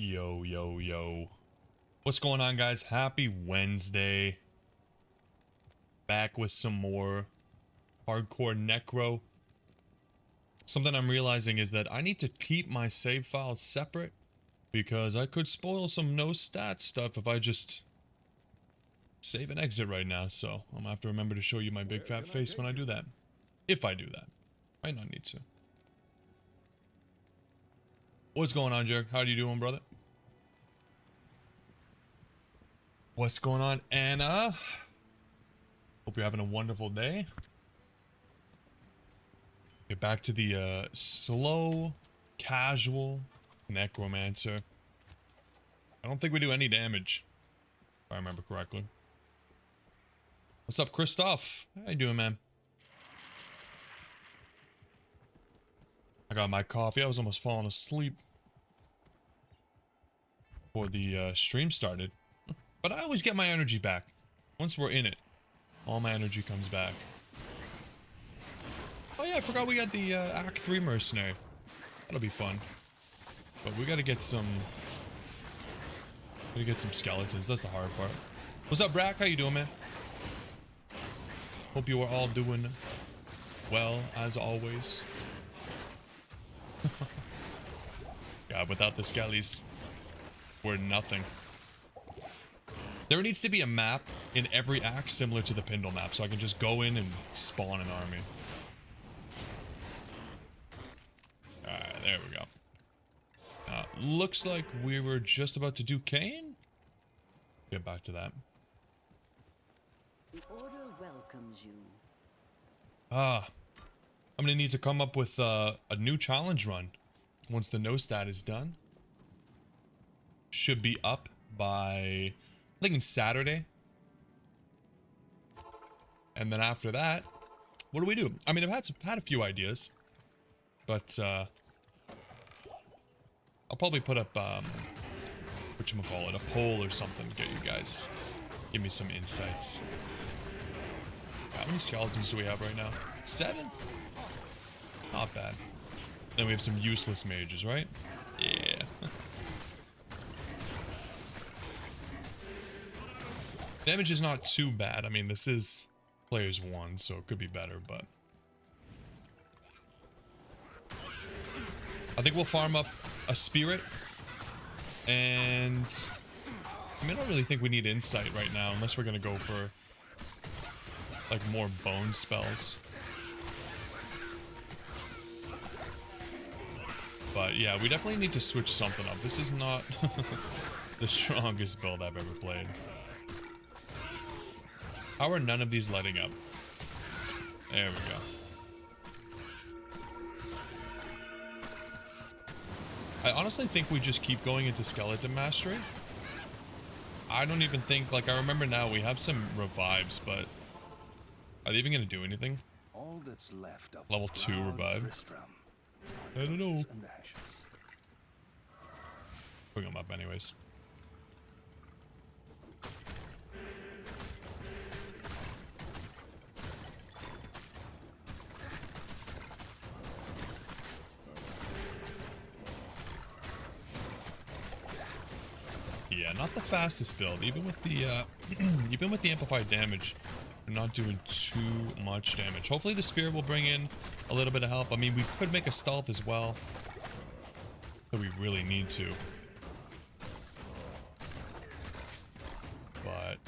Yo, yo, yo. What's going on, guys? Happy Wednesday. Back with some more hardcore necro. Something I'm realizing is that I need to keep my save files separate because I could spoil some no stat stuff if I just save and exit right now. So I'm gonna have to remember to show you my big fat face when I do that. If I do that. Might not need to. What's going on, Jerk? How you doing, brother? What's going on, Anna? Hope you're having a wonderful day. Get back to the slow, casual Necromancer. I don't think we do any damage, if I remember correctly. What's up, Christoph? How you doing, man? I got my coffee. I was almost falling asleep before the stream started. But I always get my energy back. Once we're in it, all my energy comes back. Oh yeah, I forgot we got the Act 3 Mercenary. That'll be fun. But we gotta get some... skeletons. That's the hard part. What's up, Brack? How you doing, man? Hope you are all doing well, as always. God, without the skellies, we're nothing. There needs to be a map in every act similar to the Pindle map, so I can just go in and spawn an army. Alright, there we go. Looks like we were just about to do Kane. Get back to that. The order welcomes you. I'm gonna need to come up with a new challenge run once the no stat is done. Should be up by... I think it's Saturday. And then after that, what do we do? I mean, I've had a few ideas, but I'll probably put up whatchamacallit, a poll or something to get you guys, give me some insights. How many skeletons do we have right now? 7? Not bad. Then we have some useless mages, right? Yeah. Damage is not too bad. I mean, this is players 1, so it could be better, but... I think we'll farm up a spirit. And... I mean, I don't really think we need insight right now, unless we're gonna go for... like, more bone spells. But yeah, we definitely need to switch something up. This is not the strongest build I've ever played. How are none of these letting up? There we go. I honestly think we just keep going into skeleton mastery. I don't even think, like, I remember now we have some revives, but are they even gonna do anything? All that's left of Level 2 revive. I don't know. Bring them up anyways. Yeah, not the fastest build. Even with the even with the amplified damage, we're not doing too much damage. Hopefully the spear will bring in a little bit of help. I mean, we could make a stealth as well, but we really need to. But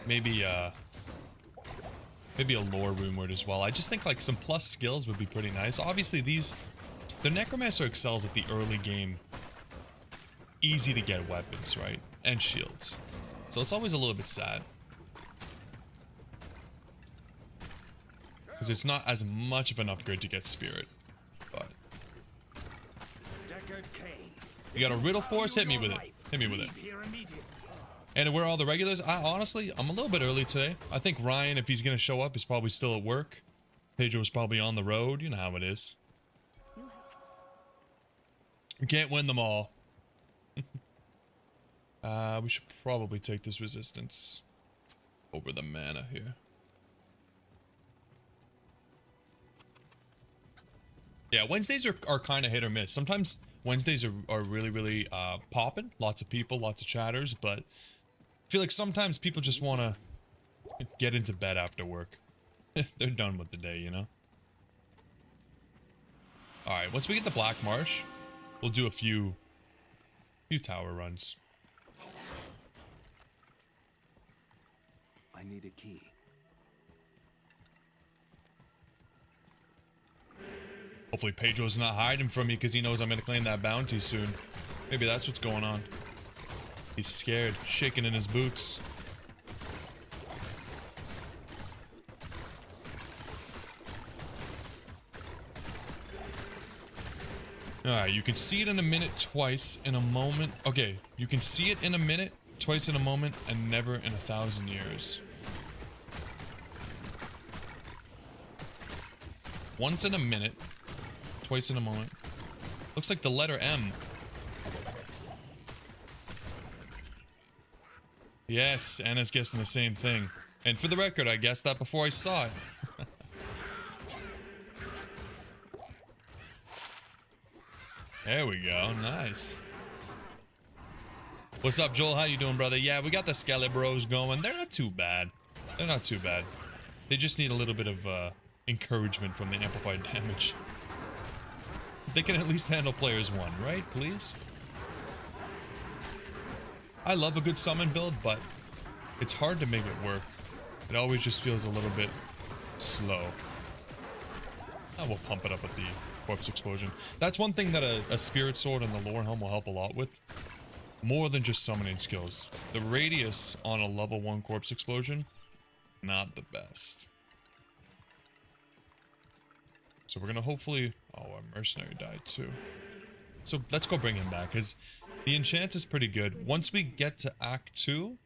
maybe maybe a lore rune word as well. I just think like some plus skills would be pretty nice. Obviously the Necromancer excels at the early game. Easy to get weapons, right? And shields. So it's always a little bit sad. Because it's not as much of an upgrade to get spirit. But you got a riddle for us? Hit me with it. Hit me with it. And where are all the regulars? Honestly, I'm a little bit early today. I think Ryan, if he's going to show up, is probably still at work. Pedro's probably on the road. You know how it is. We can't win them all. We should probably take this resistance over the mana here. Yeah, Wednesdays are kind of hit or miss. Sometimes Wednesdays are really, really popping. Lots of people, lots of chatters, but I feel like sometimes people just want to get into bed after work. They're done with the day, you know? Alright, once we get the Black Marsh, we'll do a few tower runs. I need a key. Hopefully Pedro's not hiding from me because he knows I'm going to claim that bounty soon. Maybe that's what's going on. He's scared, shaking in his boots. Alright, you can see it in a minute, twice in a moment. Okay, you can see it in a minute, twice in a moment, and never in 1,000 years. Once in a minute, twice in a moment. Looks like the letter M. Yes, Anna's guessing the same thing. And for the record, I guessed that before I saw it. There we go, nice. What's up, Joel? How you doing, brother? Yeah, we got the Skelebros going. They're not too bad. They're not too bad. They just need a little bit of encouragement from the amplified damage. They can at least handle players 1, right? Please? I love a good summon build, but it's hard to make it work. It always just feels a little bit slow. I will pump it up with the Corpse Explosion. That's one thing that a Spirit Sword and the Lore Helm will help a lot with. More than just summoning skills. The radius on a level 1 Corpse Explosion, not the best. So we're gonna hopefully... Oh, our Mercenary died too. So let's go bring him back, because the enchant is pretty good. Once we get to Act 2,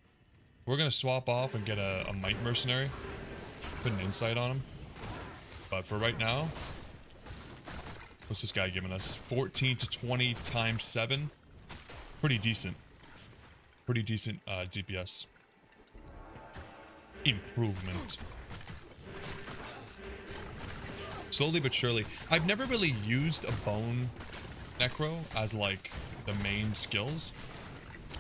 we're gonna swap off and get a Might Mercenary. Put an Insight on him. But for right now... What's this guy giving us? 14 to 20 times 7. Pretty decent. Pretty decent DPS. Improvement. Slowly but surely. I've never really used a Bone Necro as like the main skills.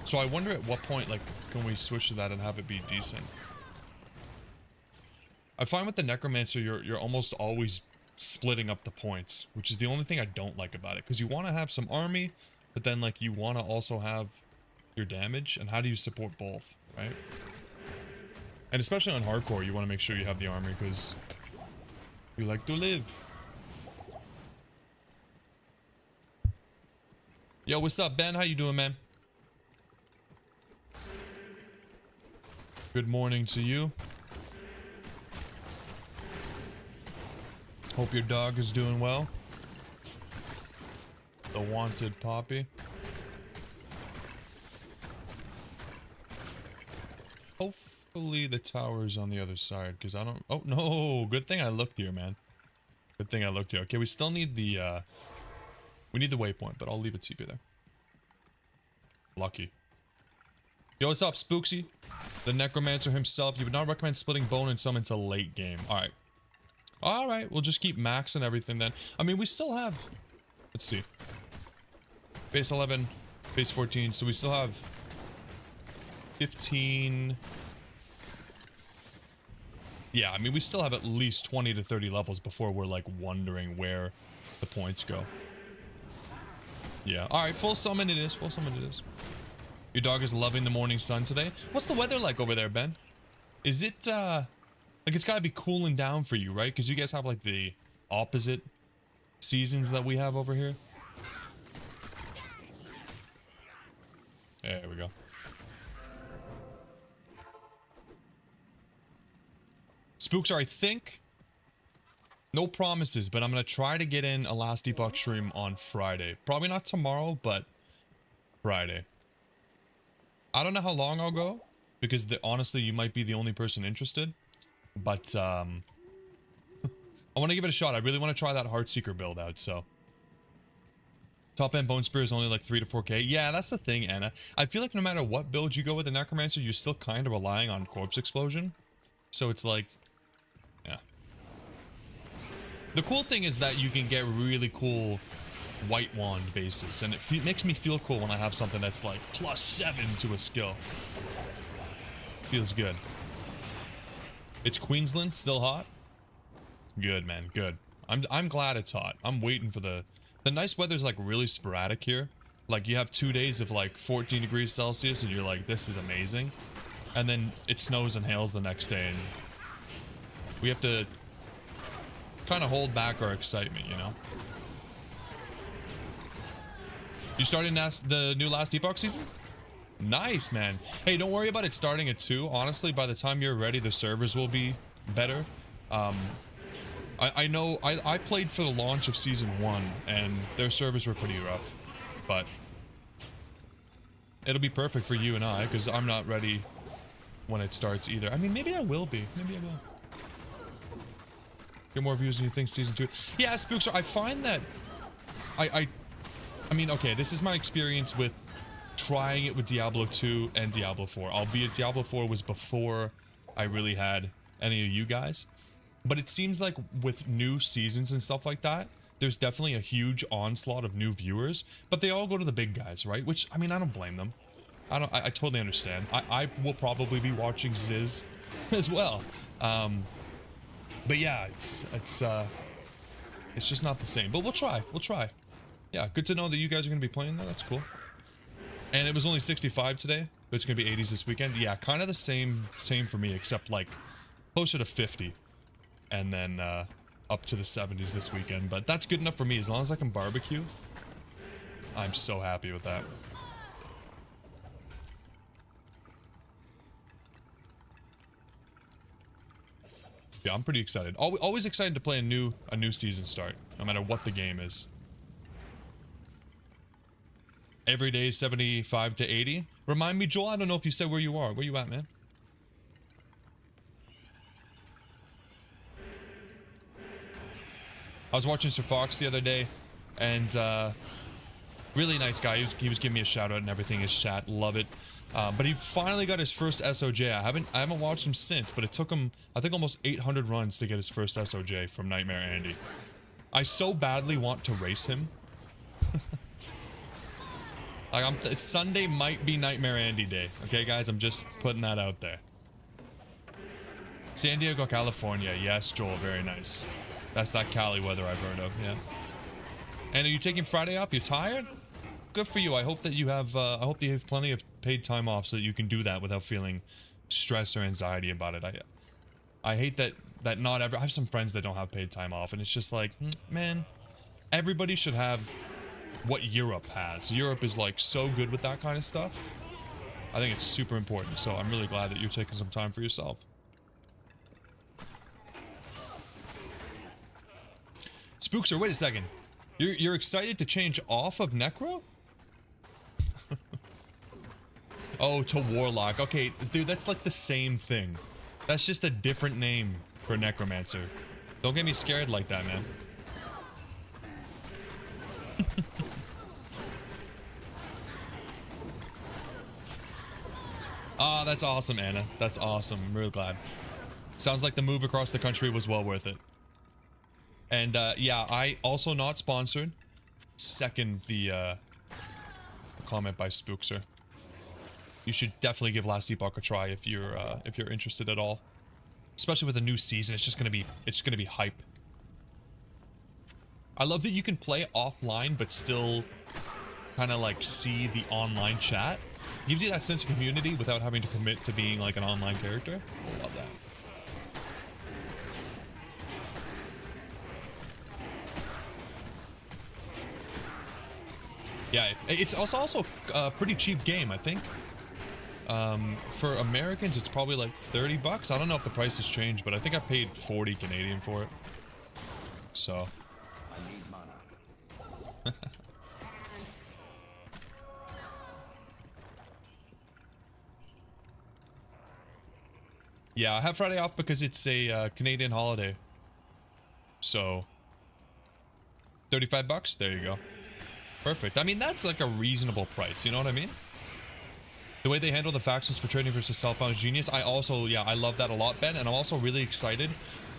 So I wonder at what point, like, can we switch to that and have it be decent? I find with the Necromancer, you're almost always splitting up the points, which is the only thing I don't like about it, because you want to have some army, but then like you want to also have your damage, and how do you support both, right? And especially on hardcore, you want to make sure you have the army because you like to live. Yo, what's up, Ben? How you doing, man? Good morning to you. Hope your dog is doing well. The wanted Poppy. Hopefully the tower's on the other side, because I don't... Oh, no! Good thing I looked here, man. Good thing I looked here. Okay, we still need the, we need the waypoint, but I'll leave it TP there. Lucky. Yo, what's up, Spooksy? The Necromancer himself. You would not recommend splitting Bone and Summon until late game. Alright. Alright, we'll just keep maxing everything then. I mean, we still have... Let's see. Base 11, base 14, so we still have 15... Yeah, I mean, we still have at least 20 to 30 levels before we're, like, wondering where the points go. Yeah, alright, full summon it is, full summon it is. Your dog is loving the morning sun today. What's the weather like over there, Ben? Is it, like, it's gotta be cooling down for you, right? Because you guys have, like, the opposite seasons that we have over here. There we go. Spooks are, I think, no promises, but I'm gonna try to get in a last Epoch stream on Friday. Probably not tomorrow, but Friday. I don't know how long I'll go, because honestly, you might be the only person interested. But, I want to give it a shot. I really want to try that Heartseeker build out, so. Top end Bone Spear is only like 3 to 4k. Yeah, that's the thing, Anna. I feel like no matter what build you go with the Necromancer, you're still kind of relying on Corpse Explosion. So it's like, yeah. The cool thing is that you can get really cool white wand bases, and it makes me feel cool when I have something that's like +7 to a skill. Feels good. It's Queensland still hot? Good, man, good. I'm glad it's hot. I'm waiting for the nice weather's like really sporadic here. Like you have 2 days of like 14 degrees Celsius and you're like, this is amazing. And then it snows and hails the next day and we have to kind of hold back our excitement, you know? You starting the new last Epoch season? Nice, man. Hey, don't worry about it starting at 2. Honestly, by the time you're ready, the servers will be better. I know I played for the launch of season 1 and their servers were pretty rough, but it'll be perfect for you and I because I'm not ready when it starts either. I mean, maybe I will be. Maybe I will. Get more views than you think season 2. Yeah, Spookster, I find that I mean, okay, this is my experience with trying it with Diablo 2 and Diablo 4. Albeit Diablo 4 was before I really had any of you guys. But it seems like with new seasons and stuff like that, there's definitely a huge onslaught of new viewers, but they all go to the big guys, right? Which, I mean, I don't blame them. I totally understand. I will probably be watching Ziz as well. But yeah, it's just not the same. But we'll try. We'll try. Yeah, good to know that you guys are going to be playing that. That's cool. And it was only 65 today, but it's going to be 80s this weekend. Yeah, kind of the same for me, except like closer to 50. And then up to the 70s this weekend. But that's good enough for me. As long as I can barbecue, I'm so happy with that. Yeah, I'm pretty excited. Always excited to play a new season start, no matter what the game is. Every day 75 to 80. Remind me, Joel, I don't know if you said where you are. Where you at, man? I was watching Sir Fox the other day, and really nice guy. He was giving me a shout out and everything. His chat, love it. But he finally got his first SOJ. I haven't watched him since, but it took him, I think, almost 800 runs to get his first SOJ from Nightmare Andy. I so badly want to race him. Like, Sunday might be Nightmare Andy day. Okay, guys, I'm just putting that out there. San Diego, California. Yes, Joel, very nice. That's that Cali weather I've heard of, yeah. And are you taking Friday off? You're tired? Good for you. I hope that you have, I hope that you have plenty of paid time off so that you can do that without feeling stress or anxiety about it. I hate that not I have some friends that don't have paid time off, and it's just like, man, everybody should have what Europe has. Europe is like so good with that kind of stuff. I think it's super important, so I'm really glad that you're taking some time for yourself. Spookster, wait a second. You're excited to change off of Necro? Oh, to Warlock. Okay, dude, that's like the same thing. That's just a different name for Necromancer. Don't get me scared like that, man. Ah, that's awesome, Anna. That's awesome. I'm real glad. Sounds like the move across the country was well worth it. And yeah, I also not sponsored. Second the comment by Spookster. You should definitely give Last Epoch a try if you're interested at all. Especially with a new season, it's gonna be hype. I love that you can play offline but still kind of like see the online chat. Gives you that sense of community without having to commit to being like an online character. I love that. Yeah, it's also a pretty cheap game, I think. For Americans, it's probably like 30 bucks. I don't know if the price has changed, but I think I paid 40 Canadian for it. So. I need mana. Yeah, I have Friday off because it's a Canadian holiday. So. 35 bucks? There you go. Perfect. I mean, that's like a reasonable price, you know what I mean? The way they handle the factions for trading versus self-found is genius. I also, yeah, I love that a lot, Ben, and I'm also really excited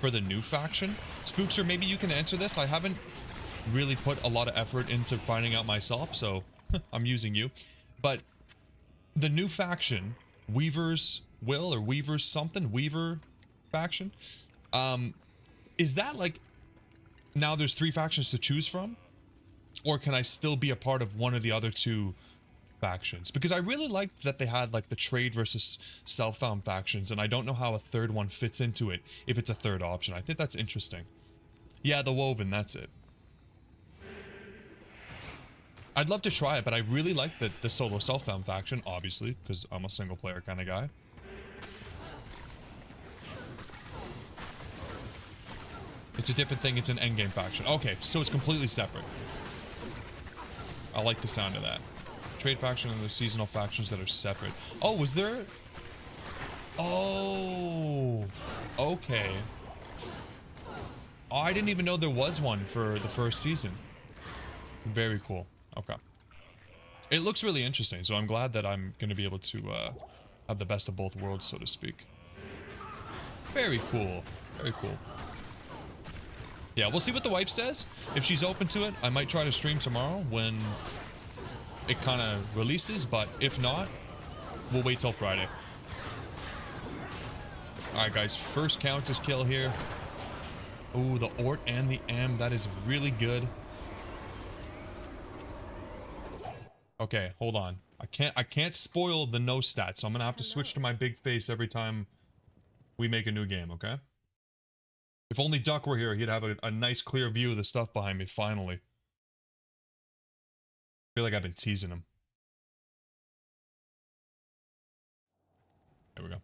for the new faction. Spookster, maybe you can answer this. I haven't really put a lot of effort into finding out myself, so I'm using you. But the new faction, Weaver's Will or Weaver's something, Weaver faction, is that like now there's 3 factions to choose from? Or can I still be a part of one of the other 2 factions? Because I really liked that they had like the trade versus self-found factions, and I don't know how a 3rd one fits into it if it's a 3rd option. I think that's interesting. Yeah, the Woven, that's it. I'd love to try it, but I really like the solo self-found faction, obviously, because I'm a single player kind of guy. It's a different thing, it's an endgame faction. Okay, so it's completely separate. I like the sound of that. Trade faction and the seasonal factions that are separate. Oh, was there? Oh, okay. Oh, I didn't even know there was one for the first season. Very cool. Okay. It looks really interesting, so I'm glad that I'm going to be able to have the best of both worlds, so to speak. Very cool. Very cool. Yeah, we'll see what the wife says. If she's open to it, I might try to stream tomorrow when it kind of releases, but if not, we'll wait till Friday. Alright guys, first Countess kill here. Oh, the Ort and the M, that is really good. Okay, hold on. I can't spoil the no stats, so I'm gonna have to switch to my big face every time we make a new game, okay? If only Duck were here, he'd have a nice clear view of the stuff behind me, finally. I feel like I've been teasing him. There we go.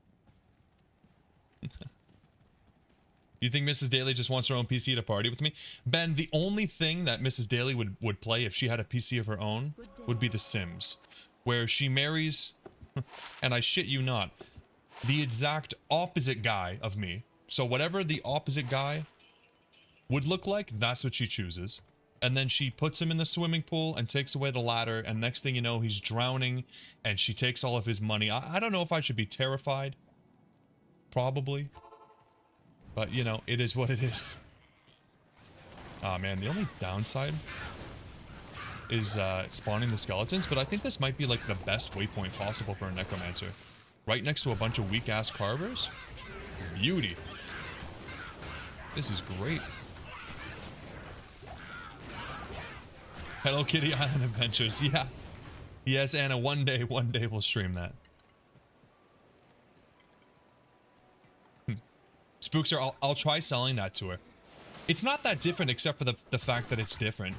You think Mrs. Daly just wants her own PC to party with me? Ben, the only thing that Mrs. Daly would play if she had a PC of her own would be The Sims, where she marries, and I shit you not, the exact opposite guy of me. So whatever the opposite guy would look like, that's what she chooses. And then she puts him in the swimming pool and takes away the ladder, and next thing you know, he's drowning, and she takes all of his money. I don't know if I should be terrified. Probably. But, you know, it is what it is. Ah, man, the only downside is spawning the skeletons, but I think this might be, like, the best waypoint possible for a Necromancer. Right next to a bunch of weak-ass carvers? Beauty. This is great. Hello Kitty Island Adventures, yeah. Yes, Anna, one day we'll stream that. Spookster, I'll try selling that to her. It's not that different except for the fact that it's different.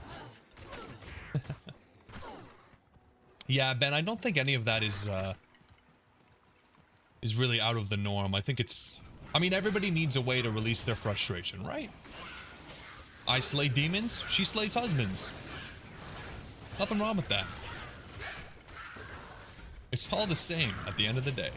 Yeah, Ben, I don't think any of that is really out of the norm. I think it's... I mean, everybody needs a way to release their frustration, right? I slay demons, she slays husbands. Nothing wrong with that. It's all the same at the end of the day.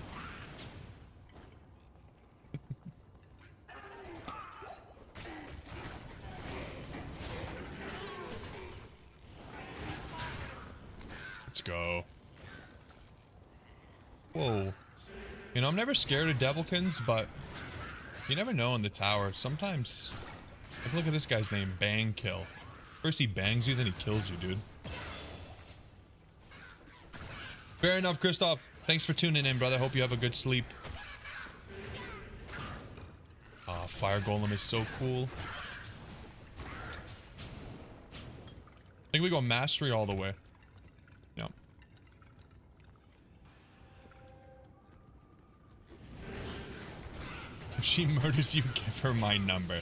Let's go. Whoa. You know, I'm never scared of Devilkins, but you never know in the tower. Sometimes... Like, look at this guy's name, Bang Kill. First he bangs you, then he kills you, dude. Fair enough, Christoph. Thanks for tuning in, brother. Hope you have a good sleep. Ah, Fire Golem is so cool. I think we go Mastery all the way. Yep. If she murders you, give her my number.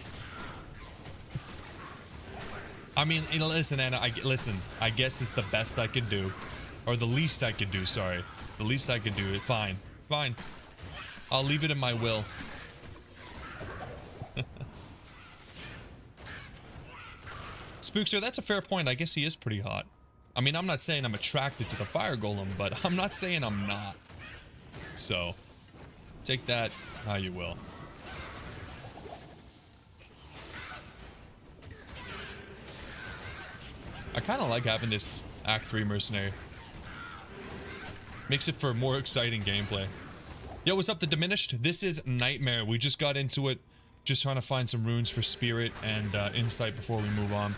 I mean, you know, listen, Anna, listen, I guess it's the best I could do. Or the least I could do, sorry. The least I could do. Fine. Fine. I'll leave it in my will. Spookster, that's a fair point. I guess he is pretty hot. I mean, I'm not saying I'm attracted to the Fire Golem, but I'm not saying I'm not. So, take that how you will. I kind of like having this Act 3 Mercenary. Makes it for more exciting gameplay. Yo, what's up, The Diminished? This is Nightmare. We just got into it. Just trying to find some runes for Spirit and Insight before we move on.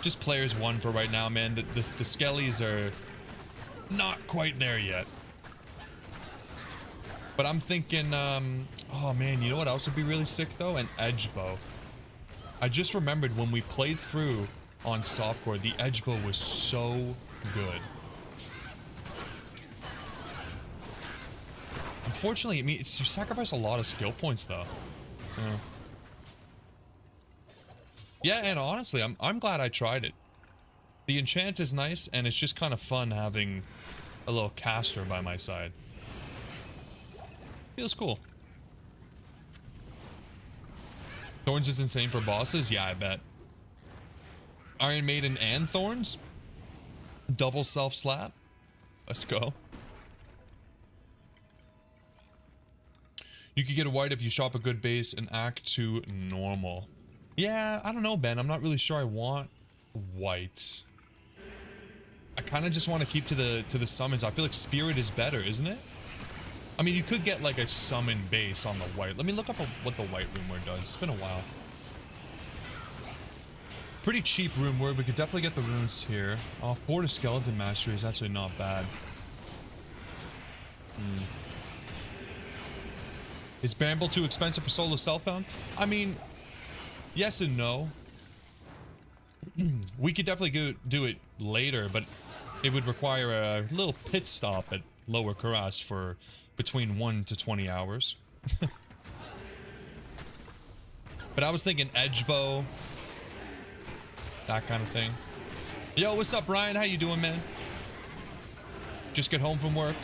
Just players one for right now, man. The skellies are not quite there yet. But I'm thinking, oh man, you know what else would be really sick though? An edge bow. I just remembered when we played through on softcore, the edge bow was so good. Unfortunately, I mean, you sacrifice a lot of skill points though. Yeah, and honestly, I'm glad I tried it. The enchant is nice, and it's just kind of fun having a little caster by my side. Feels cool. Thorns is insane for bosses? Yeah, I bet. Iron Maiden and Thorns? Double self-slap? Let's go. You could get a white if you shop a good base and act to normal. Yeah, I don't know, Ben. I'm not really sure I want white. I kind of just want to keep to the summons. I feel like Spirit is better, isn't it? I mean, you could get like a summon base on the white. Let me look up what the white rune word does. It's been a while. Pretty cheap rune word. We could definitely get the runes here. Oh, Fortis Skeleton Mastery is actually not bad. Is Bramble too expensive for solo self-found? I mean, yes and no. We could definitely do it later, but it would require a little pit stop at Lower Karast for between 1 to 20 hours. But I was thinking edge bow, that kind of thing. Yo, what's up, Ryan? How you doing, man? Just get home from work.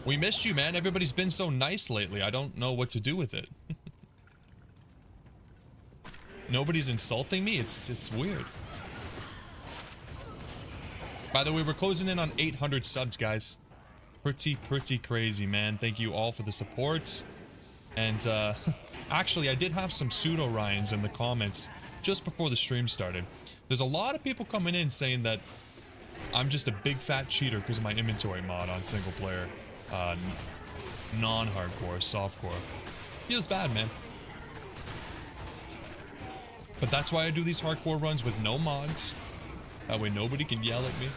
We missed you, man. Everybody's been so nice lately. I don't know what to do with it. Nobody's insulting me. It's weird. By the way, we're closing in on 800 subs, guys. Pretty crazy, man. Thank you all for the support. And actually, I did have some pseudo Ryans in the comments just before the stream started. There's a lot of people coming in saying that I'm just a big fat cheater because of my inventory mod on single player, non-hardcore, softcore. Feels bad, man. But that's why I do these hardcore runs with no mods. That way nobody can yell at me.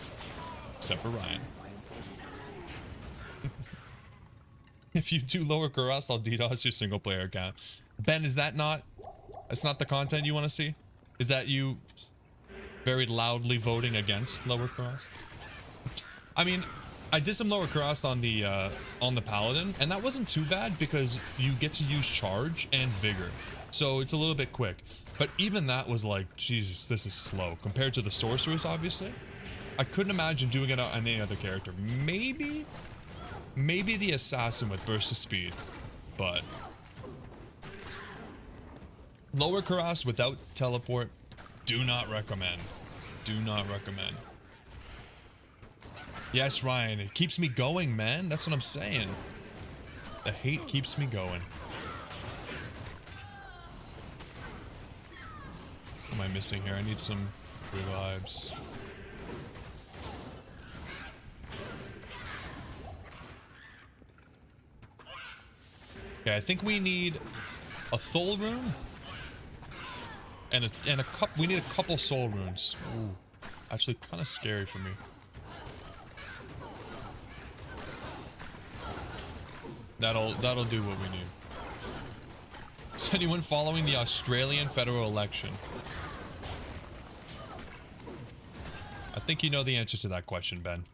Except for Ryan. If you do Lower Karast, I'll DDoS your single player account. Ben, is that not... That's not the content you want to see? Is that you very loudly voting against Lower Karast? I mean, I did some Lower Karast on the Paladin, and that wasn't too bad because you get to use Charge and Vigor. So it's a little bit quick. But even that was like, Jesus, this is slow. Compared to the Sorceress, obviously. I couldn't imagine doing it on any other character. Maybe the Assassin with Burst of Speed. But Lower Karast without teleport, do not recommend. Do not recommend. Yes, Ryan, it keeps me going, man. That's what I'm saying. The hate keeps me going. What am I missing here? I need some revives. Okay, I think we need a Thol rune and a cup. We need a couple soul runes. Ooh, actually, kind of scary for me. That'll do what we need. Is anyone following the Australian federal election? I think you know the answer to that question, Ben.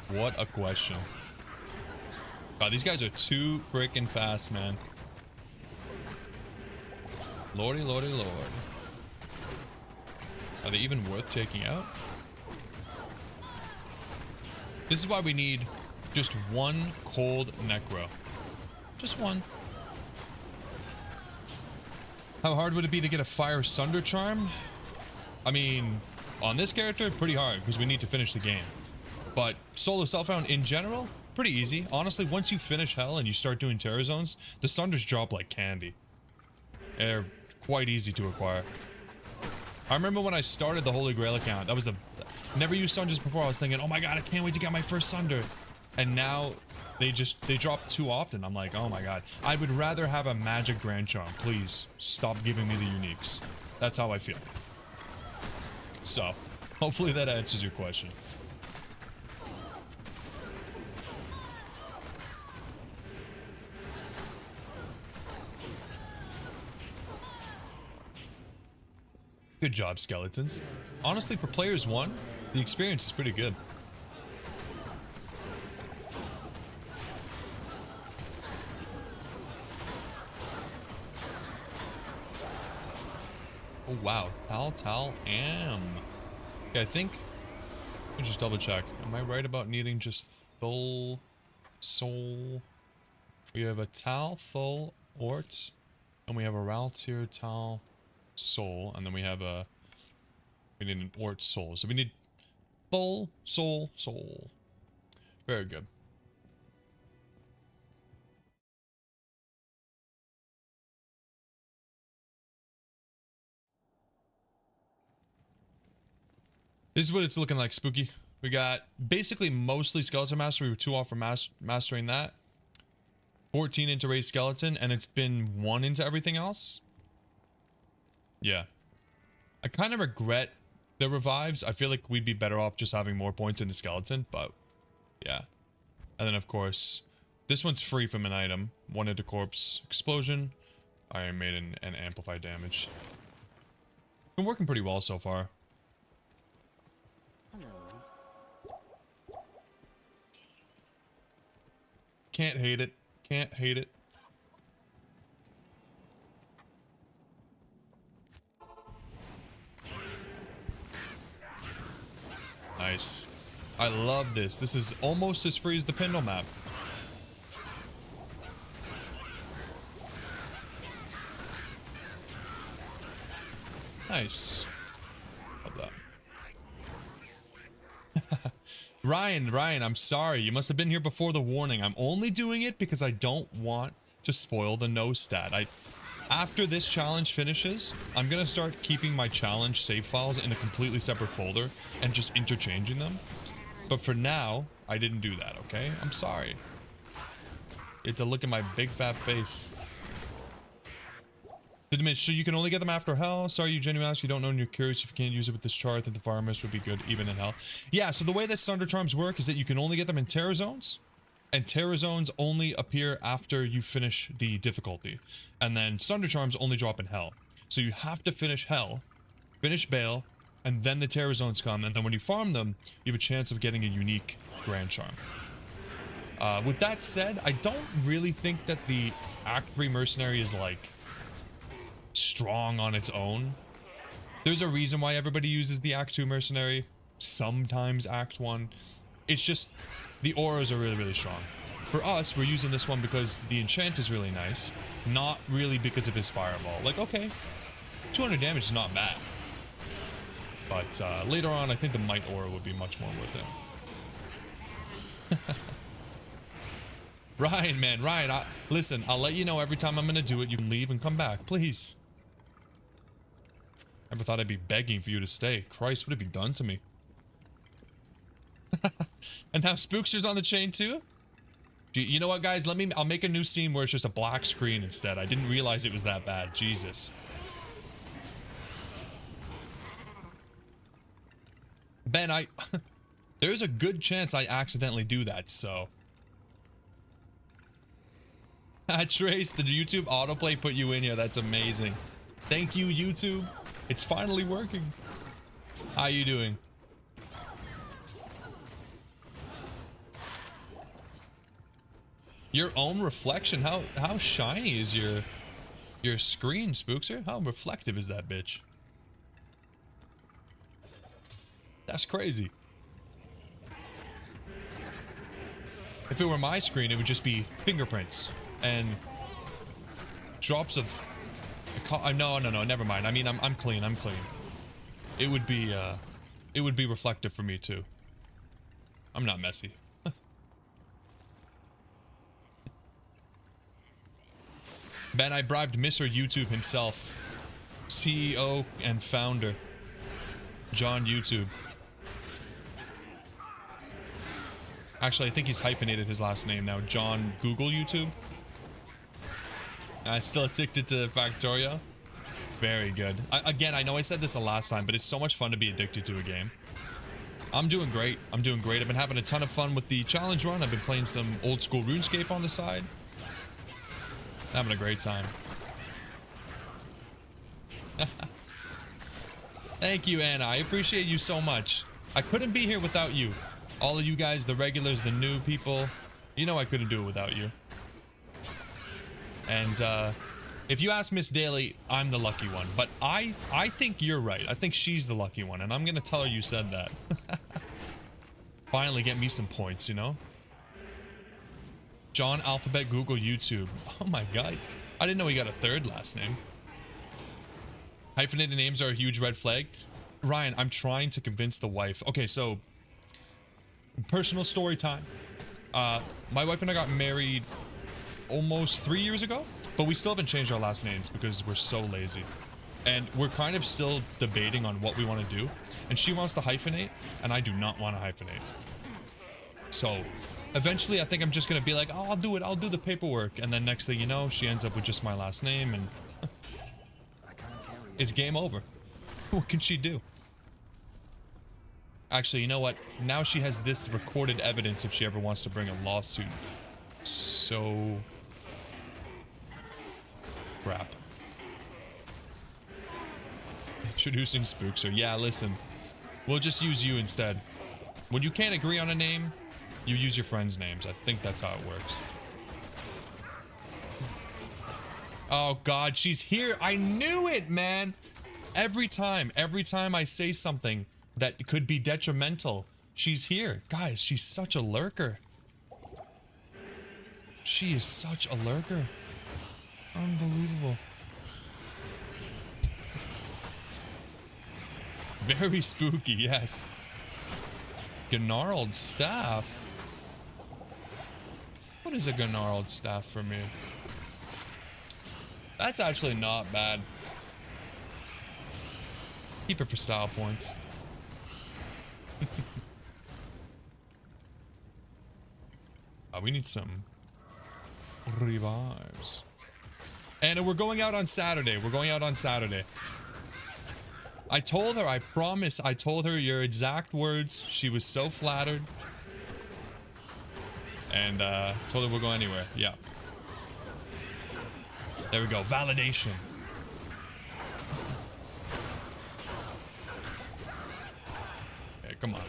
What a question. God, these guys are too freaking fast, man. Lordy, lordy, lord. Are they even worth taking out? This is why we need just one cold necro. Just one. How hard would it be to get a fire sunder charm? I mean, on this character, pretty hard because we need to finish the game. But solo self-found in general, pretty easy. Honestly, once you finish Hell and you start doing Terror Zones, the Sunders drop like candy. They're quite easy to acquire. I remember when I started the Holy Grail account, that was the... Never used Sunders before. I was thinking, oh my god, I can't wait to get my first Sunder. And now they drop too often. I'm like, oh my god. I would rather have a Magic Grand Charm. Please stop giving me the uniques. That's how I feel. So, hopefully that answers your question. Good job, skeletons. Honestly, for players 1, the experience is pretty good. Oh wow, Tal Am. Okay, I think. Let me just double check. Am I right about needing just Thul Soul? We have a Tal Thul Ort, and we have a Raltir Tal Soul, and then we have a. We need an Ort Soul, so we need Thul Soul. Very good. This is what it's looking like, Spooky. We got basically mostly Skeleton Master. We were 2 off from mastering that. 14 into Raised Skeleton, and it's been 1 into everything else. Yeah. I kind of regret the revives. I feel like we'd be better off just having more points into Skeleton, but yeah. And then, of course, this one's free from an item. 1 into Corpse Explosion, Iron Maiden, and Amplified Damage. Been working pretty well so far. Can't hate it. Can't hate it. Nice. I love this. This is almost as free as the Pindle map. Nice. Love that. Ryan, I'm sorry. You must have been here before the warning. I'm only doing it because I don't want to spoil the no stat. After this challenge finishes, I'm going to start keeping my challenge save files in a completely separate folder and just interchanging them. But for now, I didn't do that, okay? I'm sorry. You had to look at my big fat face. So you can only get them after Hell? Sorry, you genuinely ask. You don't know and you're curious if you can't use it with this chart that the Fire Mist would be good even in Hell. Yeah, so the way that Sunder Charms work is that you can only get them in Terror Zones. And Terror Zones only appear after you finish the difficulty. And then Sunder Charms only drop in Hell. So you have to finish Hell, finish Bale, and then the Terror Zones come. And then when you farm them, you have a chance of getting a unique Grand Charm. With that said, I don't really think that the Act 3 Mercenary is like strong on its own. There's a reason why everybody uses the Act 2 Mercenary, sometimes Act 1. It's just the auras are really, really strong. For us, we're using this one because the enchant is really nice, not really because of his fireball. Like, okay, 200 damage is not bad. But later on, I think the Might aura would be much more worth it. Ryan, man, Ryan, listen, I'll let you know every time I'm gonna do it. You can leave and come back, please. Never thought I'd be begging for you to stay. Christ, what have you done to me? And now Spookster's on the chain too? You know what, guys? I'll make a new scene where it's just a black screen instead. I didn't realize it was that bad. Jesus. Ben, there's a good chance I accidentally do that, so. Trace, the YouTube autoplay put you in here. That's amazing. Thank you, YouTube. It's finally working. How you doing? Your own reflection? How shiny is your screen, Spookster? How reflective is that bitch? That's crazy. If it were my screen, it would just be fingerprints and drops of no, never mind. I mean, I'm clean. I'm clean. It would be reflective for me too. I'm not messy. Ben, I bribed Mr. YouTube himself. CEO and founder. John YouTube. Actually, I think he's hyphenated his last name now. John Google YouTube. Still addicted to Factorio. Very good. Again, I know I said this the last time, but it's so much fun to be addicted to a game. I'm doing great. I'm doing great. I've been having a ton of fun with the challenge run. I've been playing some old school RuneScape on the side. Having a great time. Thank you, Anna. I appreciate you so much. I couldn't be here without you. All of you guys, the regulars, the new people. You know I couldn't do it without you. And if you ask Miss Daly, I'm the lucky one. But I think you're right. I think she's the lucky one. And I'm going to tell her you said that. Finally get me some points, you know? John Alphabet Google YouTube. Oh my god. I didn't know he got a third last name. Hyphenated names are a huge red flag. Ryan, I'm trying to convince the wife. Okay, so personal story time. My wife and I got married almost 3 years ago, but we still haven't changed our last names because we're so lazy. And we're kind of still debating on what we want to do. And she wants to hyphenate, and I do not want to hyphenate. So eventually I think I'm just going to be like, oh, I'll do it. I'll do the paperwork. And then next thing you know, she ends up with just my last name, and it's game over. What can she do? Actually, you know what? Now she has this recorded evidence if she ever wants to bring a lawsuit. So crap. Introducing Spookster. Yeah, listen. We'll just use you instead. When you can't agree on a name, you use your friends' names. I think that's how it works. Oh god, she's here. I knew it, man. Every time I say something that could be detrimental, she's here. Guys, she's such a lurker. She is such a lurker. Unbelievable. Very spooky, yes. Gnarled staff. What is a gnarled staff for me? That's actually not bad. Keep it for style points. We need some revives. And we're going out on Saturday. We're going out on Saturday. I told her, I promise, I told her your exact words. She was so flattered. And told her we'll go anywhere. Yeah. There we go. Validation. Okay, come on.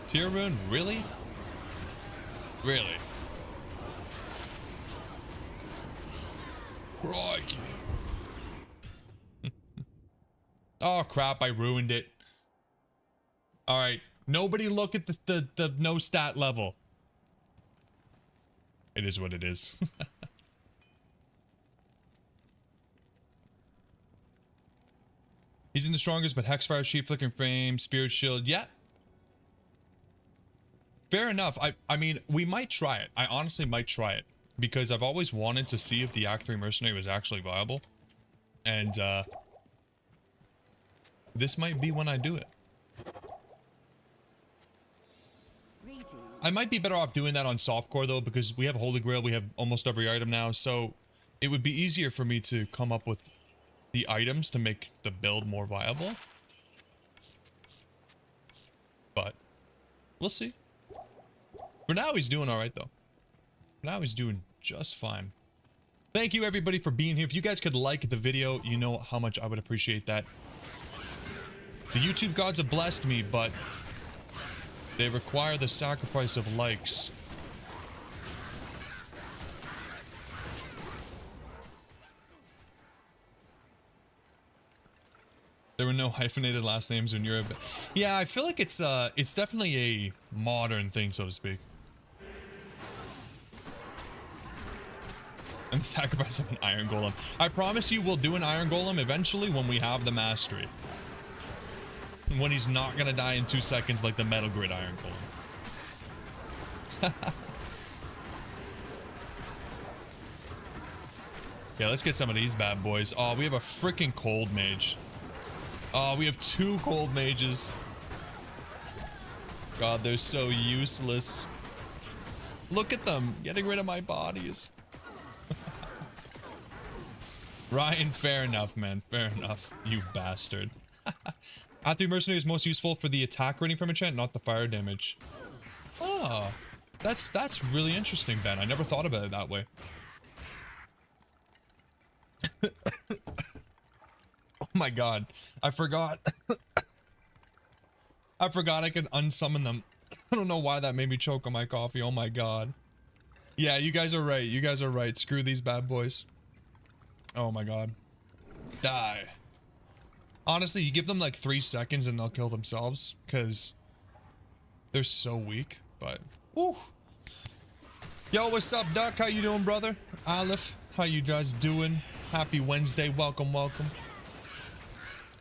Tier rune? Really? Really? Crikey. Oh crap, I ruined it. Alright. Nobody look at the no stat level. It is what it is. He's in the strongest, but Hexfire, Sheep, Flickering Flame, Spirit Shield. Yeah. Fair enough. I mean, we might try it. I honestly might try it. Because I've always wanted to see if the Act 3 Mercenary was actually viable. And, this might be when I do it. I might be better off doing that on softcore though, because we have Holy Grail, we have almost every item now, so it would be easier for me to come up with the items to make the build more viable. But we'll see. For now, he's doing alright though. For now, he's doing just fine. Thank you everybody for being here. If you guys could like the video, you know how much I would appreciate that. The YouTube gods have blessed me, but they require the sacrifice of likes. There were no hyphenated last names in Europe. Yeah, I feel like it's definitely a modern thing, so to speak. And the sacrifice of an Iron Golem. I promise you we'll do an Iron Golem eventually when we have the mastery. When he's not gonna die in 2 seconds like the Metal Grid Iron Golem. Yeah, let's get some of these bad boys. Oh, we have a freaking cold mage. Oh, we have 2 cold mages. God, they're so useless. Look at them, getting rid of my bodies. Ryan, fair enough, man. Fair enough, you bastard. I think Mercenary is most useful for the attack rating from enchant, not the fire damage. Oh, that's really interesting, Ben. I never thought about it that way. Oh my god, I forgot. I forgot I could unsummon them. I don't know why that made me choke on my coffee. Oh my god. Yeah, you guys are right. You guys are right. Screw these bad boys. Oh my god. Die. Honestly, you give them like 3 seconds and they'll kill themselves because they're so weak, but woo. Yo, what's up, Duck? How you doing, brother? Aleph, how you guys doing? Happy Wednesday. Welcome, welcome.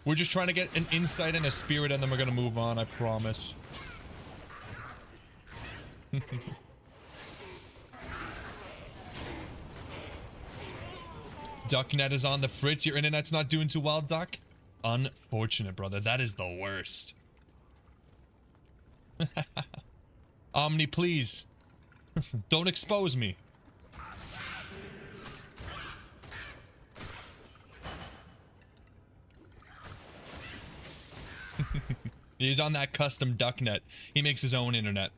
We're just trying to get an insight and a spirit and then we're gonna move on, I promise. Ducknet is on the fritz. Your internet's not doing too well, Duck? Unfortunate, brother. That is the worst. Omni, please. Don't expose me. He's on that custom Ducknet. He makes his own internet.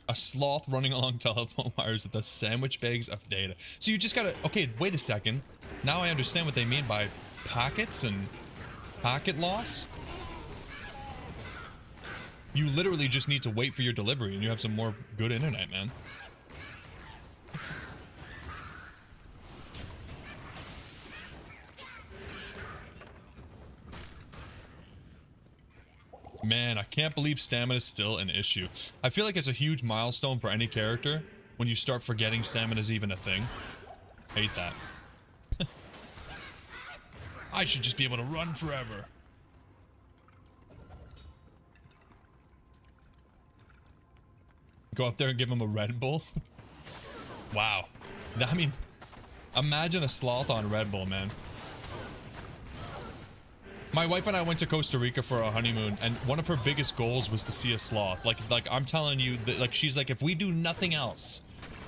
A sloth running along telephone wires with the sandwich bags of data. So you just gotta... Okay, wait a second. Now I understand what they mean by packets and packet loss. You literally just need to wait for your delivery and you have some more good internet, man. Man, I can't believe stamina is still an issue. I feel like it's a huge milestone for any character when you start forgetting stamina is even a thing. Hate that. I should just be able to run forever. Go up there and give him a Red Bull. Wow. I mean, imagine a sloth on Red Bull, man. My wife and I went to Costa Rica for a honeymoon, and one of her biggest goals was to see a sloth. Like I'm telling you, that, like she's like, if we do nothing else,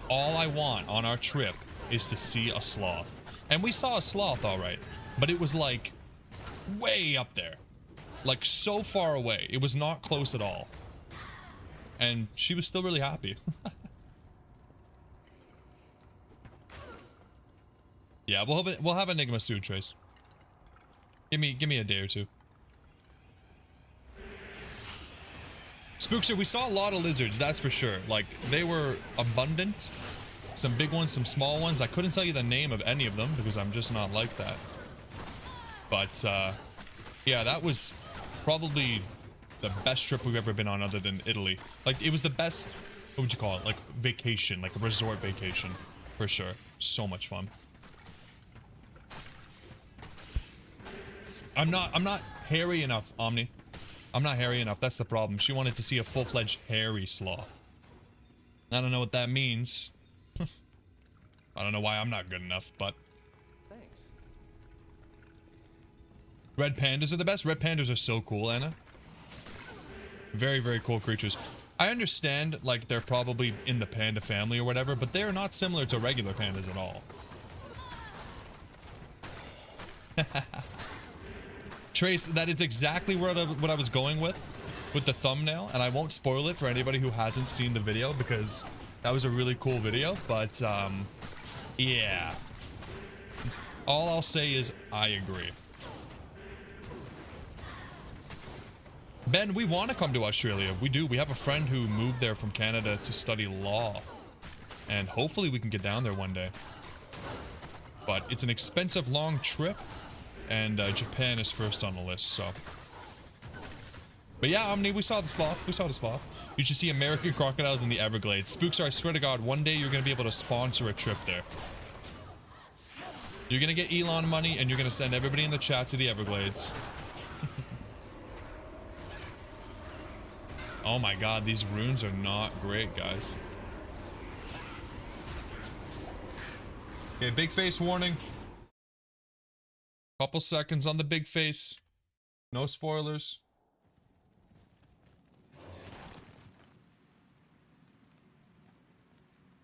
all I want on our trip is to see a sloth. And we saw a sloth, all right, but it was like way up there, like so far away. It was not close at all, and she was still really happy. Yeah, we'll have Enigma soon, Trace. Give me a day or 2. Spookster, we saw a lot of lizards, that's for sure. Like, they were abundant. Some big ones, some small ones. I couldn't tell you the name of any of them because I'm just not like that. But, yeah, that was probably the best trip we've ever been on other than Italy. Like, it was the best, what would you call it? Like, vacation, like a resort vacation, for sure. So much fun. I'm not hairy enough, Omni. I'm not hairy enough. That's the problem. She wanted to see a full-fledged hairy sloth. I don't know what that means. I don't know why I'm not good enough, but... Thanks. Red pandas are the best. Red pandas are so cool, Anna. Very, very cool creatures. I understand, like, they're probably in the panda family or whatever, but they're not similar to regular pandas at all. Trace, that is exactly what I was going with the thumbnail, and I won't spoil it for anybody who hasn't seen the video because that was a really cool video, but yeah. All I'll say is I agree. Ben, we want to come to Australia. We do. We have a friend who moved there from Canada to study law, and hopefully we can get down there one day. But it's an expensive, long trip. And Japan is first on the list, so. But yeah, Omni, we saw the sloth. We saw the sloth. You should see American crocodiles in the Everglades. Spookster, I swear to God, one day you're going to be able to sponsor a trip there. You're going to get Elon money, and you're going to send everybody in the chat to the Everglades. Oh my God, these runes are not great, guys. Okay, big face warning. Couple seconds on the big face. No spoilers.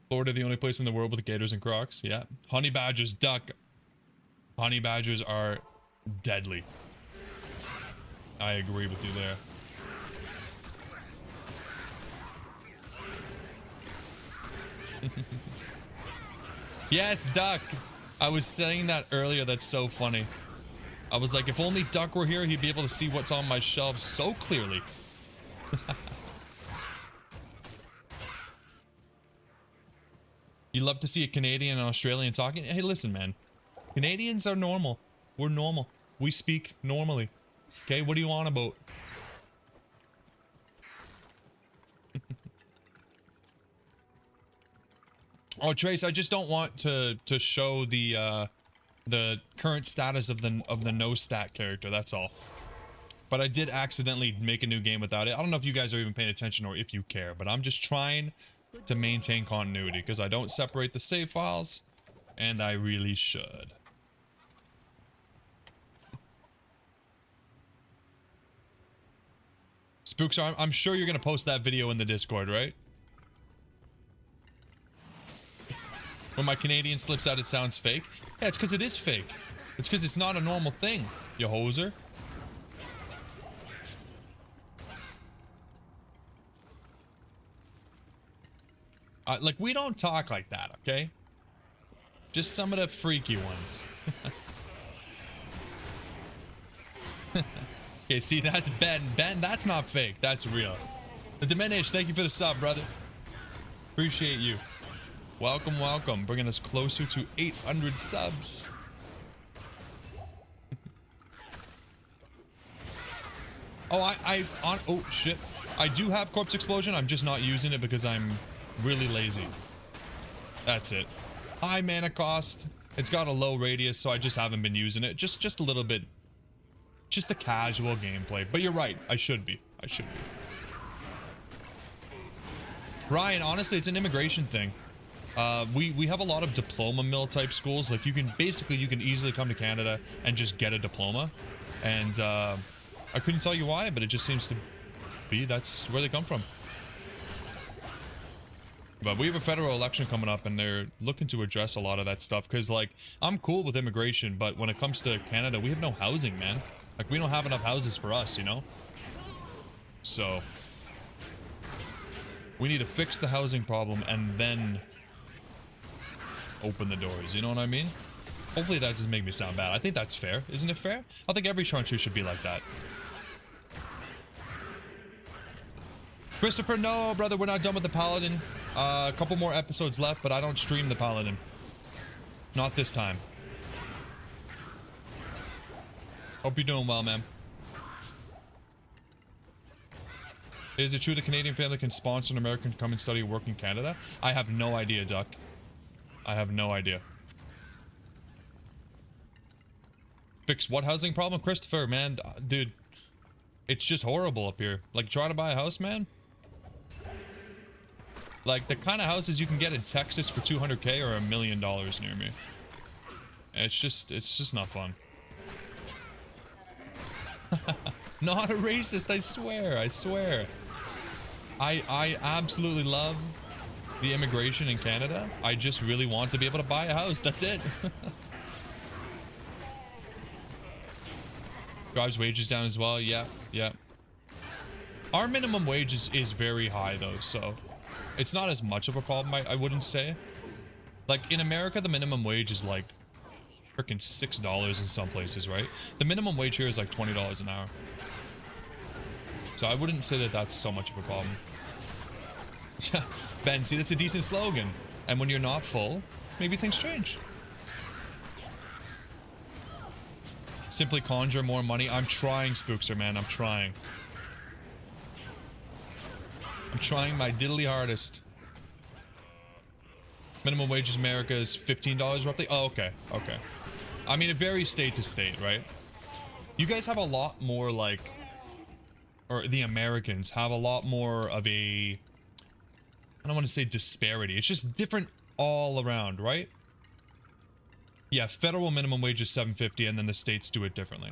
Florida, the only place in the world with gators and crocs. Yeah. Honey badgers, duck. Honey badgers are deadly. I agree with you there. Yes, duck. I was saying that earlier. That's so funny. I was like, if only Duck were here, he'd be able to see what's on my shelves so clearly. You love to see a Canadian and Australian talking? Hey, listen, man. Canadians are normal. We're normal. We speak normally. Okay, what do you want about? Oh, Trace, I just don't want to show the current status of the no stat character. That's all. But I did accidentally make a new game without it. I don't know if you guys are even paying attention or if you care, but I'm just trying to maintain continuity because I don't separate the save files, and I really should. Spooks, I'm sure you're gonna post that video in the Discord, right? When my Canadian slips out, it sounds fake. Yeah, it's because it is fake. It's because it's not a normal thing, you hoser. Like, we don't talk like that, okay? Just some of the freaky ones. Okay, see, that's Ben. Ben, that's not fake. That's real. The Diminish, thank you for the sub, brother. Appreciate you. Welcome, welcome. Bringing us closer to 800 subs. Oh, oh, shit. I do have Corpse Explosion. I'm just not using it because I'm really lazy. That's it. High mana cost. It's got a low radius, so I just haven't been using it. Just a little bit. Just the casual gameplay. But you're right. I should be. I should be. Ryan, honestly, it's an immigration thing. We have a lot of diploma mill type schools. Like, you can easily come to Canada and just get a diploma. And I couldn't tell you why, but it just seems to be that's where they come from. But we have a federal election coming up, and they're looking to address a lot of that stuff. Because, like, I'm cool with immigration, but when it comes to Canada, we have no housing, man. Like, we don't have enough houses for us, you know? So we need to fix the housing problem and then open the doors, you know what I mean? Hopefully that doesn't make me sound bad. I think that's fair. Isn't it fair? I think every country should be like that. Christopher, no, brother, we're not done with the Paladin. A couple more episodes left, but I don't stream the Paladin. Not this time. Hope you're doing well, man. Is it true the Canadian family can sponsor an American to come and study or work in Canada? I have no idea, Duck. I have no idea. Fix what housing problem? Christopher, man, dude. It's just horrible up here. Like, trying to buy a house, man? Like, the kind of houses you can get in Texas for 200K are $1 million near me. It's just not fun. Not a racist, I swear, I swear. I absolutely love the immigration in Canada. I just really want to be able to buy a house, that's it. Drives wages down as well, yeah, yeah. Our minimum wage is very high though, so it's not as much of a problem, I wouldn't say. Like, in America, the minimum wage is like freaking $6 in some places, right? The minimum wage here is like $20 an hour. So I wouldn't say that that's so much of a problem. Ben, see, that's a decent slogan. And when you're not full, maybe things change. Simply conjure more money. I'm trying, Spookster, man. I'm trying. I'm trying my diddly hardest. Minimum wage in America is $15 roughly. Oh, okay. Okay. I mean, it varies state to state, right? You guys have a lot more, like, or the Americans have a lot more of a, I don't want to say disparity. It's just different all around, right? Yeah, federal minimum wage is $7.50, and then the states do it differently.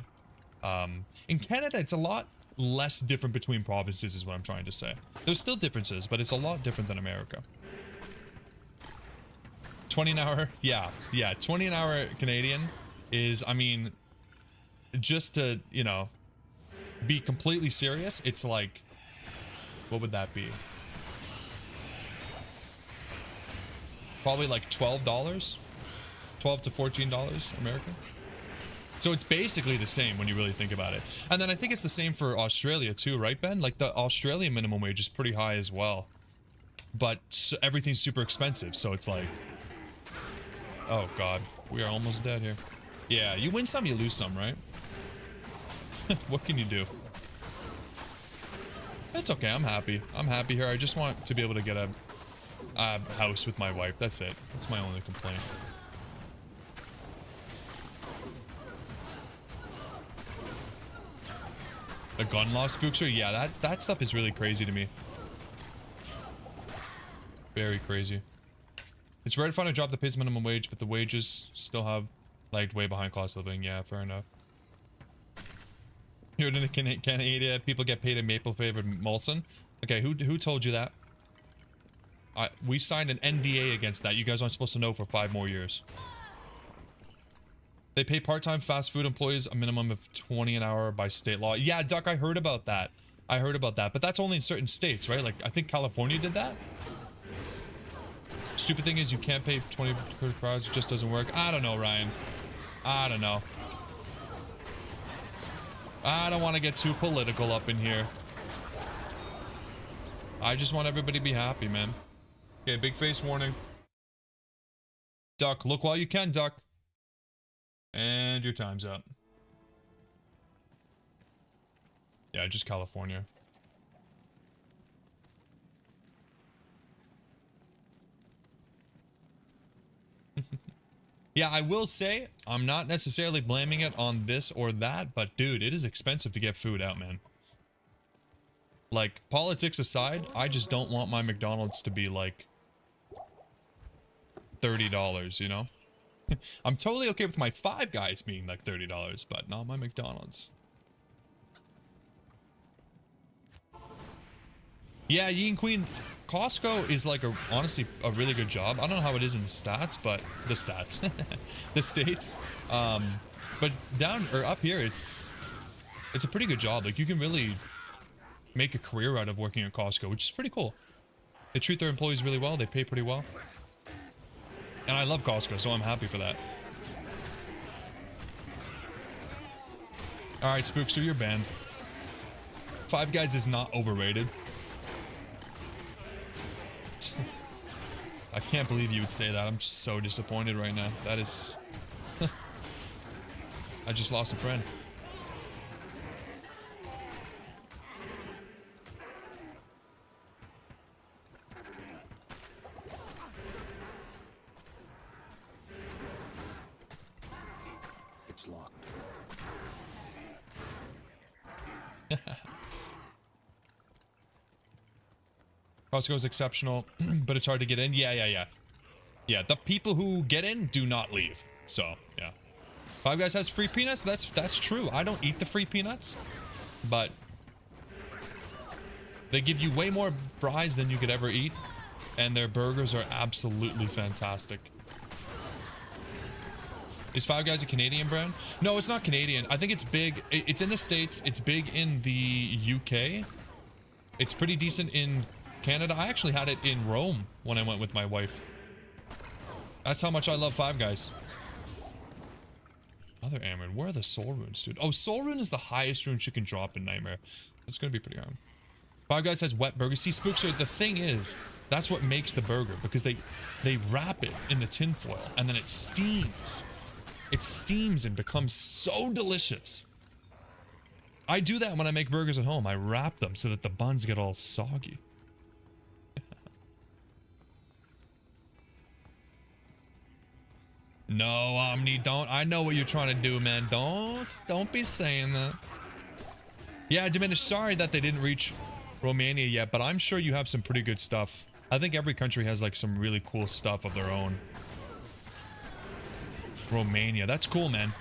In Canada, it's a lot less different between provinces, is what I'm trying to say. There's still differences, but it's a lot different than America. 20 an hour, yeah, 20 an hour Canadian is, I mean, just to, you know, be completely serious, it's like, what would that be? Probably like $12, $12 to $14 American. So it's basically the same when you really think about it. And then I think it's the same for Australia too, right, Ben? Like the Australian minimum wage is pretty high as well, but everything's super expensive, so it's like, oh god, we are almost dead here. Yeah, you win some, you lose some, right? What can you do? It's okay, I'm happy. I'm happy here. I just want to be able to get a house with my wife. That's it. That's my only complaint. The gun law spookster? Yeah, that stuff is really crazy to me. Very crazy. It's rare to find a job that pays minimum wage, but the wages still have lagged way behind cost of living. Yeah, fair enough. Here in Canada, people get paid in maple flavored Molson. Okay, who told you that? We signed an NDA against that. You guys aren't supposed to know for 5 more years. They pay part-time fast food employees a minimum of 20 an hour by state law. Yeah, Duck, I heard about that. I heard about that, but that's only in certain states, right? Like, I think California did that. Stupid thing is you can't pay 20 per hours. It just doesn't work. I don't know, Ryan. I don't know. I don't want to get too political up in here. I just want everybody to be happy, man. Okay, big face warning. Duck, look while you can, Duck. And your time's up. Yeah, just California. Yeah, I will say, I'm not necessarily blaming it on this or that, but dude, it is expensive to get food out, man. Like, politics aside, I just don't want my McDonald's to be like $30, you know? I'm totally okay with my Five Guys being like $30, but not my McDonald's. Yeah, Yin Queen, Costco is like honestly a really good job. I don't know how it is in the stats, but the stats, the states. But down or up here, it's a pretty good job. Like you can really make a career out of working at Costco, which is pretty cool. They treat their employees really well. They pay pretty well. And I love Costco, so I'm happy for that. Alright, Spookster, you're banned. Five Guys is not overrated. I can't believe you would say that. I'm just so disappointed right now. That is... I just lost a friend. It's locked. Costco is exceptional, but it's hard to get in. Yeah, the people who get in do not leave. So, yeah. Five Guys has free peanuts? That's true. I don't eat the free peanuts, but they give you way more fries than you could ever eat, and their burgers are absolutely fantastic. Is Five Guys a Canadian brand? No, it's not Canadian. I think it's big. It's in the States. It's big in the UK. It's pretty decent in Canada. I actually had it in Rome when I went with my wife. That's how much I love Five Guys. Other Amarin. Where are the soul runes, dude? Oh, soul rune is the highest rune you can drop in Nightmare. It's gonna be pretty hard. Five Guys has wet burgers. See, Spookster, the thing is, that's what makes the burger, because they wrap it in the tinfoil and then it steams. It steams and becomes so delicious. I do that when I make burgers at home. I wrap them so that the buns get all soggy. No, Omni, don't. I know what you're trying to do, man. Don't be saying that. Yeah, Diminished, sorry that they didn't reach Romania yet, but I'm sure you have some pretty good stuff. I think every country has like some really cool stuff of their own. Romania. That's cool, man.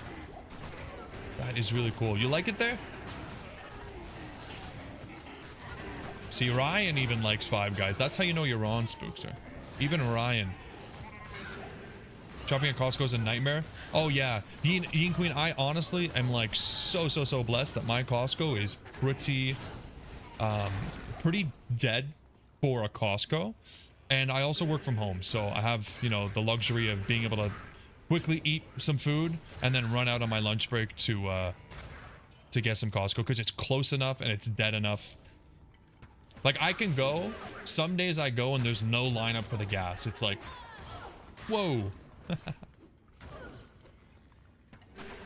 That is really cool. You like it there? See, Ryan even likes Five Guys. That's how you know you're on, Spookster. Even Ryan. Shopping at Costco is a nightmare. Oh yeah, Ian Queen, I honestly am like so blessed that my Costco is pretty dead for a Costco. And I also work from home, so I have, you know, the luxury of being able to quickly eat some food and then run out on my lunch break to get some Costco, because it's close enough and it's dead enough. Like, I can go, some days I go and there's no lineup for the gas. It's like, whoa.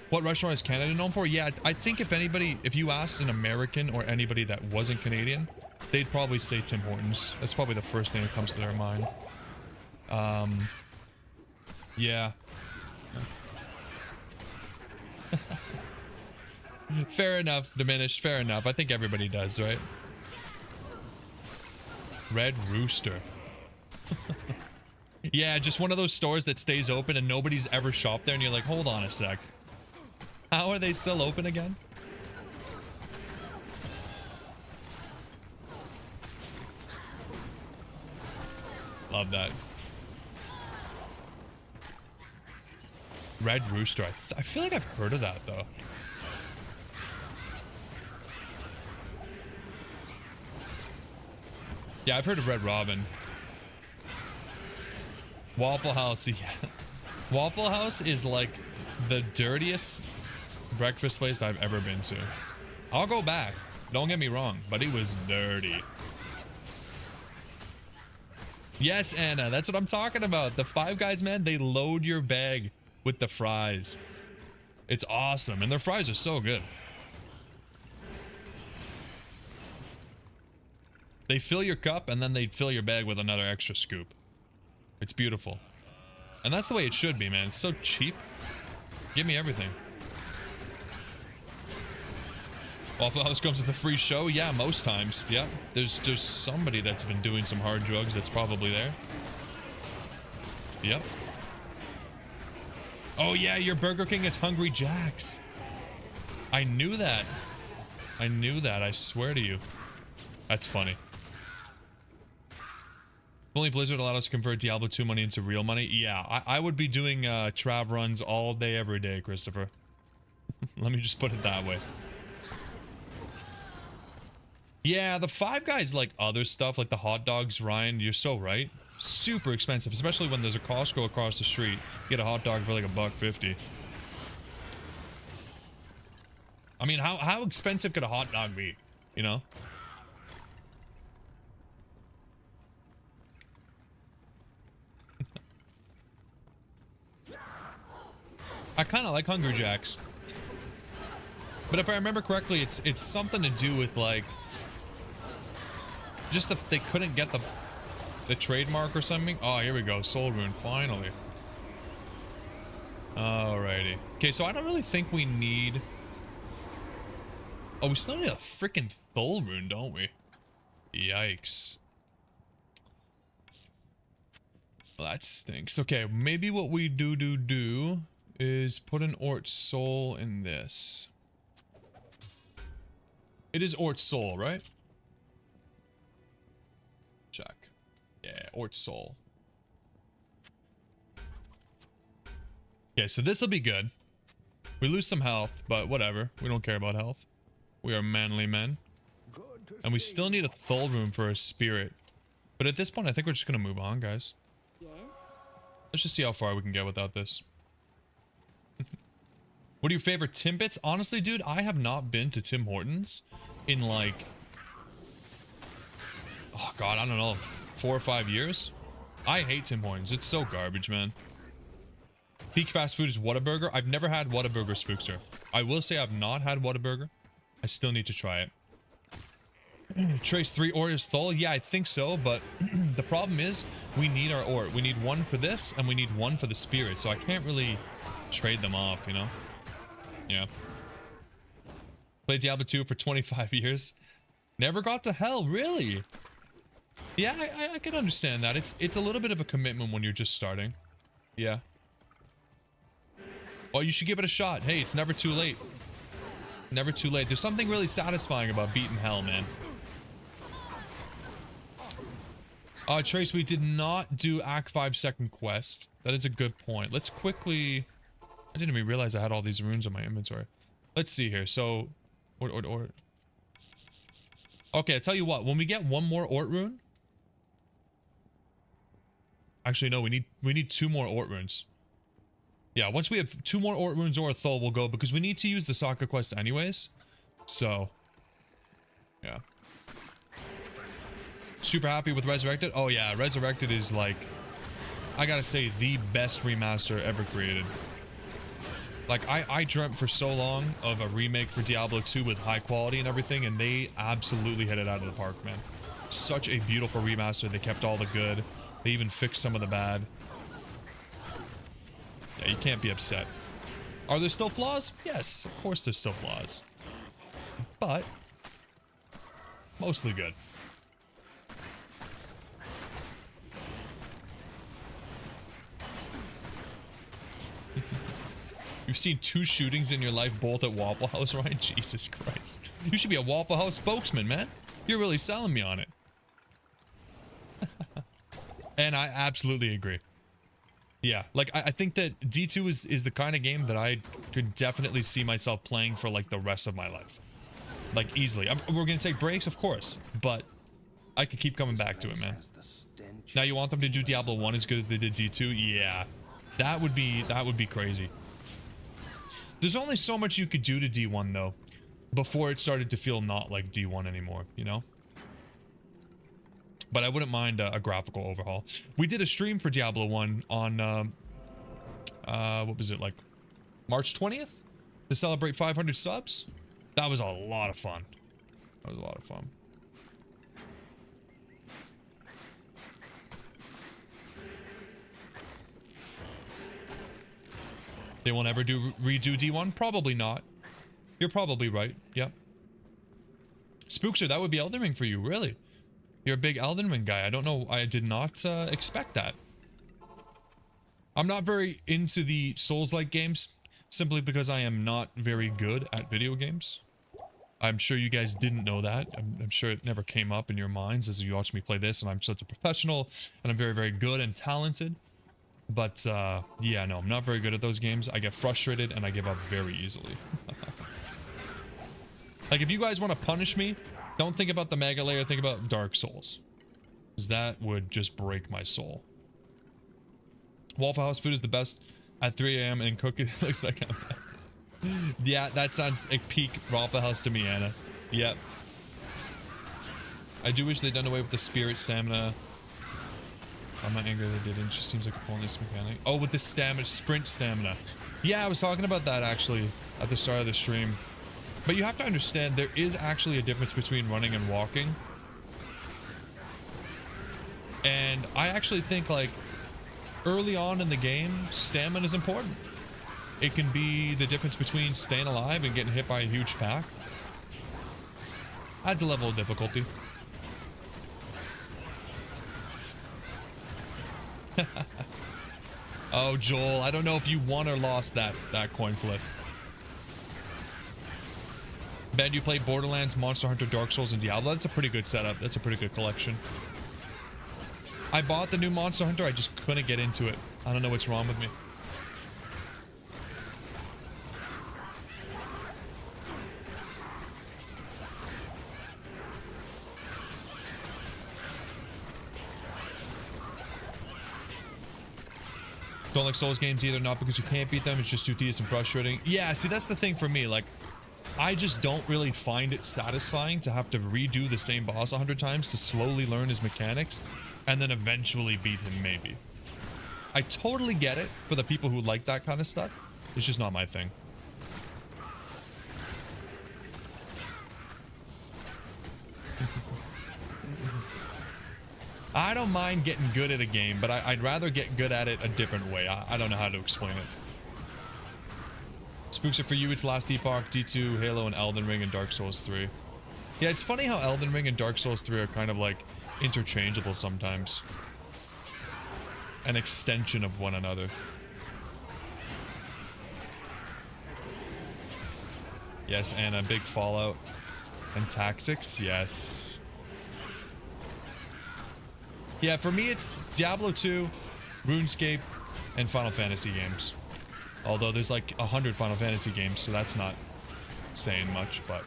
What restaurant is Canada known for? Yeah, I think if you asked an American or anybody that wasn't Canadian, they'd probably say Tim Hortons. That's probably the first thing that comes to their mind. Yeah. Fair enough, Diminished. Fair enough. I think everybody does, right? Red Rooster. Yeah, just one of those stores that stays open and nobody's ever shopped there, and you're like, hold on a sec. How are they still open again? Love that. Red Rooster. I feel like I've heard of that, though. Yeah, I've heard of Red Robin. Waffle House, yeah. Waffle House is like the dirtiest breakfast place I've ever been to. I'll go back. Don't get me wrong, but it was dirty. Yes, Anna, that's what I'm talking about. The Five Guys, man, they load your bag with the fries. It's awesome, and their fries are so good. They fill your cup, and then they fill your bag with another extra scoop. It's beautiful. And that's the way it should be, man. It's so cheap. Give me everything. Waffle House comes with a free show? Yeah, most times. Yeah. There's somebody that's been doing some hard drugs that's probably there. Yep. Oh yeah, your Burger King is Hungry Jack's. I knew that. I knew that, I swear to you. That's funny. If only Blizzard allowed us to convert Diablo 2 money into real money. Yeah, I would be doing trav runs all day, every day, Christopher. Let me just put it that way. Yeah, the Five Guys like other stuff, like the hot dogs, Ryan, you're so right. Super expensive, especially when there's a Costco across the street. You get a hot dog for like $1.50. I mean, how expensive could a hot dog be? You know? I kind of like Hungry Jack's. But if I remember correctly, it's something to do with like just they couldn't get the trademark or something. Oh, here we go. Soul Rune, finally. Alrighty. Okay, so I don't really think we need... Oh, we still need a freaking Soul Rune, don't we? Yikes. Well, that stinks. Okay, maybe what we do is put an Ort Soul in this. It is Ort Soul, right? Check. Yeah, Ort Soul. Okay, so this will be good. We lose some health, but whatever. We don't care about health. We are manly men. And we still need a Thul Room for a spirit. But at this point, I think we're just going to move on, guys. Yes? Let's just see how far we can get without this. What are your favorite Timbits? Honestly, dude, I have not been to Tim Hortons in like... Oh, God, I don't know. 4 or 5 years? I hate Tim Hortons. It's so garbage, man. Peak fast food is Whataburger. I've never had Whataburger, Spookster. I will say I've not had Whataburger. I still need to try it. Trace 3 ore is Thul? Yeah, I think so, but the problem is we need our ore. We need one for this, and we need one for the spirit, so I can't really trade them off, you know? Yeah. Played Diablo 2 for 25 years. Never got to hell, really? Yeah, I can understand that. It's a little bit of a commitment when you're just starting. Yeah. Well, you should give it a shot. Hey, it's never too late. Never too late. There's something really satisfying about beating hell, man. Trace, we did not do Act 5 second quest. That is a good point. Let's quickly... I didn't even realize I had all these runes in my inventory. Let's see here. So... Ort. Okay, I tell you what. When we get one more Ort rune... Actually, no. We need 2 more Ort runes. Yeah, once we have 2 more Ort runes or a Thul, we'll go. Because we need to use the Sokka quest anyways. So... Yeah. Super happy with Resurrected. Oh yeah, Resurrected is like, I gotta say, the best remaster ever created. Like, I dreamt for so long of a remake for Diablo 2 with high quality and everything, and they absolutely hit it out of the park, man. Such a beautiful remaster. They kept all the good. They even fixed some of the bad. Yeah, you can't be upset. Are there still flaws? Yes, of course there's still flaws. But, mostly good. You've seen 2 shootings in your life, both at Waffle House, right? Jesus Christ. You should be a Waffle House spokesman, man. You're really selling me on it. And I absolutely agree. Yeah, like, I think that D2 is the kind of game that I could definitely see myself playing for, like, the rest of my life. Like, easily. We're gonna take breaks, of course, but I could keep coming back to it, man. Now you want them to do Diablo 1 as good as they did D2? Yeah. That would be crazy. There's only so much you could do to D1 though, before it started to feel not like D1 anymore, you know? But I wouldn't mind a graphical overhaul. We did a stream for Diablo 1 on, what was it, like, March 20th? To celebrate 500 subs? That was a lot of fun. That was a lot of fun. They won't ever redo D1? Probably not. You're probably right. Yep. Spookster, that would be Elden Ring for you, really? You're a big Elden Ring guy. I don't know. I did not expect that. I'm not very into the Souls-like games, simply because I am not very good at video games. I'm sure you guys didn't know that. I'm sure it never came up in your minds as you watched me play this, and I'm such a professional, and I'm very, very good and talented. But, yeah, no, I'm not very good at those games. I get frustrated, and I give up very easily. Like, if you guys want to punish me, don't think about the Maggot Lair, think about Dark Souls. Because that would just break my soul. Waffle House food is the best at 3 a.m. and cook it looks like I'm... Yeah, that sounds like peak Waffle House to me, Anna. Yep. I do wish they'd done away with the spirit stamina. I'm not angry they didn't. She seems like a pointless mechanic. Oh, with the stamina, sprint stamina. Yeah, I was talking about that actually at the start of the stream. But you have to understand there is actually a difference between running and walking. And I actually think, like, early on in the game, stamina is important. It can be the difference between staying alive and getting hit by a huge pack. Adds a level of difficulty. Oh, Joel, I don't know if you won or lost that coin flip. Ben, you play Borderlands, Monster Hunter, Dark Souls, and Diablo. That's a pretty good setup. That's a pretty good collection. I bought the new Monster Hunter. I just couldn't get into it. I don't know what's wrong with me. Don't like Souls games either, not because you can't beat them, it's just too tedious and frustrating. Yeah, see, that's the thing for me. Like, I just don't really find it satisfying to have to redo the same boss 100 times to slowly learn his mechanics and then eventually beat him, maybe. I totally get it for the people who like that kind of stuff. It's just not my thing. I don't mind getting good at a game, but I'd rather get good at it a different way. I don't know how to explain it. Spooks it for you, it's Last Epoch, D2, Halo, and Elden Ring, and Dark Souls 3. Yeah, it's funny how Elden Ring and Dark Souls 3 are kind of like interchangeable sometimes. An extension of one another. Yes, and a big Fallout. And Tactics, yes. Yeah, for me it's Diablo 2, RuneScape, and Final Fantasy games. Although there's like 100 Final Fantasy games, so that's not saying much, but...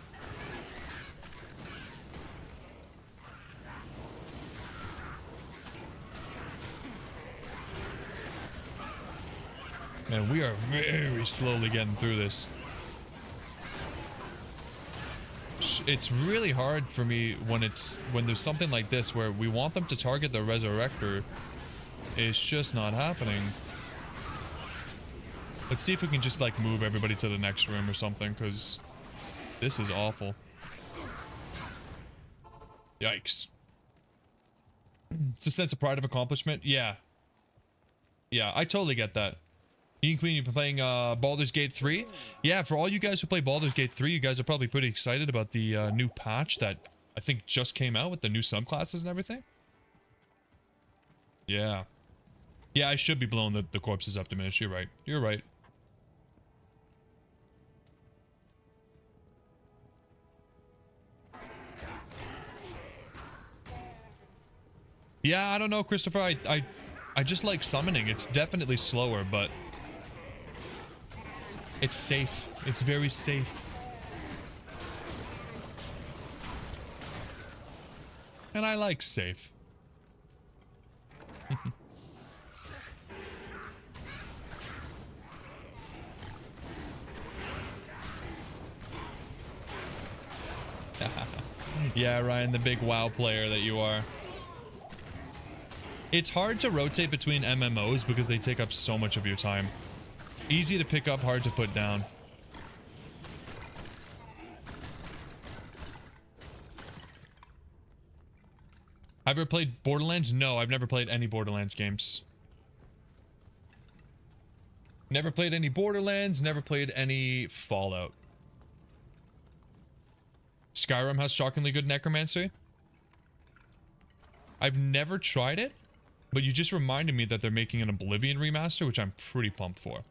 Man, we are very slowly getting through this. It's really hard for me when there's something like this where we want them to target the Resurrector. It's just not happening. Let's see if we can just like move everybody to the next room or something, because this is awful. Yikes. It's a sense of pride of accomplishment. Yeah. Yeah, I totally get that. Ian Queen, you've been playing Baldur's Gate 3? Yeah, for all you guys who play Baldur's Gate 3, you guys are probably pretty excited about the new patch that I think just came out with the new subclasses and everything. Yeah. Yeah, I should be blowing the corpses up diminished. You're right. You're right. Yeah, I don't know, Christopher. I just like summoning. It's definitely slower, but it's safe. It's very safe. And I like safe. Yeah, Ryan, the big WoW player that you are. It's hard to rotate between MMOs because they take up so much of your time. Easy to pick up, hard to put down. Have you ever played Borderlands? No, I've never played any Borderlands games. Never played any Borderlands, never played any Fallout. Skyrim has shockingly good Necromancer. I've never tried it, but you just reminded me that they're making an Oblivion remaster, which I'm pretty pumped for.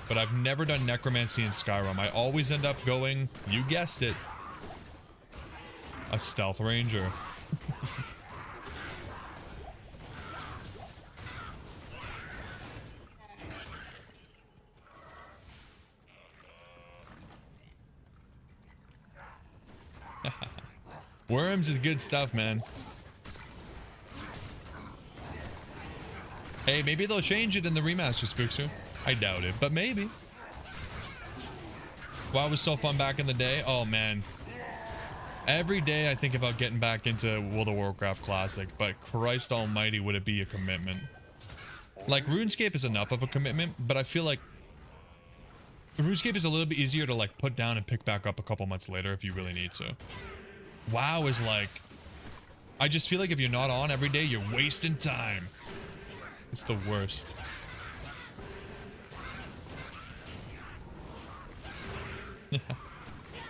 But I've never done Necromancy in Skyrim. I always end up going, you guessed it, a Stealth Ranger. Worms is good stuff, man. Hey, maybe they'll change it in the remaster, Spookster. I doubt it, but maybe. WoW was so fun back in the day. Oh, man. Every day I think about getting back into World of Warcraft Classic, but Christ almighty, would it be a commitment. Like, RuneScape is enough of a commitment, but I feel like RuneScape is a little bit easier to, like, put down and pick back up a couple months later if you really need to. WoW is like, I just feel like if you're not on every day, you're wasting time. It's the worst.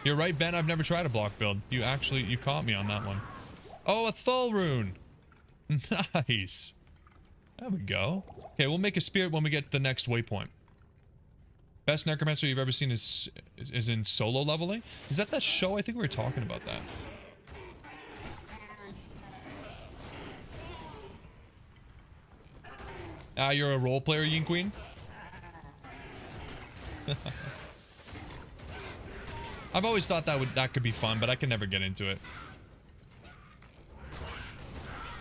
You're right, Ben. I've never tried a block build. You caught me on that one. Oh, a Thull rune. Nice. There we go. Okay, we'll make a spirit when we get to the next waypoint. Best Necromancer you've ever seen is in solo leveling? Is that that show? I think we were talking about that. Ah, you're a role player, Yin Queen? I've always thought that could be fun, but I can never get into it.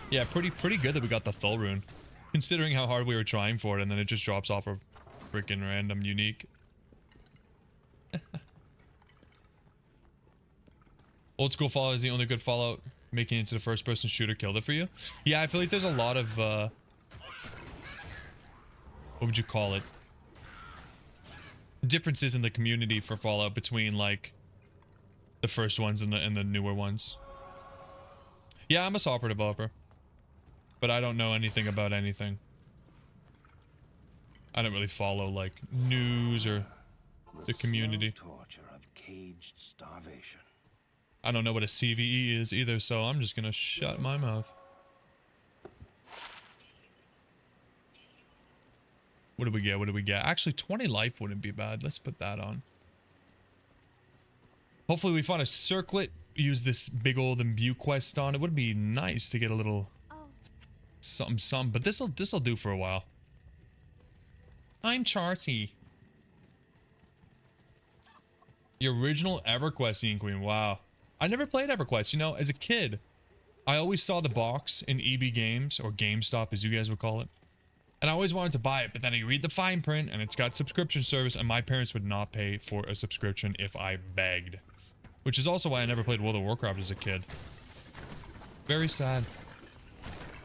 Yeah, pretty good that we got the Thull rune, considering how hard we were trying for it, and then it just drops off a freaking random unique. Old school Fallout is the only good Fallout. Making it into the first-person shooter killed it for you. Yeah, I feel like there's a lot of what would you call it? Differences in the community for Fallout between like the first ones and the newer ones. Yeah, I'm a software developer, but I don't know anything about anything. I don't really follow like news or the community. Torture of caged starvation. I don't know what a CVE is either, so I'm just gonna shut my mouth. What do we get? What do we get? Actually, 20 life wouldn't be bad. Let's put that on. Hopefully we find a circlet. Use this big old imbue quest on. It would be nice to get a little something. But this'll do for a while. I'm Charty. The original EverQuest, Ian Queen. Wow. I never played EverQuest. You know, as a kid, I always saw the box in EB Games, or GameStop as you guys would call it. And I always wanted to buy it, but then you read the fine print and it's got subscription service, and my parents would not pay for a subscription if I begged. Which is also why I never played World of Warcraft as a kid. Very sad.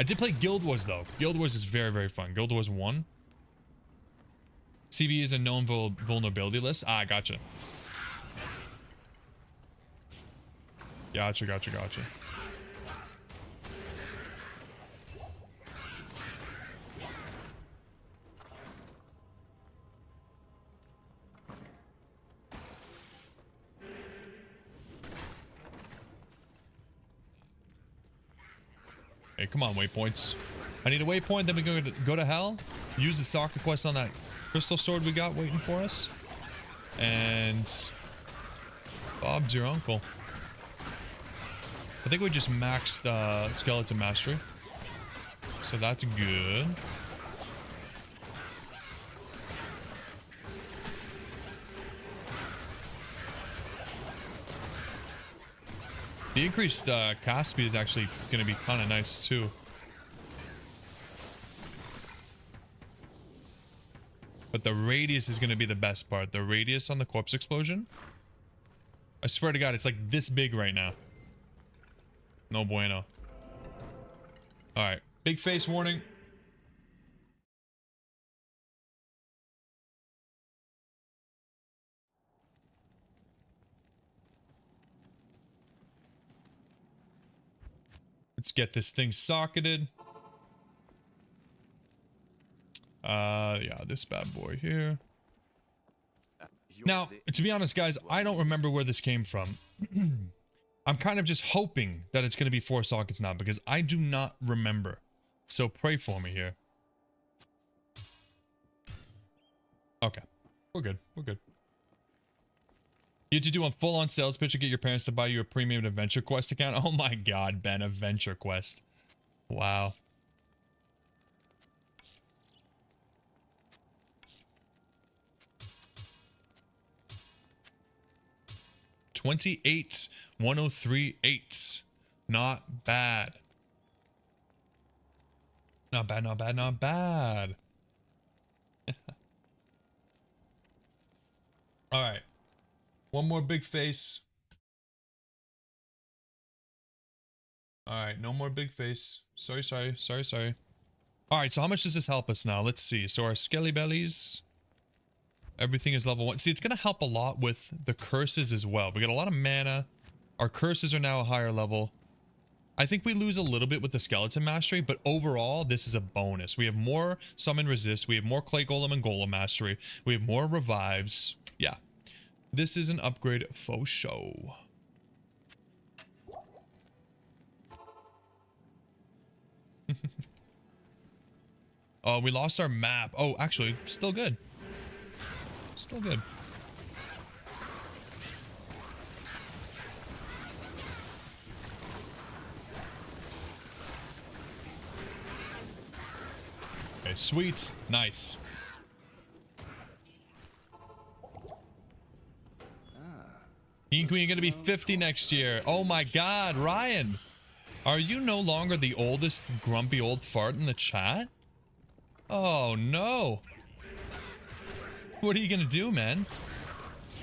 I did play Guild Wars though. Guild Wars is very, very fun. Guild Wars 1. CV is a known vulnerability list. Ah, gotcha. Gotcha. Hey, come on, waypoints. I need a waypoint, then we go to hell. Use the soccer quest on that crystal sword we got waiting for us. And Bob's your uncle. I think we just maxed skeleton mastery. So that's good. The increased cast speed is actually going to be kind of nice too. But the radius is going to be the best part. The radius on the corpse explosion. I swear to God, it's like this big right now. No bueno. Alright. Big face warning. Let's get this thing socketed. Yeah, this bad boy here. Now, to be honest, guys, I don't remember where this came from. I'm kind of just hoping that it's going to be 4 sockets now, because I do not remember. So pray for me here. Okay. We're good. We're good. You had to do a full-on sales pitch to get your parents to buy you a premium adventure quest account? Oh my god, Ben, adventure quest. Wow. $28,103.8. Not bad. Not bad, not bad, not bad. Alright. One more big face. Alright, no more big face. Sorry. Alright, so how much does this help us now? Let's see. So our skelly bellies. Everything is level 1. See, it's going to help a lot with the curses as well. We got a lot of mana. Our curses are now a higher level. I think we lose a little bit with the skeleton mastery, but overall, this is a bonus. We have more summon resist. We have more clay golem and golem mastery. We have more revives. Yeah. This is an upgrade faux show. Oh, we lost our map. Oh, actually, still good. Still good. Okay, sweet. Nice. King Queen gonna be 50 next year. Oh my god, Ryan. Are you no longer the oldest grumpy old fart in the chat? Oh no. What are you gonna do, man?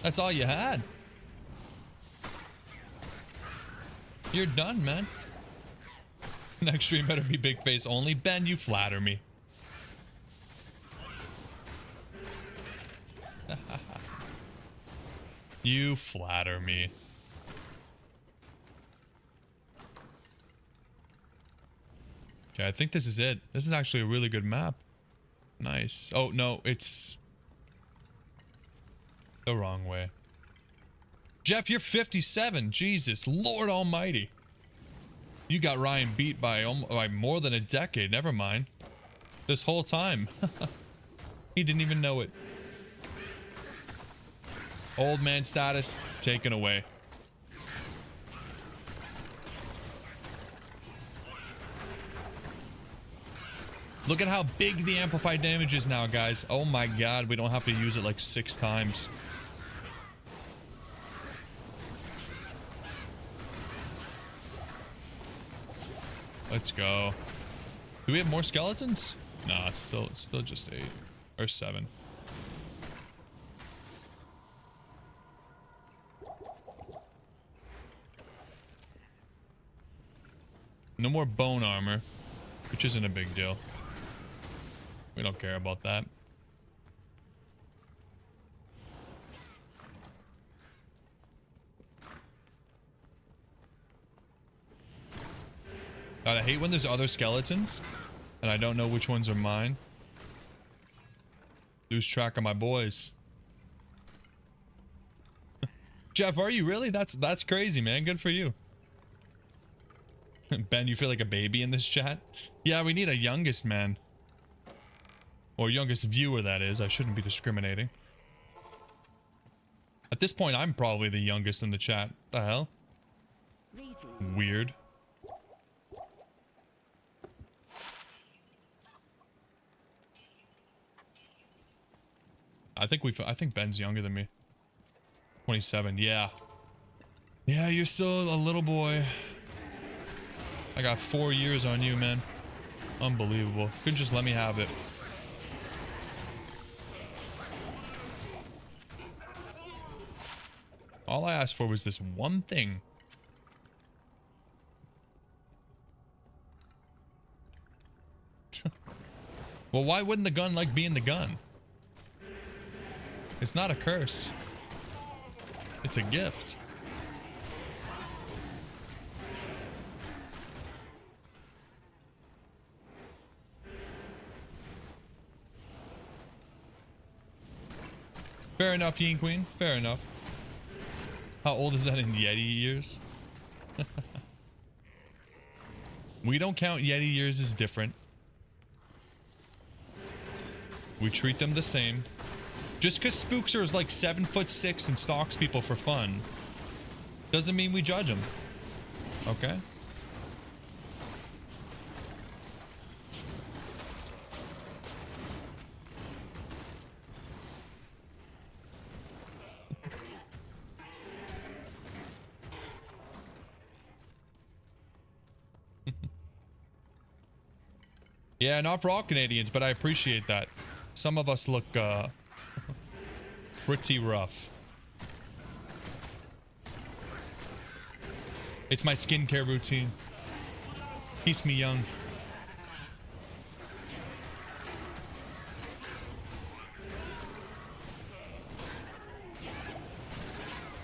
That's all you had. You're done, man. Next stream better be big face only. Ben, you flatter me. You flatter me. Okay, I think this is it. This is actually a really good map. Nice. Oh, no, it's the wrong way. Jeff, you're 57. Jesus, Lord almighty. You got Ryan beat by more than a decade. Never mind. This whole time. He didn't even know it. Old man status taken away. Look at how big the amplified damage is now, guys. Oh my god, we don't have to use it like 6 times. Let's go. Do we have more skeletons? Nah, it's still just 8 or 7. No more bone armor, which isn't a big deal. We don't care about that. God, I hate when there's other skeletons and I don't know which ones are mine. Lose track of my boys. Jeff, are you really? That's crazy, man. Good for you. Ben, you feel like a baby in this chat? Yeah, we need a youngest man. Or youngest viewer, that is. I shouldn't be discriminating. At this point, I'm probably the youngest in the chat. The hell? Weird. I think Ben's younger than me. 27, yeah. Yeah, you're still a little boy. I got 4 years on you, man. Unbelievable. Couldn't just let me have it. All I asked for was this one thing. Well, why wouldn't the gun like being the gun? It's not a curse. It's a gift. Fair enough, Yin Queen. Fair enough. How old is that in Yeti years? We don't count Yeti years as different. We treat them the same. Just because Spookster is like 7'6" and stalks people for fun doesn't mean we judge him. Okay? Yeah, not for all Canadians, but I appreciate that. Some of us look pretty rough. It's my skincare routine. Keeps me young.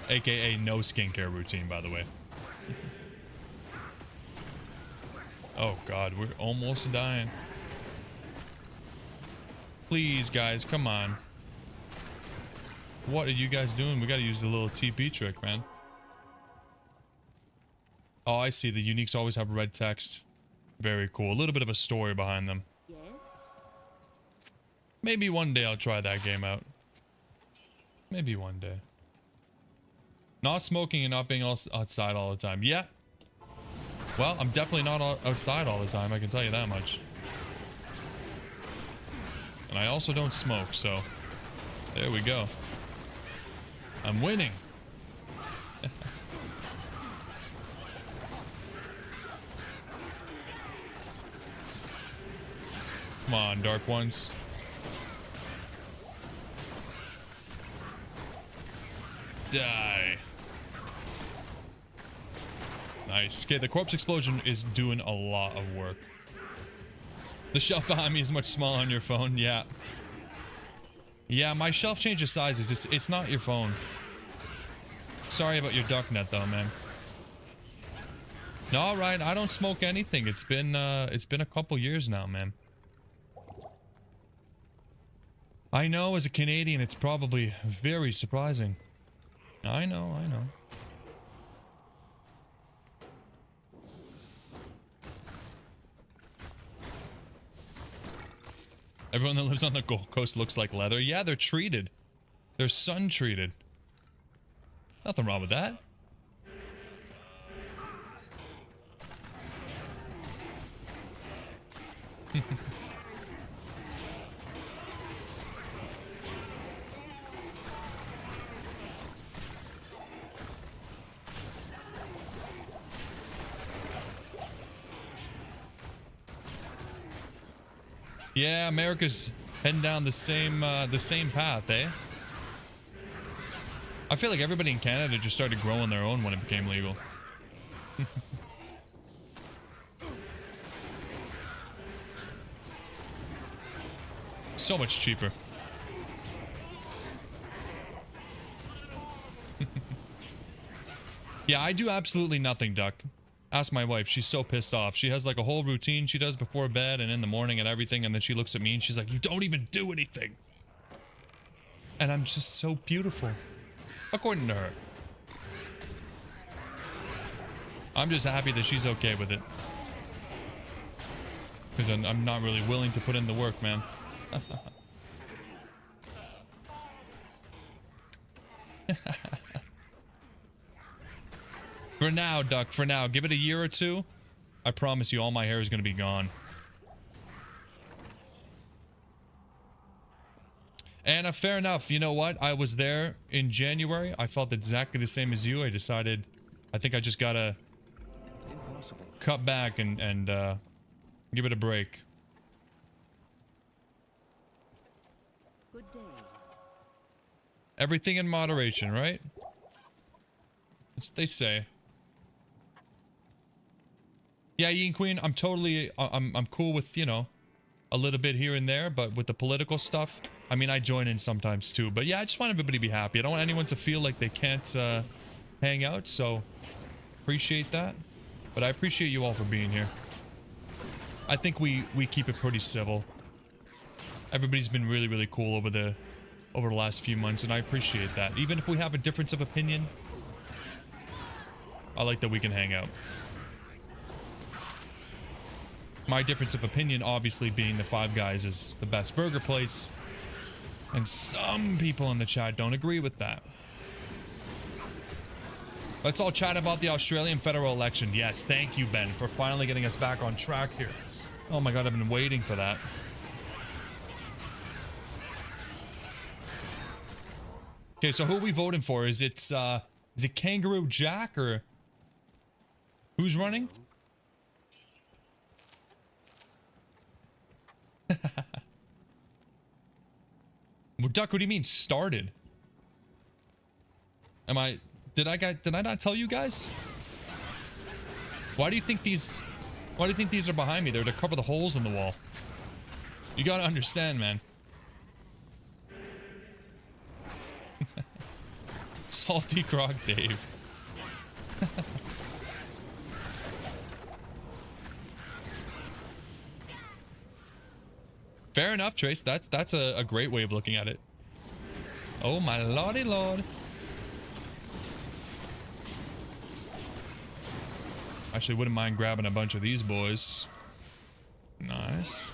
AKA no skincare routine, by the way. Oh god, we're almost dying. Please, guys, come on. What are you guys doing? We gotta use the little TP trick, man. Oh, I see. The uniques always have red text. Very cool. A little bit of a story behind them. Yes. Maybe one day I'll try that game out. Maybe one day. Not smoking and not being outside all the time. Yeah. Well, I'm definitely not outside all the time, I can tell you that much. And I also don't smoke, so there we go. I'm winning. Come on, Dark Ones. Die. Nice. Okay, the corpse explosion is doing a lot of work. The shelf behind me is much smaller on your phone. Yeah. Yeah, my shelf changes sizes. It's not your phone. Sorry about your duck net though, man. No, alright, I don't smoke anything. It's been a couple years now, man. I know, as a Canadian, it's probably very surprising. I know, I know. Everyone that lives on the Gold Coast looks like leather. Yeah, they're treated. They're sun treated. Nothing wrong with that. Yeah, America's heading down the same path, eh? I feel like everybody in Canada just started growing their own when it became legal. So much cheaper. Yeah, I do absolutely nothing, Duck. Ask my wife. She's so pissed off. She has like a whole routine she does before bed and in the morning and everything, and then she looks at me and she's like, you don't even do anything. And I'm just so beautiful. According to her. I'm just happy that she's okay with it. Because I'm not really willing to put in the work, man. For now, Duck, for now. Give it a year or two. I promise you all my hair is going to be gone. Anna, fair enough. You know what? I was there in January. I felt exactly the same as you. I decided, I think I just got to cut back and give it a break. Good day. Everything in moderation, right? That's what they say. Yeah, Yin Queen, I'm totally, I'm cool with, you know, a little bit here and there, but with the political stuff, I mean, I join in sometimes too. But yeah, I just want everybody to be happy. I don't want anyone to feel like they can't hang out, so appreciate that. But I appreciate you all for being here. I think we keep it pretty civil. Everybody's been really, really cool over the last few months, and I appreciate that. Even if we have a difference of opinion, I like that we can hang out. My difference of opinion, obviously, being the Five Guys is the best burger place. And some people in the chat don't agree with that. Let's all chat about the Australian federal election. Yes, thank you, Ben, for finally getting us back on track here. Oh my god, I've been waiting for that. Okay, so who are we voting for? Is it Kangaroo Jack or who's running? Well, Duck, what do you mean started? Did I not tell you guys? Why do you think these are behind me? They're to cover the holes in the wall. You gotta understand, man. Salty Croc Dave. Fair enough, Trace. That's a great way of looking at it. Oh my lordy lord. Actually, wouldn't mind grabbing a bunch of these boys. Nice.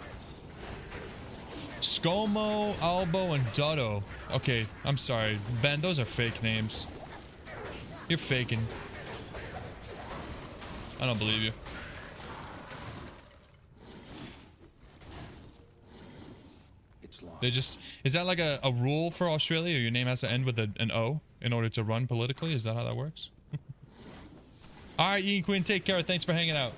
Scomo, Albo, and Dotto. Okay, I'm sorry. Ben, those are fake names. You're faking. I don't believe you. They just... Is that like a rule for Australia? Your name has to end with an O in order to run politically? Is that how that works? Alright, Ian Quinn, take care. Thanks for hanging out.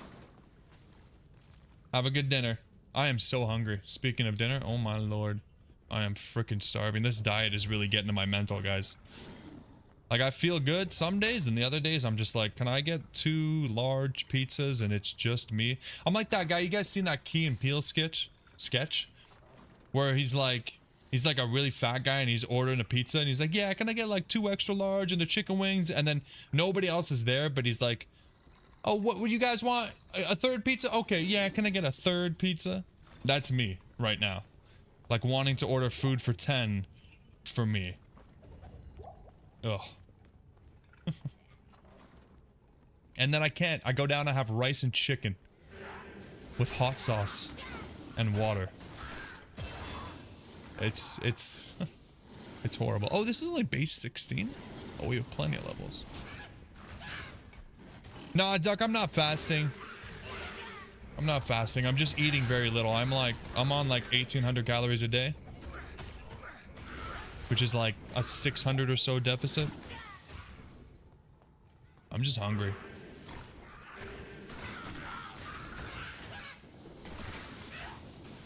Have a good dinner. I am so hungry. Speaking of dinner, oh my lord. I am freaking starving. This diet is really getting to my mental, guys. Like, I feel good some days, and the other days I'm just like, can I get 2 large pizzas and it's just me? I'm like that guy. You guys seen that Key and Peele sketch? Where he's like a really fat guy and he's ordering a pizza and he's like, yeah, can I get like 2 extra large and the chicken wings? And then nobody else is there, but he's like, oh, what would you guys want? A third pizza? Okay, yeah, can I get a third pizza? That's me right now. Like wanting to order food for 10 for me. Ugh. And then I can't. I go down and have rice and chicken with hot sauce and water. It's it's horrible. Oh, this is only base 16? Oh, we have plenty of levels. Nah, Duck, I'm not fasting. I'm not fasting. I'm just eating very little. I'm on like 1,800 calories a day, which is like a 600 or so deficit. I'm just hungry.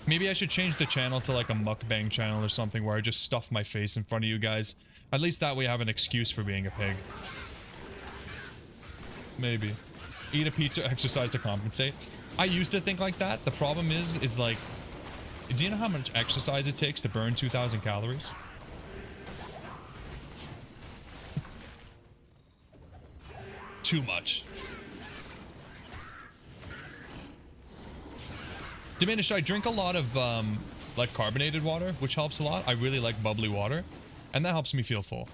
Maybe I should change the channel to like a mukbang channel or something where I just stuff my face in front of you guys. At least that way I have an excuse for being a pig. Maybe. Eat a pizza, exercise to compensate. I used to think like that. The problem is like, do you know how much exercise it takes to burn 2,000 calories? Too much. Diminished, I drink a lot of like carbonated water, which helps a lot. I really like bubbly water, and that helps me feel full.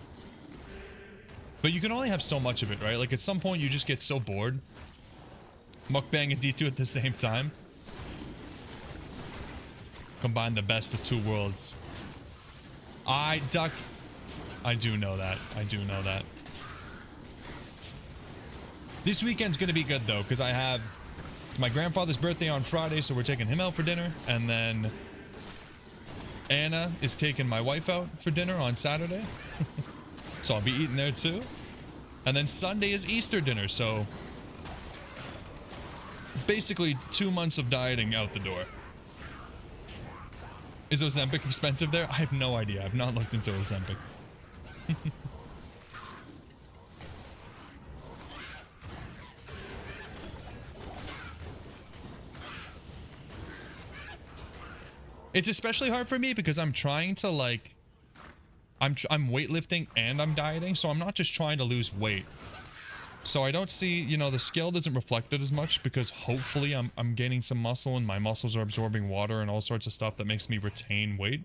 But you can only have so much of it, right? Like at some point you just get so bored. Mukbang and D2 at the same time. Combine the best of two worlds. Duck. I do know that. I do know that. This weekend's gonna be good though, because I have my grandfather's birthday on Friday, so we're taking him out for dinner, and then Anna is taking my wife out for dinner on Saturday. So I'll be eating there too. And then Sunday is Easter dinner, so basically 2 months of dieting out the door. Is Ozempic expensive there? I have no idea. I've not looked into Ozempic. It's especially hard for me because I'm trying to like, I'm weightlifting and I'm dieting, so I'm not just trying to lose weight. So I don't see, you know, the scale doesn't reflect it as much because hopefully I'm gaining some muscle and my muscles are absorbing water and all sorts of stuff that makes me retain weight.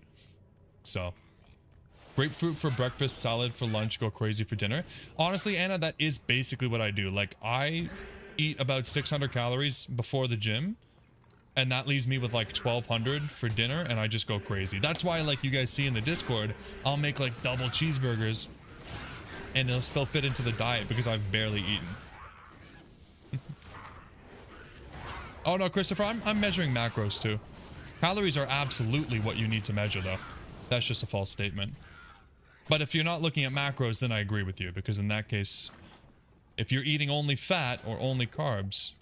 So grapefruit for breakfast, salad for lunch, go crazy for dinner. Honestly, Anna, that is basically what I do. Like I eat about 600 calories before the gym, and that leaves me with like 1,200 for dinner, and I just go crazy. That's why, like you guys see in the Discord, I'll make like double cheeseburgers and it'll still fit into the diet because I've barely eaten. Oh no, Christopher, I'm measuring macros too. Calories are absolutely what you need to measure though. That's just a false statement. But if you're not looking at macros, then I agree with you, because in that case, if you're eating only fat or only carbs,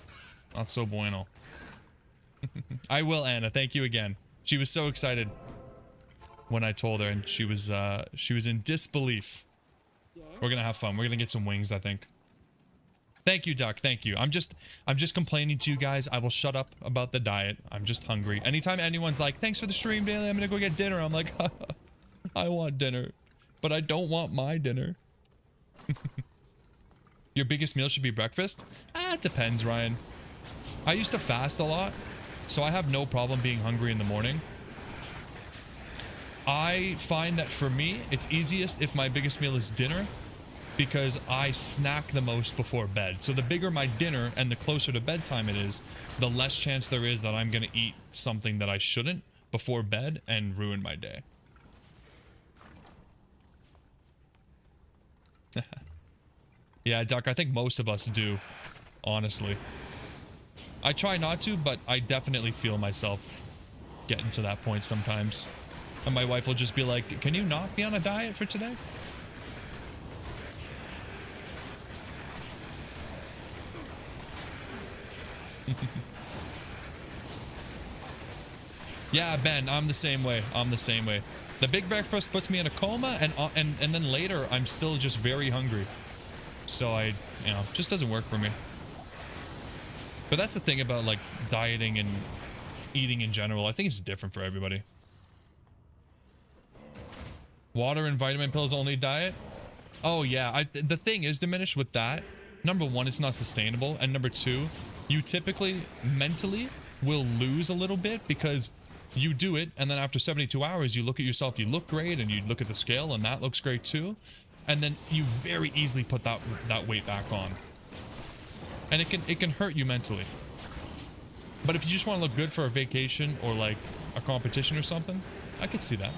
not so bueno. I will, Anna. Thank you again. She was so excited when I told her, and she was in disbelief. Yes? We're gonna have fun. We're gonna get some wings, I think. Thank you, Duck. Thank you. I'm just complaining to you guys. I will shut up about the diet. I'm just hungry. Anytime anyone's like, "Thanks for the stream, Daily. I'm gonna go get dinner," I'm like, I want dinner, but I don't want my dinner. Your biggest meal should be breakfast? It depends, Ryan. I used to fast a lot, so I have no problem being hungry in the morning. I find that for me, it's easiest if my biggest meal is dinner, because I snack the most before bed. So the bigger my dinner and the closer to bedtime it is, the less chance there is that I'm going to eat something that I shouldn't before bed and ruin my day. Yeah, Duck, I think most of us do, honestly. I try not to, but I definitely feel myself getting to that point sometimes. And my wife will just be like, "Can you not be on a diet for today?" Yeah, Ben, I'm the same way. I'm the same way. The big breakfast puts me in a coma, and then later I'm still just very hungry. So you know, just doesn't work for me. But that's the thing about like dieting and eating in general. I think it's different for everybody. Water and vitamin pills only diet? Oh yeah, the thing is, Diminished, with that, number one, it's not sustainable, and number two, you typically mentally will lose a little bit because you do it, and then after 72 hours you look at yourself, you look great, and you look at the scale and that looks great too, and then you very easily put that weight back on, and it can hurt you mentally. But if you just want to look good for a vacation or like a competition or something, I could see that.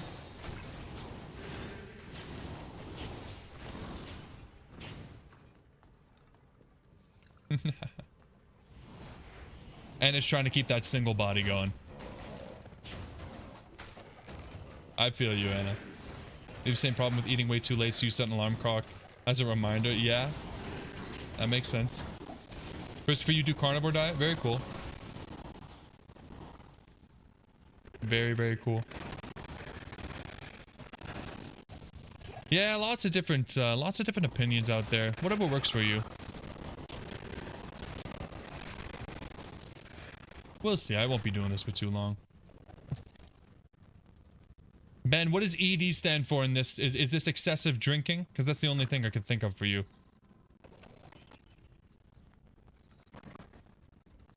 Anna's trying to keep that single body going. I feel you, Anna. You have the same problem with eating way too late, so you set an alarm clock as a reminder. Yeah, that makes sense. Christopher, you do carnivore diet? Very cool. Very, very cool. Yeah, lots of different opinions out there. Whatever works for you. We'll see. I won't be doing this for too long. Ben, what does ED stand for in this? Is this excessive drinking? Because that's the only thing I could think of for you.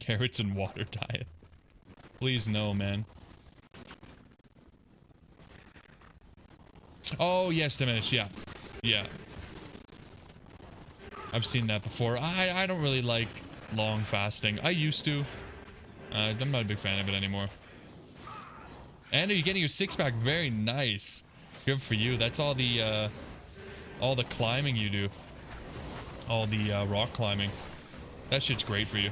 Carrots and water diet. Please no, man. Oh, yes, diminish. Yeah. Yeah. I've seen that before. I don't really like long fasting. I used to. I'm not a big fan of it anymore. And are you getting your six-pack? Very nice. Good for you. That's all the climbing you do. All the rock climbing. That shit's great for you.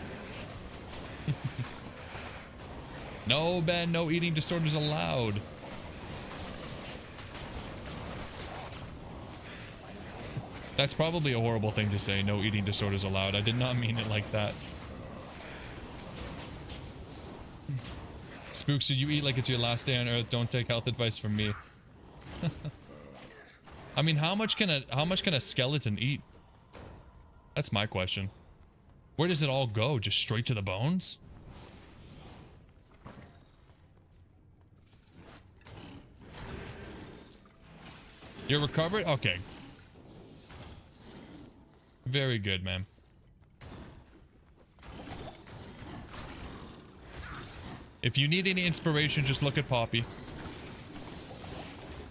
No, Ben, no eating disorders allowed. That's probably a horrible thing to say, no eating disorders allowed. I did not mean it like that. Spooks, you eat like it's your last day on Earth. Don't take health advice from me. I mean, how much can a skeleton eat? That's my question. Where does it all go? Just straight to the bones? You're recovered? Okay. Very good, man. If you need any inspiration, just look at Poppy.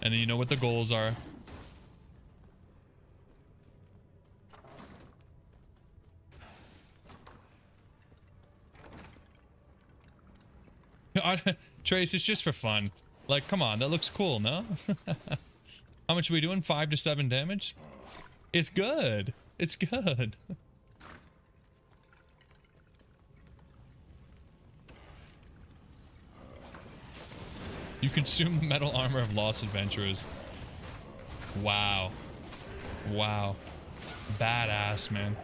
And then you know what the goals are. Trace, it's just for fun. Like, come on, that looks cool, no? How much are we doing? 5 to 7 damage? It's good. It's good. You consume the metal armor of lost adventurers. Wow. Wow. Badass, man.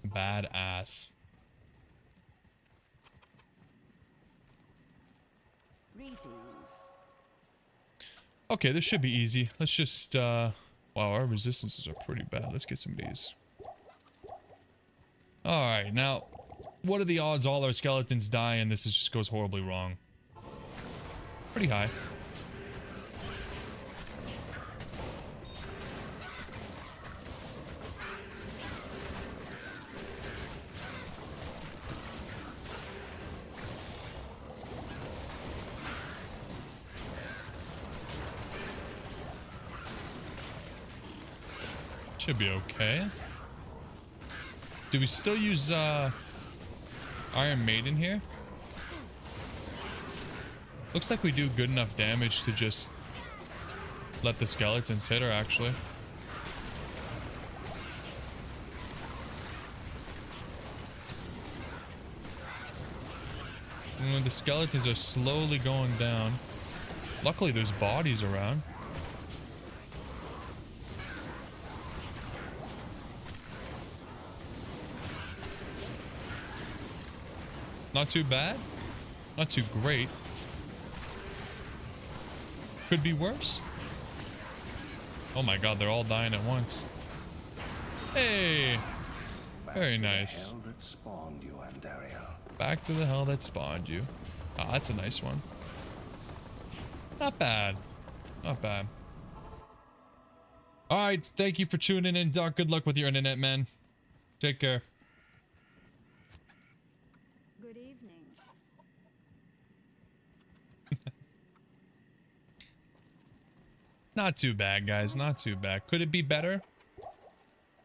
Badass. Greetings. Okay, this should be easy. Let's just, wow, our resistances are pretty bad. Let's get some of these. Alright, now, what are the odds all our skeletons die and this just goes horribly wrong? Pretty high. Should be okay. Do we still use Iron Maiden here? Looks like we do good enough damage to just let the skeletons hit her, actually. The skeletons are slowly going down. Luckily there's bodies around. Not too bad. Not too great. Could be worse. Oh my god, they're all dying at once. Hey! Very nice. Hell that spawned you, Andario. Back to the hell that spawned you. Ah, that's a nice one. Not bad. Not bad. Alright, thank you for tuning in, Doc. Good luck with your internet, man. Take care. Good evening. Not too bad, guys. Not too bad. Could it be better?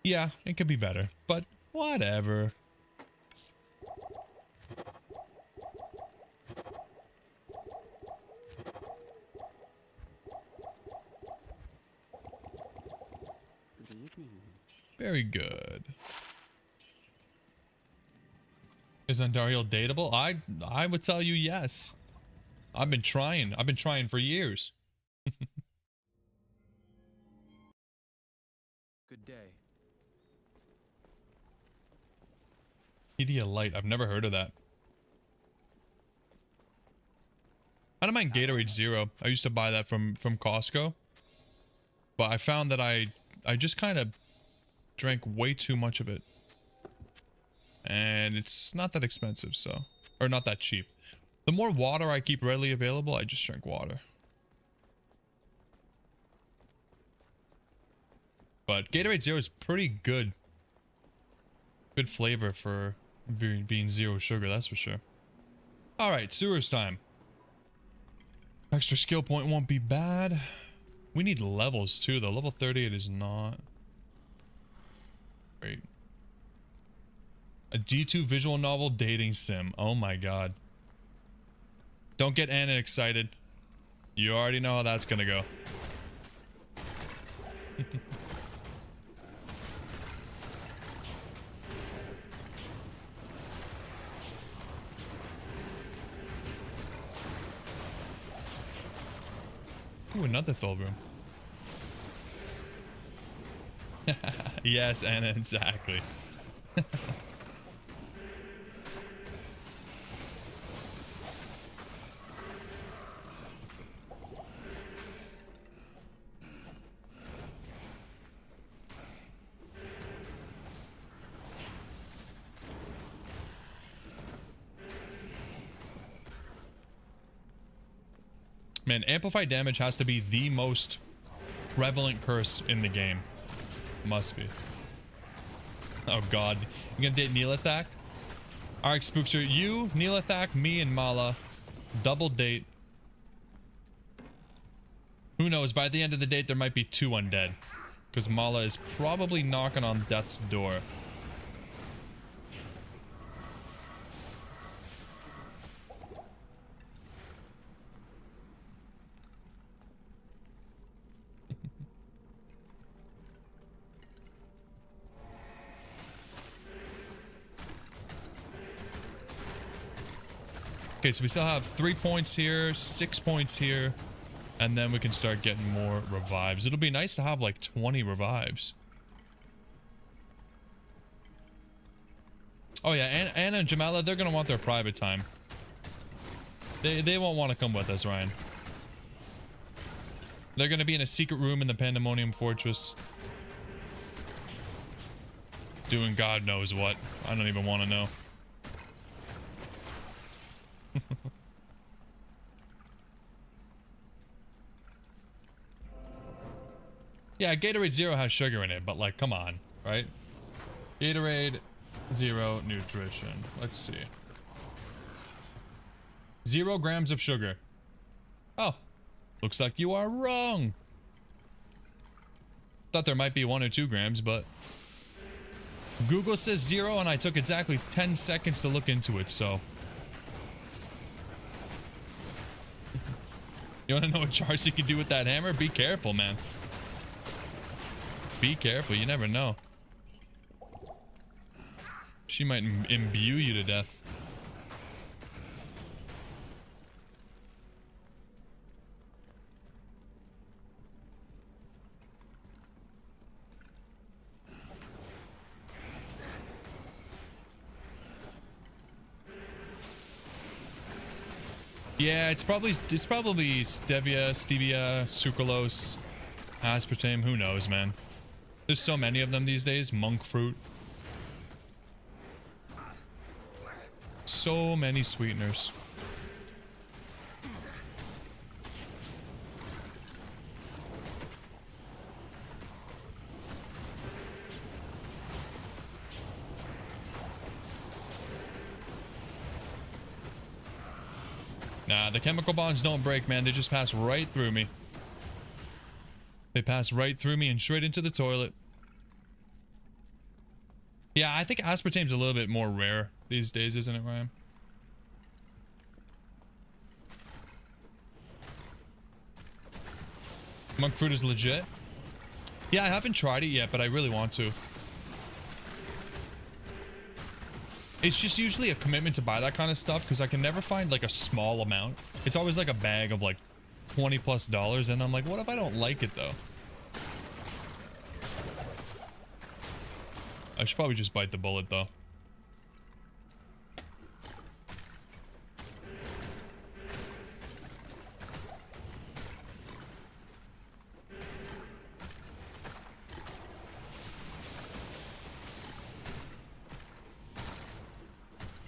Yeah, it could be better. But whatever. evening. Very good. Is Andariel dateable? I would tell you yes. I've been trying. I've been trying for years. Good day. Pedialyte. I've never heard of that. I don't mind Gatorade Zero. I used to buy that from Costco. But I found that I just kind of drank way too much of it. And it's not that expensive, so... Or not that cheap. The more water I keep readily available, I just drink water. But Gatorade Zero is pretty good. Good flavor for being zero sugar, that's for sure. Alright, sewers time. Extra skill point won't be bad. We need levels too, though. Level 38 is not. Great. A D2 visual novel dating sim. Oh my god. Don't get Anna excited. You already know how that's gonna go. Ooh, another fill room. Yes, Anna, exactly. Man, amplified damage has to be the most prevalent curse in the game. Must be. Oh god. You gonna date Neelathak? Alright, Spookster. You, Neelathak, me, and Mala. Double date. Who knows? By the end of the date, there might be 2 undead. Because Mala is probably knocking on death's door. Okay, so we still have 3 points here, 6 points here, and then we can start getting more revives. It'll be nice to have like 20 revives. Oh yeah, Anna and Jamala, they're gonna want their private time. They won't want to come with us, Ryan. They're gonna be in a secret room in the Pandemonium Fortress. Doing God knows what. I don't even want to know. Yeah, Gatorade Zero has sugar in it, but like, come on, right? Gatorade Zero nutrition. Let's see. 0 grams of sugar. Oh, looks like you are wrong. Thought there might be 1 or 2 grams, but Google says 0, and I took exactly 10 seconds to look into it, so. You want to know what Charcy can do with that hammer? Be careful, man. Be careful, you never know. She might imbue you to death. Yeah, it's probably stevia, sucralose, aspartame, who knows, man. There's so many of them these days. Monk fruit. So many sweeteners. Nah, the chemical bonds don't break, man. They just pass right through me. They pass right through me and straight into the toilet. Yeah, I think aspartame's a little bit more rare these days, isn't it, Ryan? Monk fruit is legit. Yeah, I haven't tried it yet, but I really want to. It's just usually a commitment to buy that kind of stuff because I can never find like a small amount. It's always like a bag of like $20+, and I'm like, what if I don't like it though? I should probably just bite the bullet though.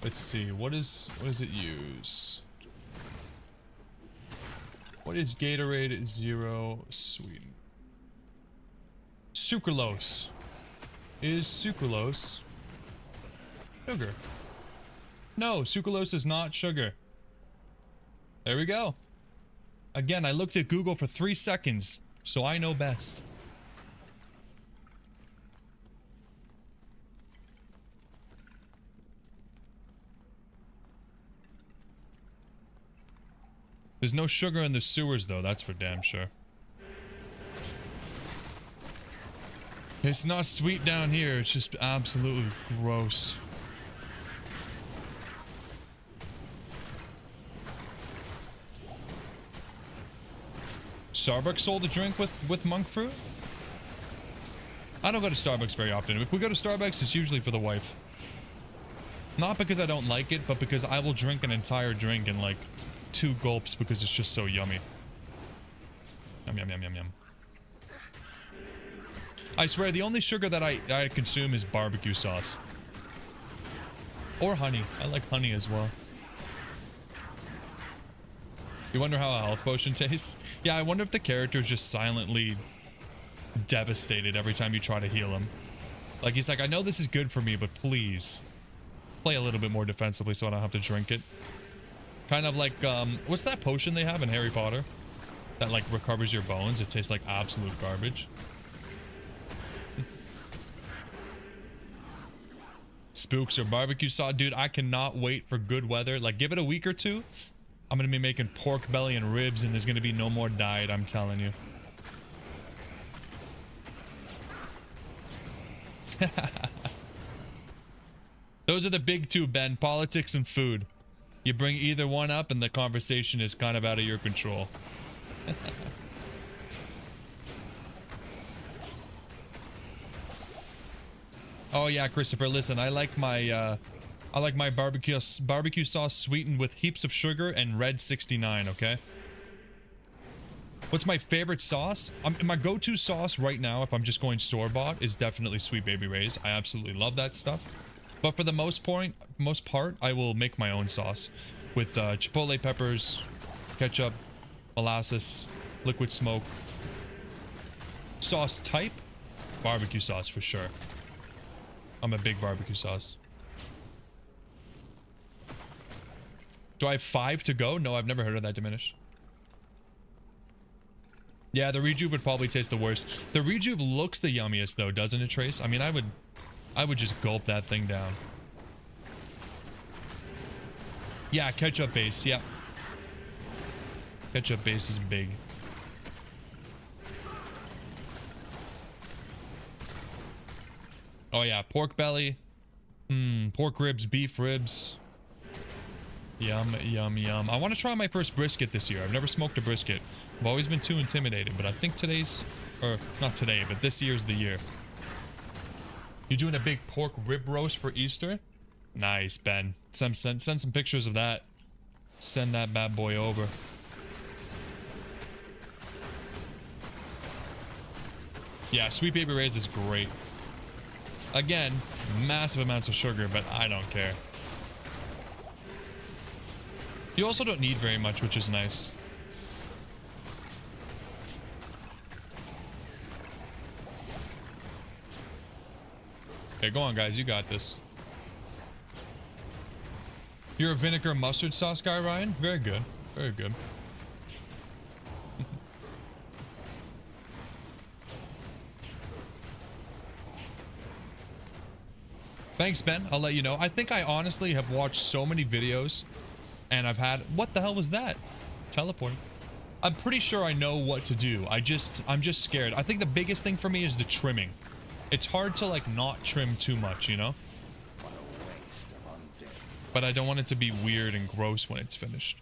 Let's see, what does it use? What is Gatorade Zero Sweeten? Sucralose. Is sucralose sugar? No, sucralose is not sugar. There we go. Again, I looked at Google for 3 seconds, so I know best. There's no sugar in the sewers, though. That's for damn sure. It's not sweet down here. It's just absolutely gross. Starbucks sold a drink with monk fruit? I don't go to Starbucks very often. If we go to Starbucks, it's usually for the wife. Not because I don't like it, but because I will drink an entire drink in like 2 gulps because it's just so yummy. Yum, yum, yum, yum, yum. I swear, the only sugar that I consume is barbecue sauce. Or honey. I like honey as well. You wonder how a health potion tastes? Yeah, I wonder if the character's just silently devastated every time you try to heal him. Like, he's like, I know this is good for me, but please play a little bit more defensively so I don't have to drink it. Kind of like, what's that potion they have in Harry Potter? That, like, recovers your bones. It tastes like absolute garbage. Spooks or barbecue sauce. Dude, I cannot wait for good weather. Like, give it a week or two. I'm going to be making pork belly and ribs, and there's going to be no more diet, I'm telling you. Those are the big two, Ben. Politics and food. You bring either one up, and the conversation is kind of out of your control. Oh yeah, Christopher, listen, I like my barbecue sauce sweetened with heaps of sugar and red 69, okay? What's my favorite sauce? My go-to sauce right now, if I'm just going store-bought, is definitely Sweet Baby Ray's. I absolutely love that stuff. But for the most part, I will make my own sauce with chipotle peppers, ketchup, molasses, liquid smoke. Sauce type, barbecue sauce for sure. I'm a big barbecue sauce. Do I have 5 to go? No, I've never heard of that diminish. Yeah, the Rejuve would probably taste the worst. The Rejuve looks the yummiest though, doesn't it, Trace? I mean, I would just gulp that thing down. Yeah, ketchup base, yeah. Ketchup base is big. Oh yeah, pork belly. Pork ribs, beef ribs. Yum, yum, yum. I want to try my first brisket this year. I've never smoked a brisket. I've always been too intimidated, but I think today's, or not today, but this year's the year. You doing a big pork rib roast for Easter? Nice, Ben. Send some pictures of that. Send that bad boy over. Yeah, Sweet Baby Ray's is great. Again, massive amounts of sugar, but I don't care. You also don't need very much, which is nice. Okay, go on, guys. You got this. You're a vinegar mustard sauce guy, Ryan? Very good. Very good. Thanks, Ben. I'll let you know. I think I honestly have watched so many videos and I've had... What the hell was that? Teleport. I'm pretty sure I know what to do. I'm just scared. I think the biggest thing for me is the trimming. It's hard to like not trim too much, you know? But I don't want it to be weird and gross when it's finished.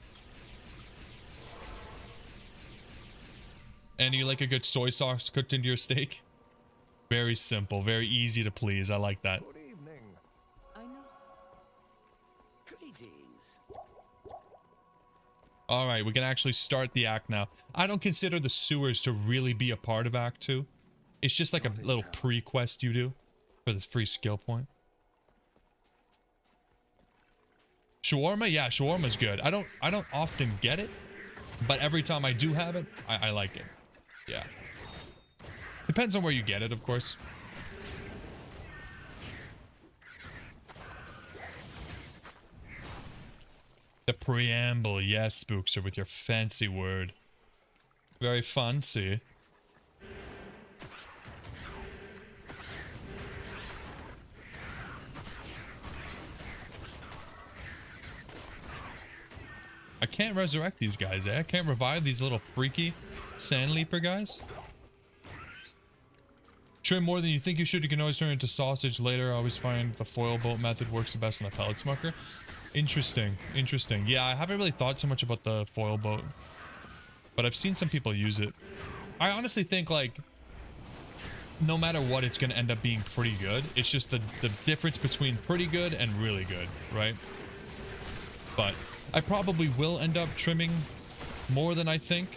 And you like a good soy sauce cooked into your steak? Very simple, very easy to please. I like that. Good evening. I know. Greetings. All right, we can actually start the act now. I don't consider the sewers to really be a part of Act 2. It's just like a little pre-quest you do for this free skill point. Shawarma? Yeah, shawarma's good. I don't often get it, but every time I do have it, I like it. Yeah. Depends on where you get it, of course. The preamble, yes, Spookster, with your fancy word. Very fancy. I can't resurrect these guys, eh? I can't revive these little freaky sand leaper guys. Trim more than you think you should. You can always turn it into sausage later. I always find the foil boat method works the best in a pellet smoker. Interesting. Interesting. Yeah, I haven't really thought so much about the foil boat, but I've seen some people use it. I honestly think, like, no matter what, it's going to end up being pretty good. It's just the difference between pretty good and really good, right? But I probably will end up trimming more than I think,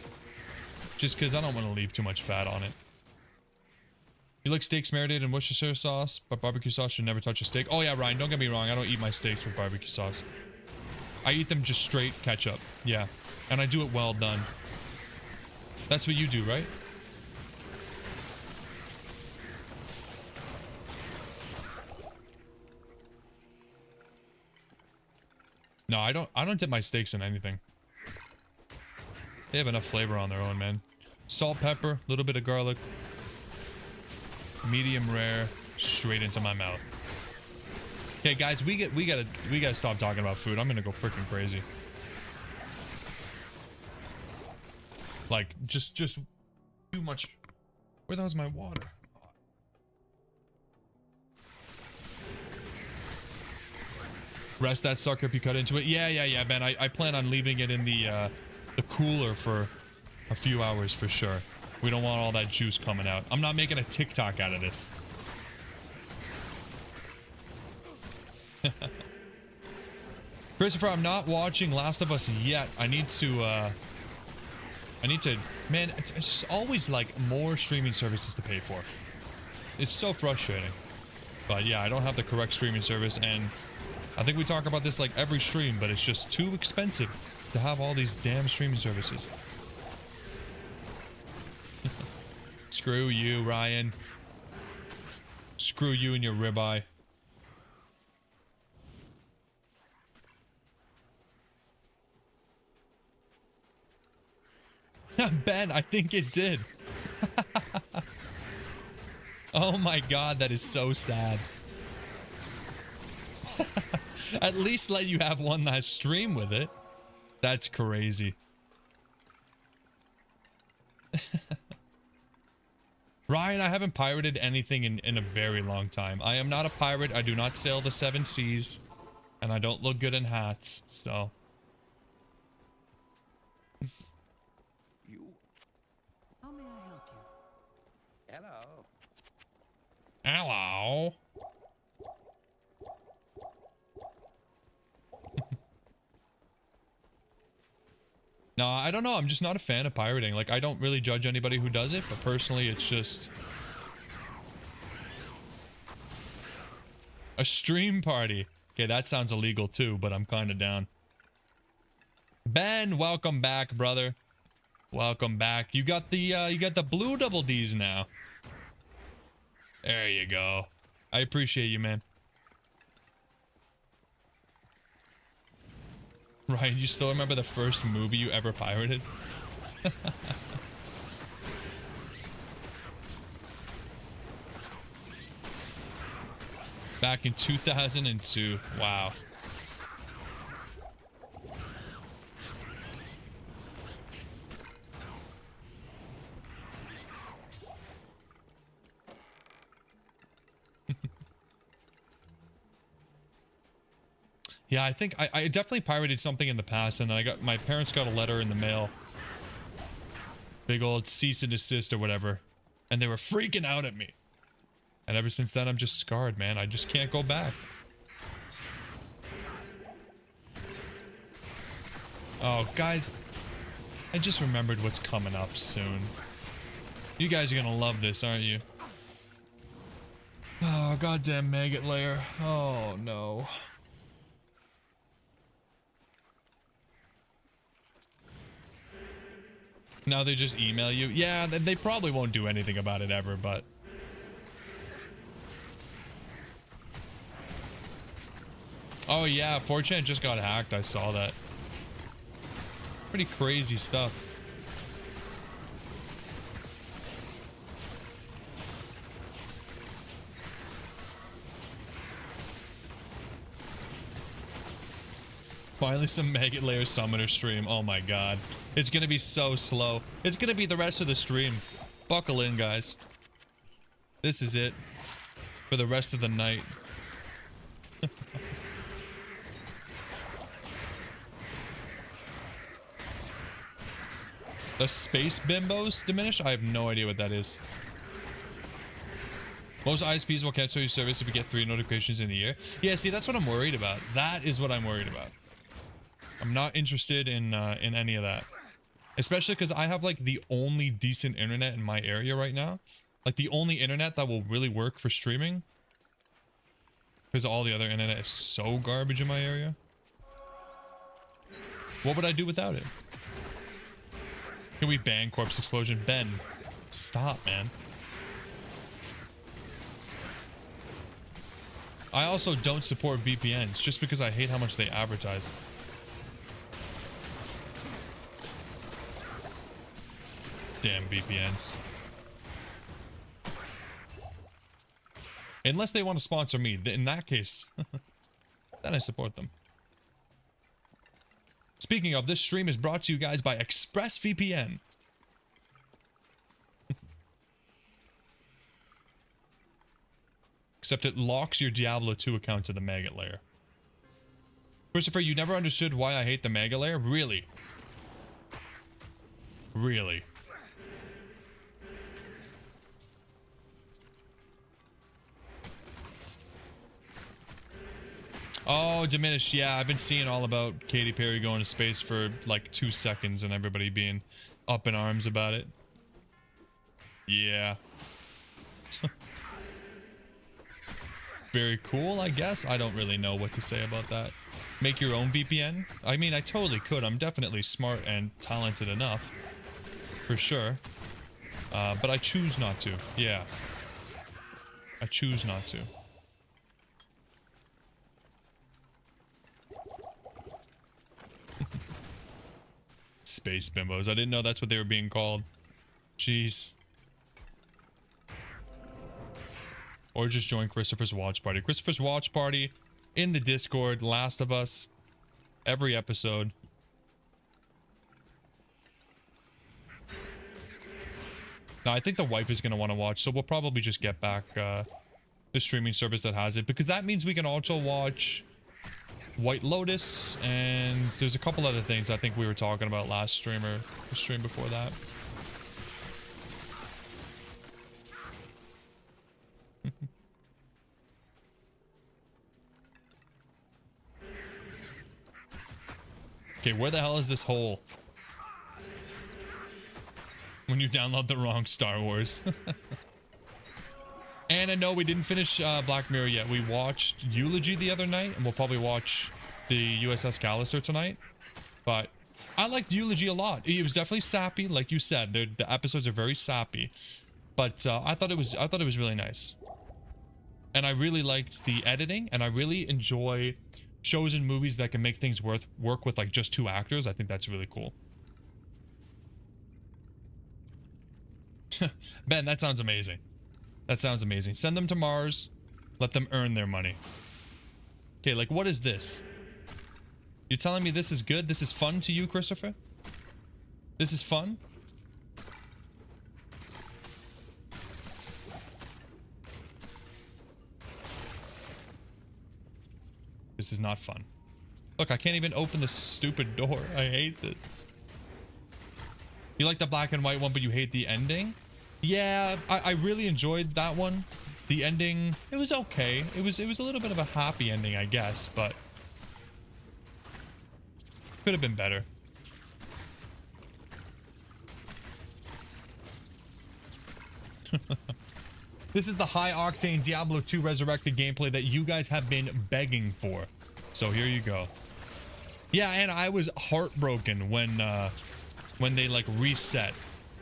just because I don't want to leave too much fat on it. You like steaks marinated in Worcestershire sauce, but barbecue sauce should never touch a steak. Oh yeah, Ryan, don't get me wrong. I don't eat my steaks with barbecue sauce. I eat them just straight ketchup. Yeah, and I do it well done. That's what you do, right? No, I don't dip my steaks in anything. They have enough flavor on their own, man. Salt, pepper, a little bit of garlic. Medium rare, straight into my mouth. Okay, guys, we gotta stop talking about food. I'm gonna go freaking crazy. Like, just too much. Where the hell's my water? Rest that sucker if you cut into it. Yeah, Ben. I plan on leaving it in the cooler for a few hours for sure. We don't want all that juice coming out. I'm not making a TikTok out of this. Christopher, I'm not watching Last of Us yet. I need to, man, it's just always like more streaming services to pay for. It's so frustrating. But yeah, I don't have the correct streaming service, and I think we talk about this like every stream, but it's just too expensive to have all these damn streaming services. Screw you, Ryan. Screw you and your ribeye. Ben, I think it did. Oh my god, that is so sad. At least let you have one last stream with it. That's crazy. Ryan, I haven't pirated anything in a very long time. I am not a pirate. I do not sail the 7 seas. And I don't look good in hats, so. You. How may I help you? Hello. Hello. No, I don't know. I'm just not a fan of pirating. Like, I don't really judge anybody who does it, but personally, it's just a stream party. Okay, that sounds illegal too, but I'm kind of down. Ben, welcome back, brother. Welcome back. You got the blue double D's now. There you go. I appreciate you, man. Ryan, you still remember the first movie you ever pirated? Back in 2002. Wow. Yeah, I think I definitely pirated something in the past, and then my parents got a letter in the mail. Big old cease and desist or whatever. And they were freaking out at me. And ever since then, I'm just scarred, man. I just can't go back. Oh, guys. I just remembered what's coming up soon. You guys are gonna love this, aren't you? Oh, goddamn Maggot Lair. Oh, no. Now they just email you. Yeah, they probably won't do anything about it ever, but... Oh yeah, 4chan just got hacked. I saw that. Pretty crazy stuff. Finally some Maggot Lair Summoner stream. Oh my god. It's gonna be so slow. It's gonna be the rest of the stream. Buckle in, guys. This is it. For the rest of the night. The space bimbos diminish? I have no idea what that is. Most ISPs will cancel your service if you get 3 notifications in a year. Yeah, see, that's what I'm worried about. That is what I'm worried about. I'm not interested in any of that. Especially because I have, like, the only decent internet in my area right now. Like, the only internet that will really work for streaming. Because all the other internet is so garbage in my area. What would I do without it? Can we ban Corpse Explosion? Ben, stop, man. I also don't support VPNs just because I hate how much they advertise. Damn VPNs. Unless they want to sponsor me. In that case, then I support them. Speaking of, this stream is brought to you guys by ExpressVPN. Except it locks your Diablo 2 account to the Maggot Lair. Christopher, you never understood why I hate the Maggot Lair? Really? Really? Oh, diminished. Yeah, I've been seeing all about Katy Perry going to space for like 2 seconds and everybody being up in arms about it. Yeah. Very cool, I guess. I don't really know what to say about that. Make your own VPN? I mean, I totally could. I'm definitely smart and talented enough. For sure. But I choose not to. Yeah. I choose not to. Space bimbos. I didn't know that's what they were being called. Jeez. Or just join Christopher's watch party. Christopher's watch party in the Discord. Last of Us. Every episode. Now, I think the wife is going to want to watch, so we'll probably just get back the streaming service that has it. Because that means we can also watch White Lotus, and there's a couple other things I think we were talking about last stream or the stream before that. Okay, where the hell is this hole? When you download the wrong Star Wars. And I know we didn't finish Black Mirror yet. We watched Eulogy the other night, and we'll probably watch the USS Callister tonight. But I liked Eulogy a lot. It was definitely sappy, like you said. The episodes are very sappy, but I thought it was really nice. And I really liked the editing, and I really enjoy shows and movies that can make things work with like just 2 actors. I think that's really cool. Ben, that sounds amazing. That sounds amazing. Send them to Mars. Let them earn their money. Okay, like, what is this? You're telling me this is good? This is fun to you, Christopher? This is fun? This is not fun. Look, I can't even open the stupid door. I hate this. You like the black and white one, but you hate the ending? Yeah, I really enjoyed that one. The ending, it was okay. It was a little bit of a happy ending, I guess, but could have been better. This is the high octane Diablo 2 Resurrected gameplay that you guys have been begging for. So here you go. Yeah, and I was heartbroken when they like reset,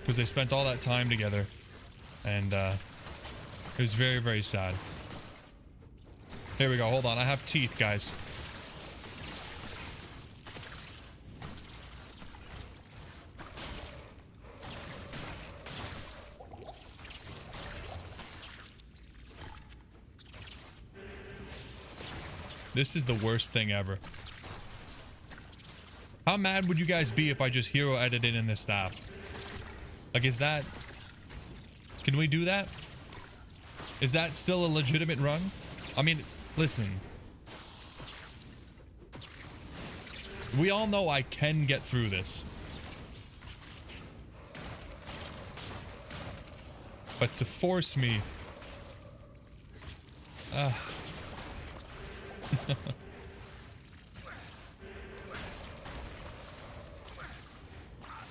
because they spent all that time together, and it was very, very sad. Here we go. Hold on, I have teeth, guys. This is the worst thing ever. How mad would you guys be if I just hero edited in this staff? Like, is that... Can we do that? Is that still a legitimate run? I mean, listen. We all know I can get through this. But to force me...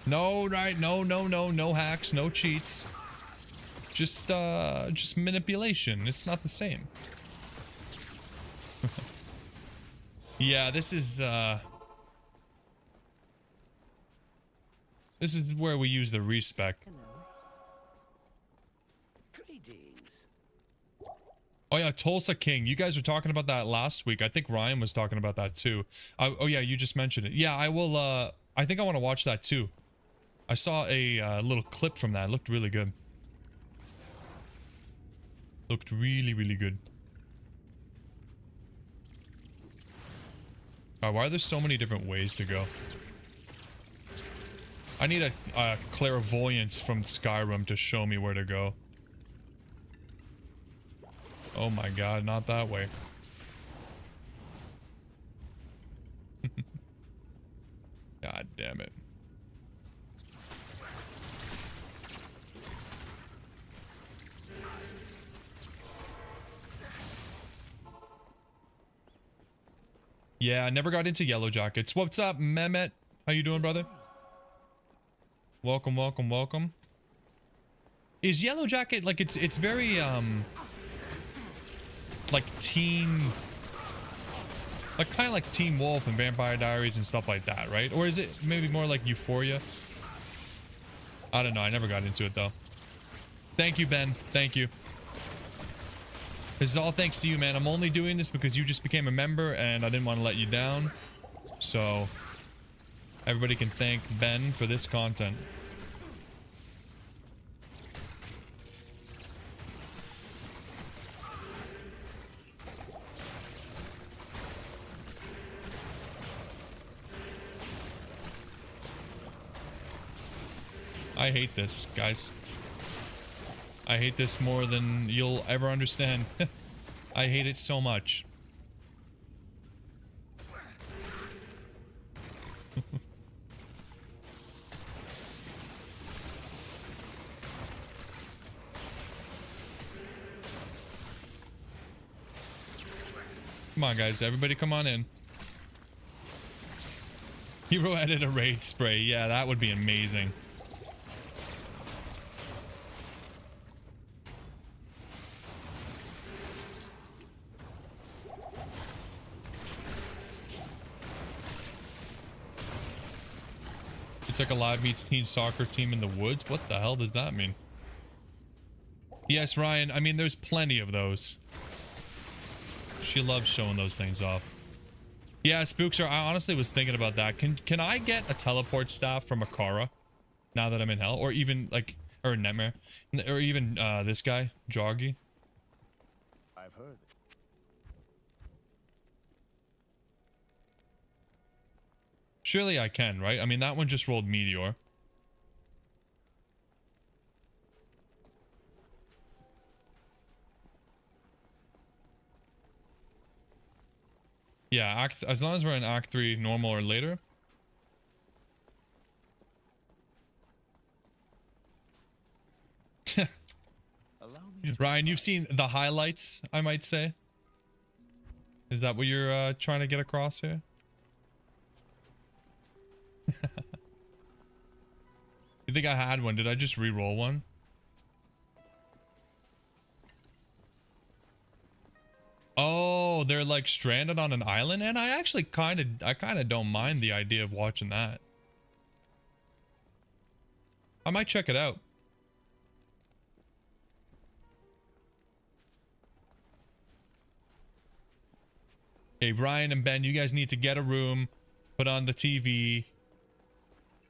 No, right, no hacks, no cheats. Just manipulation. It's not the same. Yeah, this is where we use the respec. Oh yeah, Tulsa King. You guys were talking about that last week. I think Ryan was talking about that too. Oh yeah, you just mentioned it. Yeah, I will. I think I want to watch that too. I saw a little clip from that. It looked really good. Looked really, really good. Why are there so many different ways to go? I need a clairvoyance from Skyrim to show me where to go. Oh my god, not that way. God damn it. Yeah, I never got into Yellow Jackets. What's up, Mehmet? How you doing, brother? Welcome, welcome, welcome. Is Yellow Jacket like it's very like teen, like kind of like Teen Wolf and Vampire Diaries and stuff like that, right? Or is it maybe more like Euphoria? I don't know. I never got into it though. Thank you, Ben. Thank you. This is all thanks to you, man. I'm only doing this because you just became a member and I didn't want to let you down. So everybody can thank Ben for this content. I hate this, guys. I hate this more than you'll ever understand. I hate it so much. Come on, guys. Everybody come on in. Hero edit a raid spray. Yeah, that would be amazing. It's like a live meets teen soccer team in the woods. What the hell does that mean? Yes, Ryan. I mean, there's plenty of those. She loves showing those things off. Yeah, Spookster, I honestly was thinking about that. Can I get a teleport staff from Akara now that I'm in hell? Or even like, or Nightmare? Or even this guy, Joggy? I've heard. Surely I can, right? I mean, that one just rolled Meteor. Yeah, as long as we're in Act 3 normal or later. Allow me to Ryan, you've advise. seen the highlights, I might say. Is that what you're trying to get across here? You think I had one? Did I just re-roll one? Oh, they're like stranded on an island, and I actually kind of don't mind the idea of watching that. I might check it out. Hey, Ryan and Ben, you guys need to get a room, put on the TV.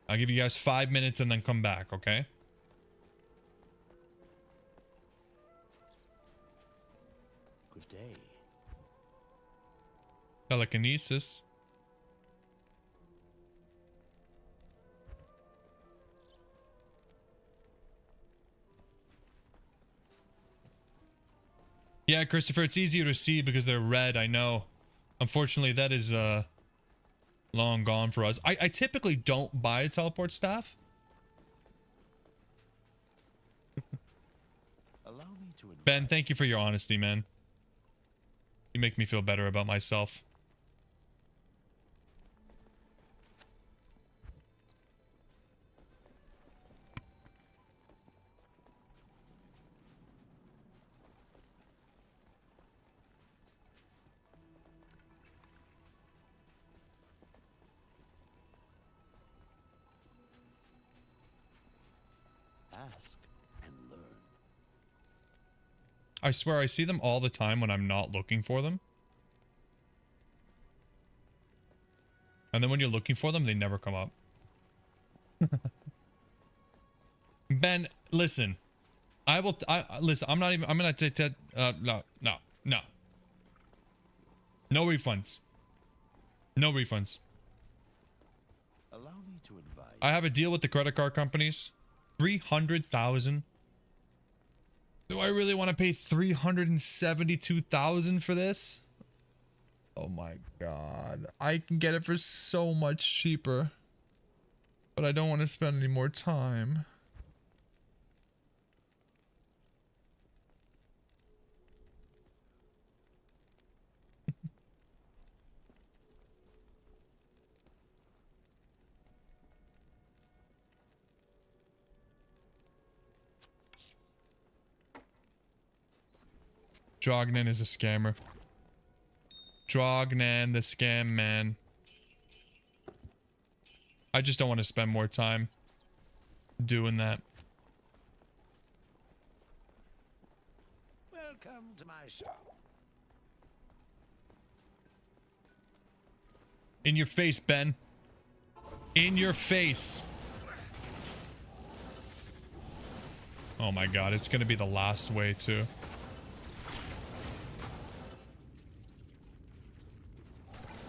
I'll give you guys 5 minutes and then come back, okay? Good day. Telekinesis. Yeah, Christopher, it's easier to see because they're red, I know. Unfortunately, that is long gone for us. I typically don't buy a teleport staff. Allow me to advise. Ben, thank you for your honesty, man. You make me feel better about myself. Ask and learn. I swear I see them all the time when I'm not looking for them. And then when you're looking for them, they never come up. Ben, listen. Listen, I'm gonna take that. No. No refunds. No refunds. Allow me to advise. I have a deal with the credit card companies. 300,000. Do I really want to pay 372,000 for this? Oh my god. I can get it for so much cheaper. But I don't want to spend any more time. Drognan is a scammer. Drognan, the scam man. I just don't want to spend more time doing that. Welcome to my shop. In your face, Ben. In your face. Oh my god, it's gonna be the last way too.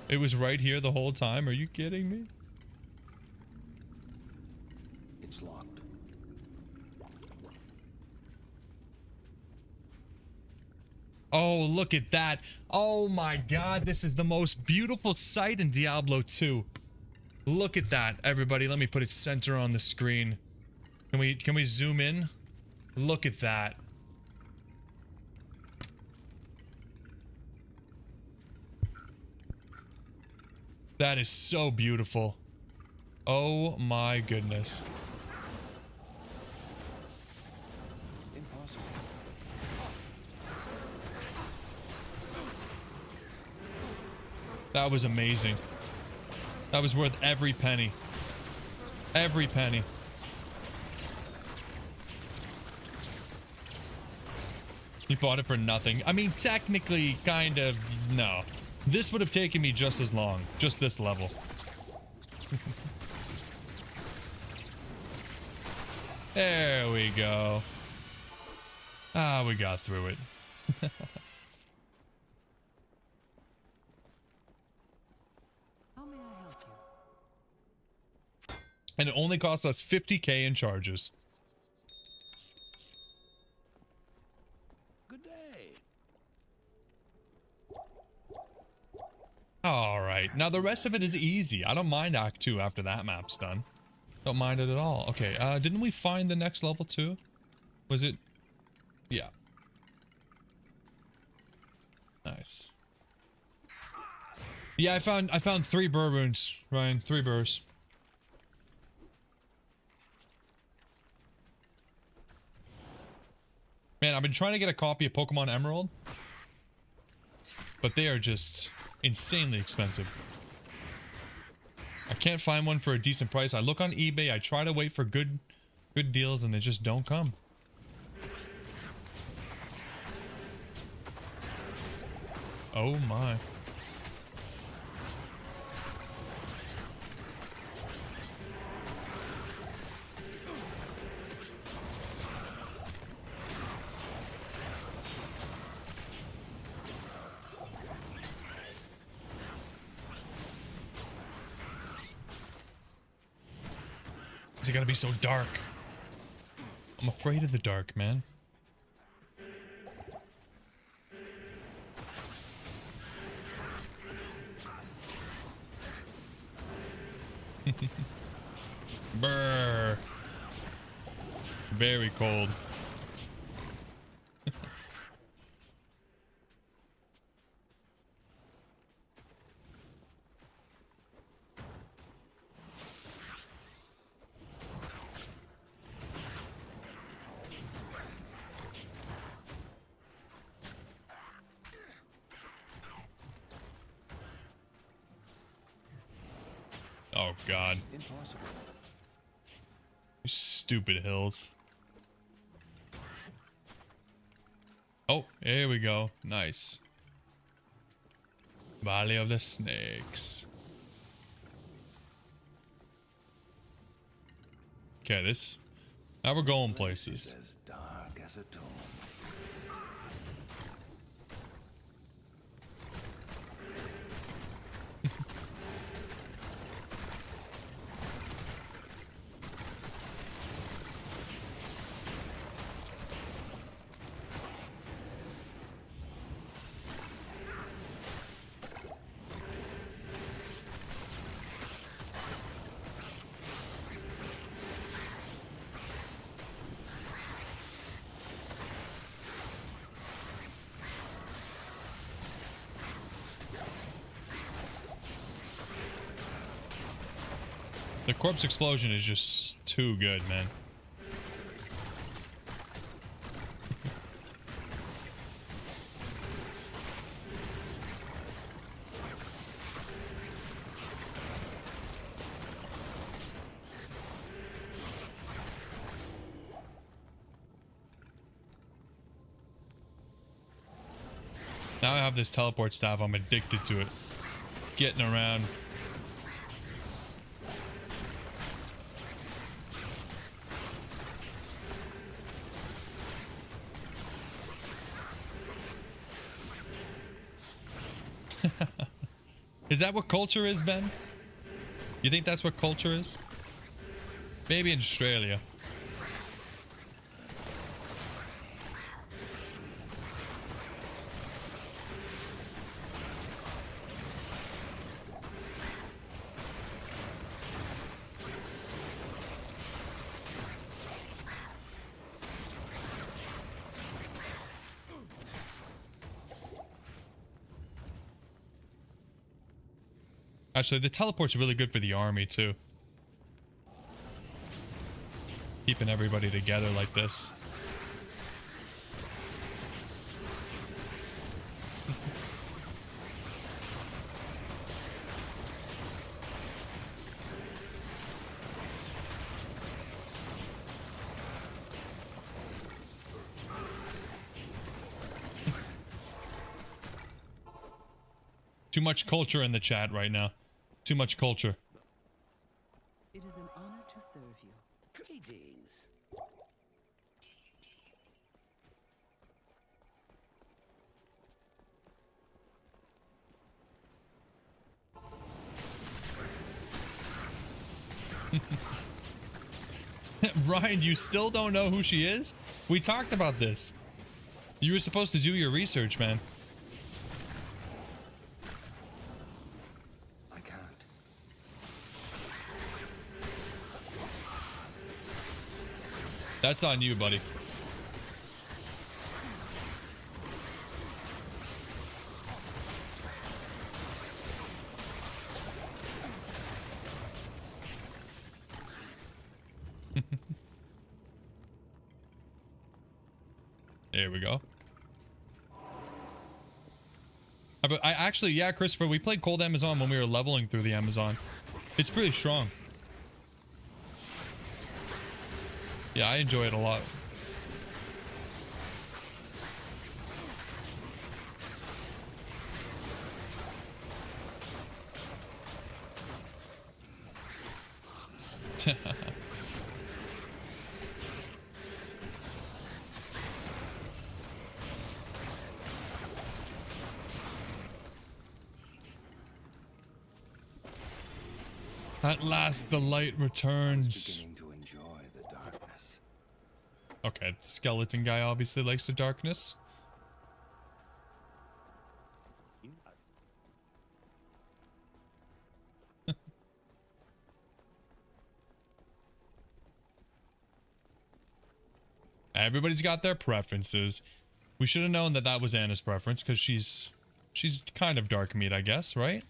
It was right here the whole time. Are you kidding me? It's locked. Oh, look at that. Oh my god, this is the most beautiful sight in Diablo 2. Look at that, everybody. Let me put it center on the screen. Can we zoom in? Look at that. That is so beautiful. Oh my goodness. Impossible. That was amazing. That was worth every penny. Every penny. You bought it for nothing. I mean, technically, kind of, no. This would have taken me just as long. Just this level. There we go. Ah, we got through it. How may I help you? And it only cost us 50k in charges. Good day. All right. Now the rest of it is easy. I don't mind Act 2 after that map's done. Don't mind it at all. Okay, didn't we find the next level too? Was it? Yeah. Nice. Yeah, I found 3 bourbons, Ryan. 3 burrs. Man, I've been trying to get a copy of Pokemon Emerald, but they are just insanely expensive. I can't find one for a decent price. I look on eBay, I try to wait for good deals, and they just don't come. Oh my. Is it gonna be so dark? I'm afraid of the dark, man. Brr. Very cold. Oh god. Impossible. You stupid hills. Oh, here we go. Nice. Valley of the Snakes. Okay, this. Now we're going places. As dark as a tomb. The corpse explosion is just too good, man. Now I have this teleport staff, I'm addicted to it. Getting around. Is that what culture is, Ben? You think that's what culture is? Maybe in Australia. Actually, the teleport's really good for the army, too. Keeping everybody together like this. Too much culture in the chat right now. Too much culture. It is an honor to serve you. Greetings. Ryan, you still don't know who she is? We talked about this. You were supposed to do your research, man. That's on you, buddy. There we go. I actually, yeah, Christopher, we played Cold Amazon when we were leveling through the Amazon. It's pretty strong. Yeah, I enjoy it a lot. At last the light returns. Beginning to enjoy the darkness. Okay, skeleton guy obviously likes the darkness. Everybody's got their preferences. We should have known that that was Anna's preference because she's kind of dark meat, I guess, right?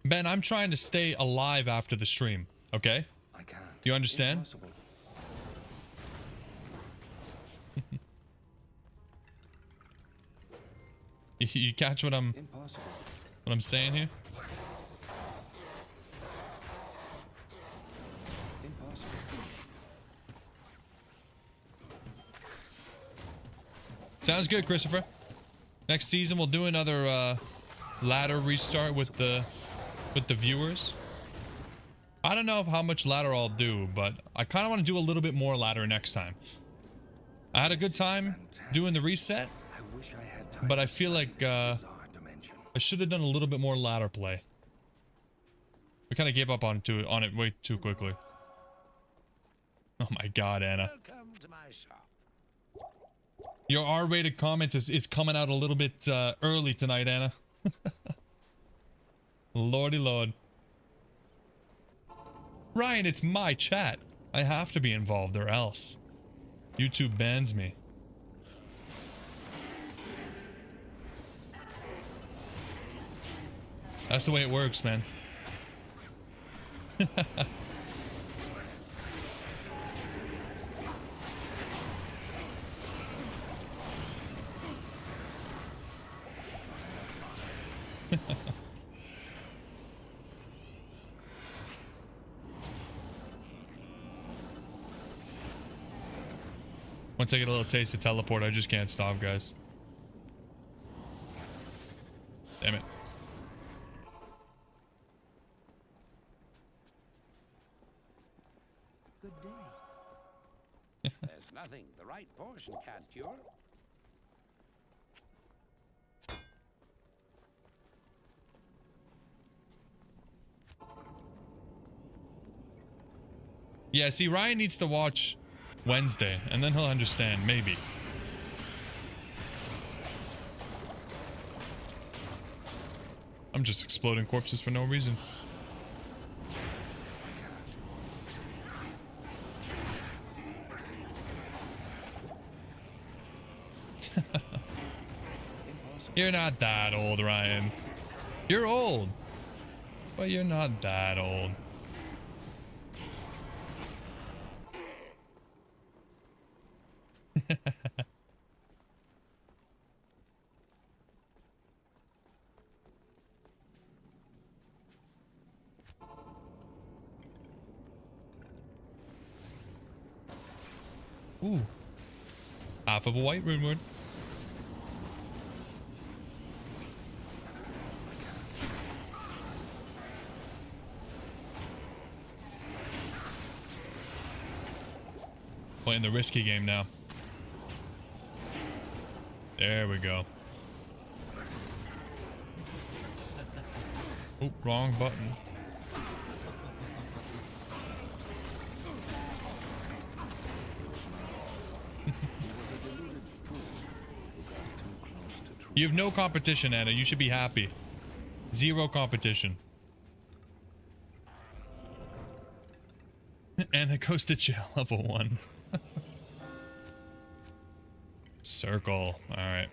Ben, I'm trying to stay alive after the stream, okay? I can't. Do you understand? Impossible. You catch what I'm Impossible. saying here? Impossible. Sounds good, Christopher. Next season we'll do another ladder restart with the viewers. I don't know how much ladder I'll do, but I kind of want to do a little bit more ladder next time. I had a good time doing the reset, I wish I had time but I to feel study like this bizarre dimension. I should have done a little bit more ladder play. We kind of gave up on it way too quickly. Oh my god, Anna. Welcome to my shop. Your R-rated comment is coming out a little bit early tonight, Anna. Lordy lord. Ryan, it's my chat. I have to be involved or else. YouTube bans me. That's the way it works, man. Once I get a little taste of teleport, I just can't stop, guys. Damn it. Good day. There's nothing the right portion can't cure. Yeah, see, Ryan needs to watch Wednesday, and then he'll understand, maybe. I'm just exploding corpses for no reason. You're not that old, Ryan. You're old. But you're not that old. Ooh. Half of a white rune word. Playing the risky game now. There we go. Oh, wrong button. You have no competition, Anna. You should be happy. Zero competition. Anna goes to jail level 1. Circle. Alright.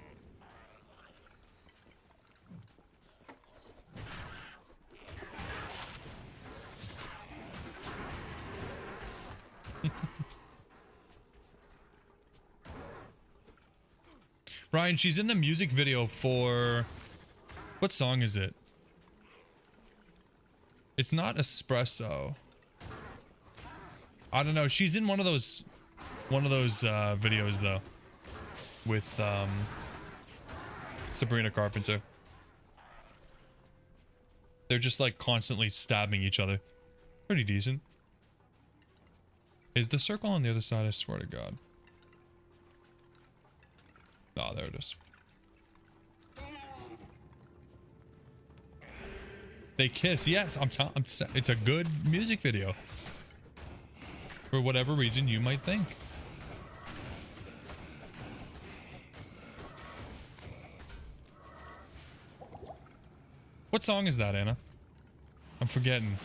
Ryan, she's in the music video for... What song is it? It's not Espresso. I don't know. She's in one of those videos though. With Sabrina Carpenter. They're just like constantly stabbing each other. Pretty decent. Is the circle on the other side? I swear to God. Oh, there it is. They kiss. Yes, it's a good music video. For whatever reason you might think. What song is that, Anna? I'm forgetting.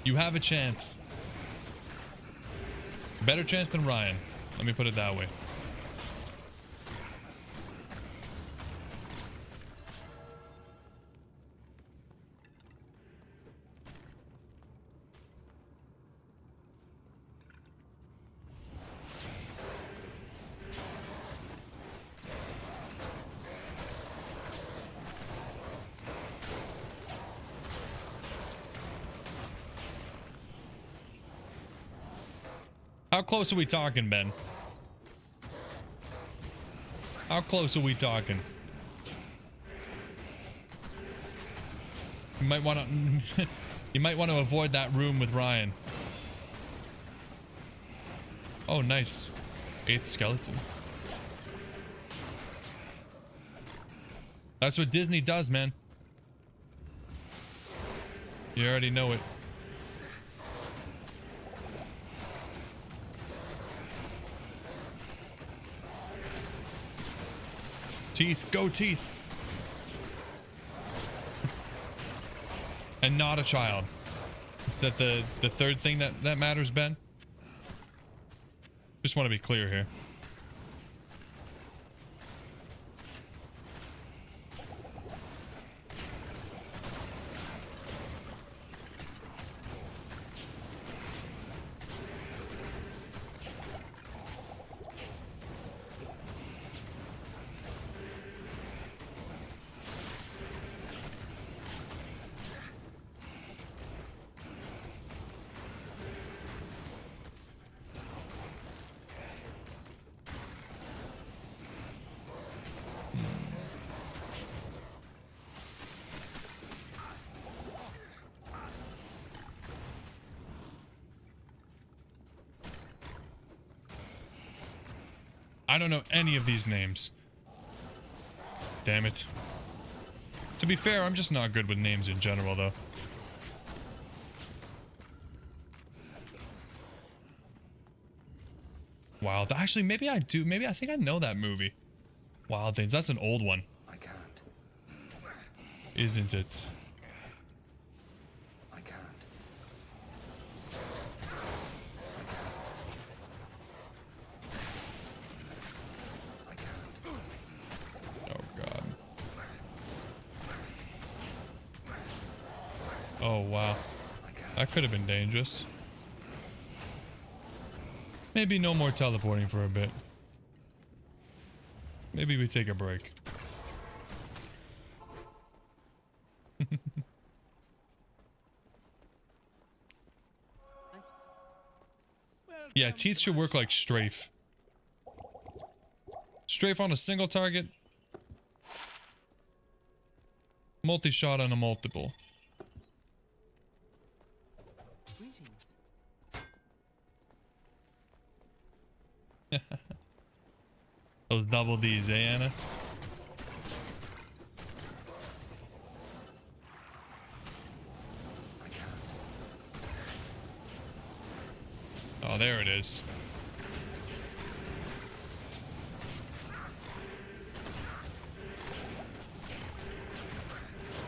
You have a chance. Better chance than Ryan. Let me put it that way. How close are we talking, Ben? How close are we talking? You might want to you might want to avoid that room with Ryan. Oh, nice. 8th skeleton. That's what Disney does, man. You already know it. Teeth, go teeth. And not a child. Is that the third thing that matters, Ben? Just want to be clear here. I don't know any of these names. Damn it. To be fair, I'm just not good with names in general, though. Wild. Actually, maybe I do. Maybe I think I know that movie. Wild Things. That's an old one. I can't. Isn't it? I can't. I can't. Oh, God. Oh, wow. That could have been dangerous. Maybe no more teleporting for a bit. Maybe we take a break. Yeah, teeth should work like strafe. Strafe on a single target. Multi-shot on a multiple. Those double D's, eh, Anna? Oh, there it is.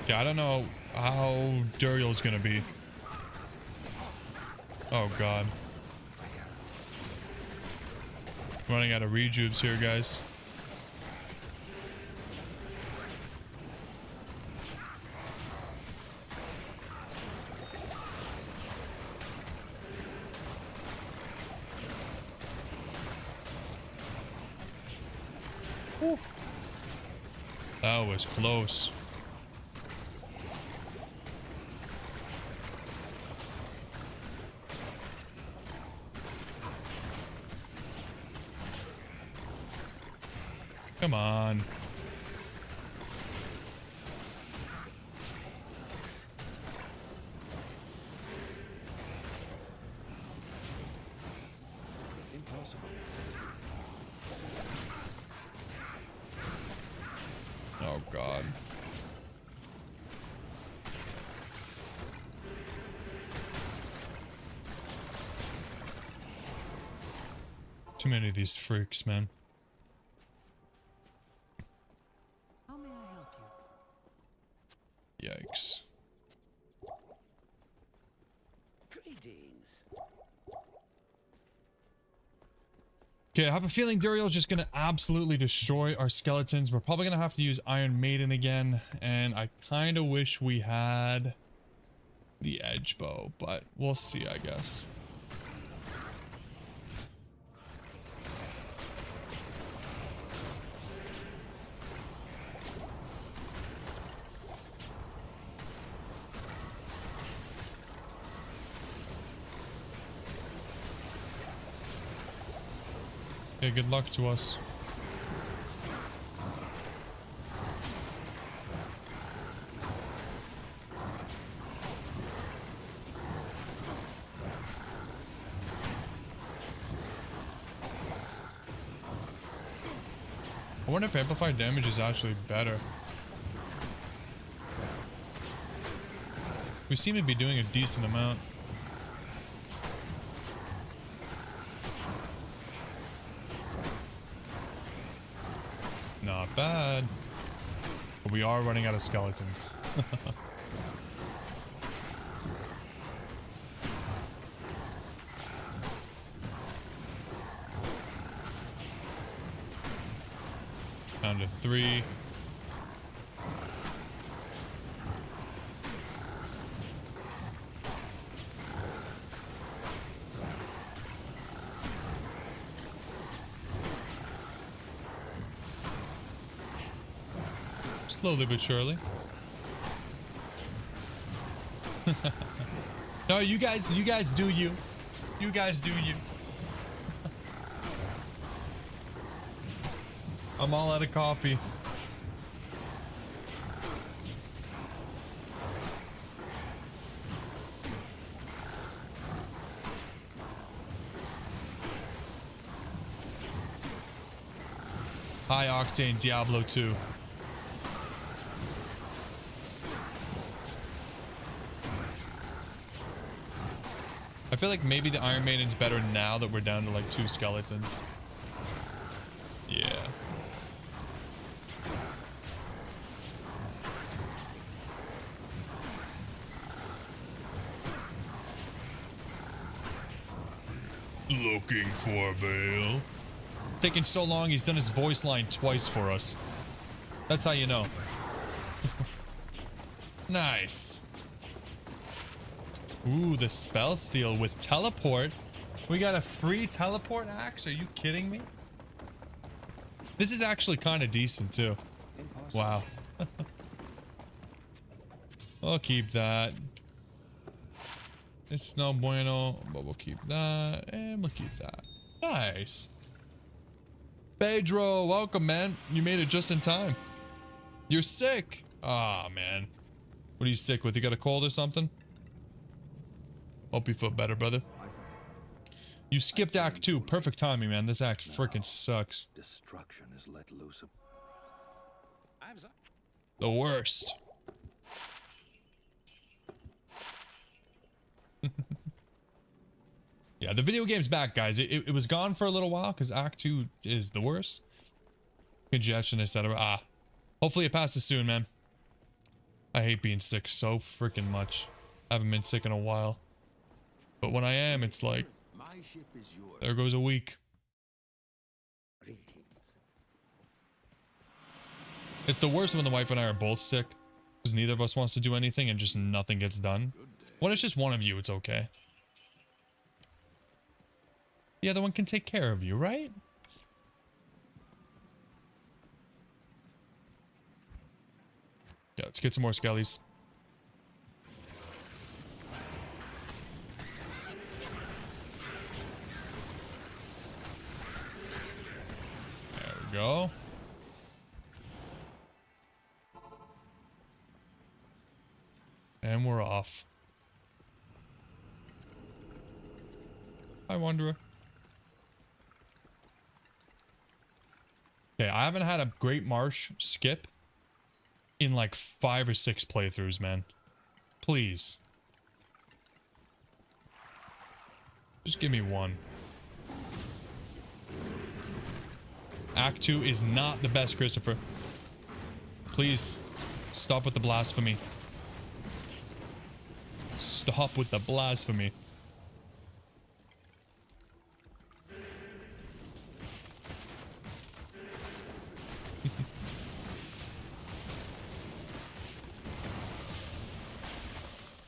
Yeah, I don't know how Duriel's gonna be. Oh god. Running out of rejuves here, guys. Whew. That was close. Come on. Impossible. Oh god. Too many of these freaks, man. How may I help you? Yikes. Greetings. Okay, I have a feeling Duriel's just gonna absolutely destroy our skeletons. We're probably gonna have to use Iron Maiden again, and I kind of wish we had the edge bow, but we'll see, I guess. Okay, good luck to us. I wonder if amplified damage is actually better. We seem to be doing a decent amount. Not bad. But we are running out of skeletons. Down to 3. Slowly but surely. No, you guys do you. You guys do you. I'm all out of coffee. High octane Diablo 2. I feel like maybe the Iron Maiden's better now that we're down to like 2 skeletons. Yeah. Looking for Bale. Taking so long, he's done his voice line twice for us. That's how you know. Nice. Ooh, the spell steal with teleport. We got a free teleport axe? Are you kidding me? This is actually kind of decent too. Impossible. Wow. I'll keep that. It's no bueno, but we'll keep that, and we'll keep that. Nice. Pedro, welcome, man. You made it just in time. You're sick. Ah, man. What are you sick with? You got a cold or something? Hope you feel better, brother. You skipped Act 2. Perfect timing, man. This act freaking sucks. Destruction is let loose. The worst. Yeah, the video game's back, guys. It was gone for a little while because Act 2 is the worst. Congestion, etc. Hopefully it passes soon, man. I hate being sick so freaking much. I haven't been sick in a while. But when I am, it's like, My ship is yours. there goes a week. Greetings. It's the worst when the wife and I are both sick. Because neither of us wants to do anything and just nothing gets done. When it's just one of you, it's okay. The other one can take care of you, right? Yeah, let's get some more skellies. There we go. And we're off. Hi, Wanderer. Okay, I haven't had a Great Marsh skip in like 5 or 6 playthroughs, man. Please. Just give me one. Act 2 is not the best, Christopher. Please, stop with the blasphemy. Stop with the blasphemy.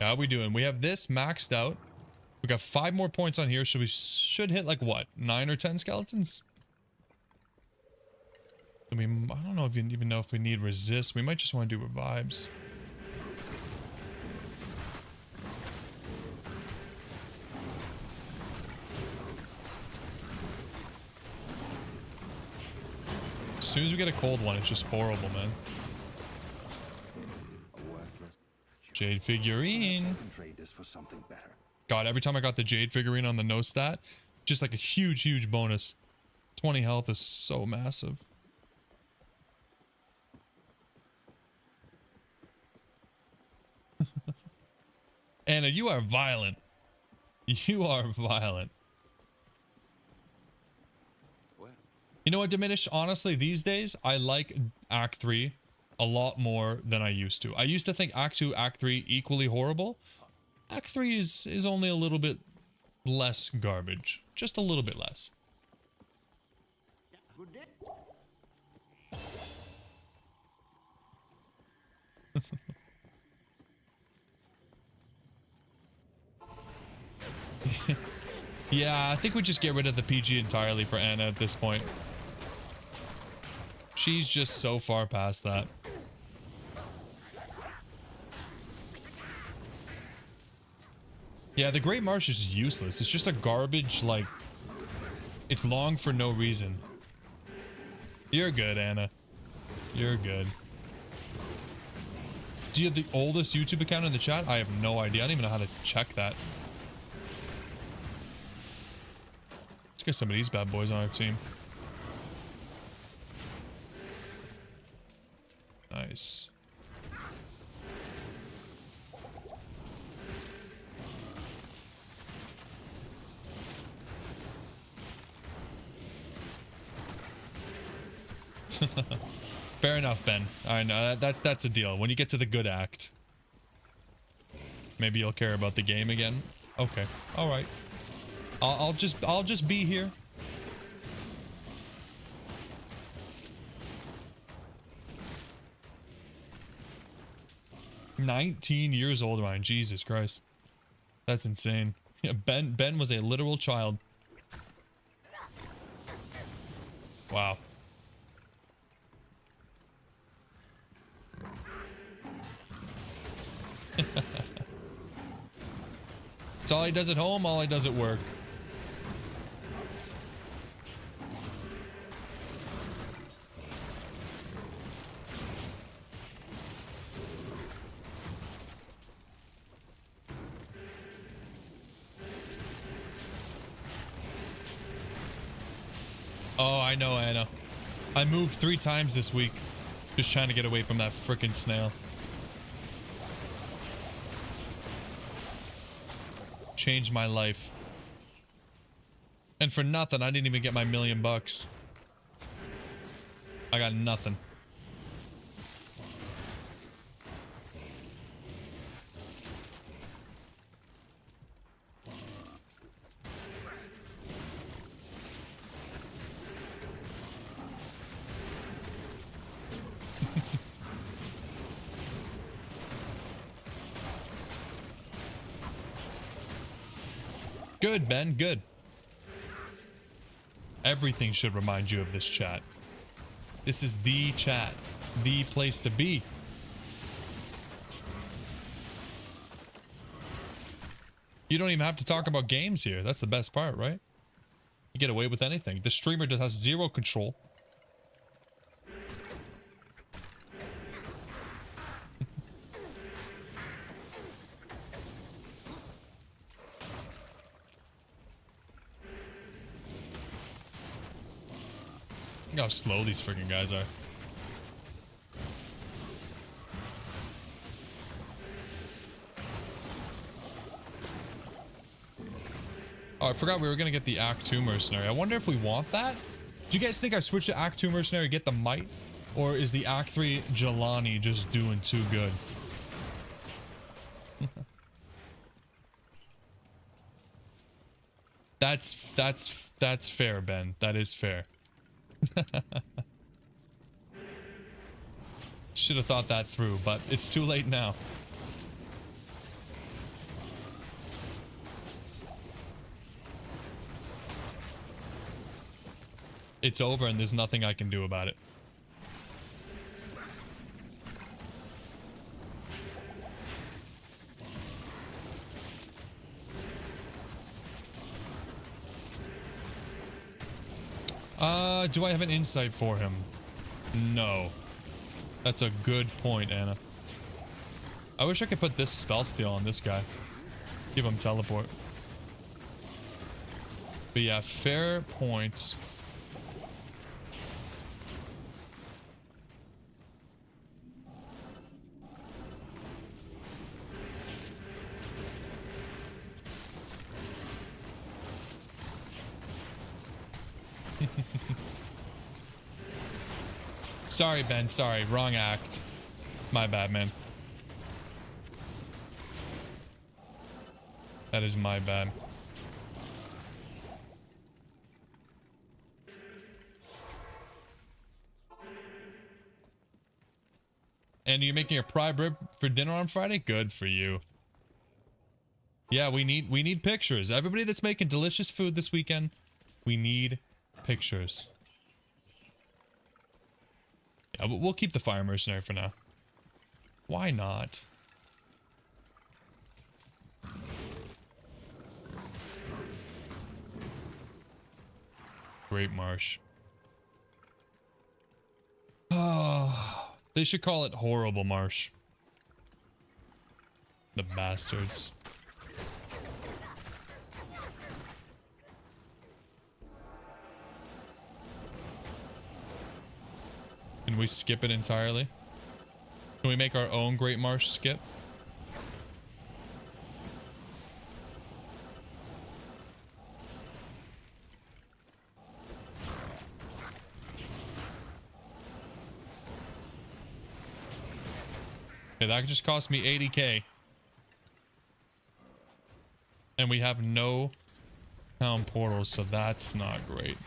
How we doing? We have this maxed out. We got 5 more points on here, so we should hit like what, 9 or 10 skeletons? I mean, I don't know if you even know if we need resist. We might just want to do revives. As soon as we get a cold one, it's just horrible, man. A worthless. Jade figurine. I can trade this for something better. God, every time I got the Jade figurine on the no stat, just like a huge, huge bonus. 20 health is so massive. Anna, you are violent. You are violent. Well, You know what, Diminish? Honestly, these days, I like Act 3 a lot more than I used to. I used to think Act 2, Act 3 equally horrible. Act 3 is only a little bit less garbage. Just a little bit less. Yeah, I think we just get rid of the PG entirely for Anna at this point. She's just so far past that. Yeah, the Great Marsh is useless. It's just a garbage, like... It's long for no reason. You're good, Anna. You're good. Do you have the oldest YouTube account in the chat? I have no idea. I don't even know how to check that. Let's get some of these bad boys on our team. Nice. Fair enough, Ben. I know that's a deal. When you get to the good act, maybe you'll care about the game again. Okay, all right. I'll just be here. "19 years old, Ryan. Jesus Christ, that's insane." Yeah, Ben was a literal child. Wow. It's all he does at home, all he does at work. Oh, I know, Anna. I moved 3 times this week. Just trying to get away from that frickin' snail. Changed my life. And for nothing, I didn't even get my $1,000,000. I got nothing. Good, Ben, good. Everything should remind you of this chat. This is the chat, the place to be. You don't even have to talk about games here. That's the best part, right? You get away with anything. The streamer just has 0 control. Look how slow these freaking guys are. Oh, I forgot we were gonna get the Act 2 Mercenary. I wonder if we want that? Do you guys think I switch to Act 2 Mercenary, get the Might? Or is the Act 3 Jelani just doing too good? That's fair, Ben. That is fair. Should have thought that through, but it's too late now. It's over and there's nothing I can do about it. Do I have an insight for him? No. That's a good point, Anna. I wish I could put this spell steal on this guy. Give him teleport. But yeah, fair point. Sorry, Ben. Sorry. Wrong act. My bad, man. That is my bad. And you're making a prime rib for dinner on Friday? Good for you. Yeah, we need pictures. Everybody that's making delicious food this weekend, we need pictures. Yeah, but we'll keep the Fire Mercenary for now. Why not? Great Marsh. Oh, they should call it Horrible Marsh. The bastards. Can we skip it entirely? Can we make our own Great Marsh skip? Okay, that just cost me 80k. And we have no town portals, so that's not great.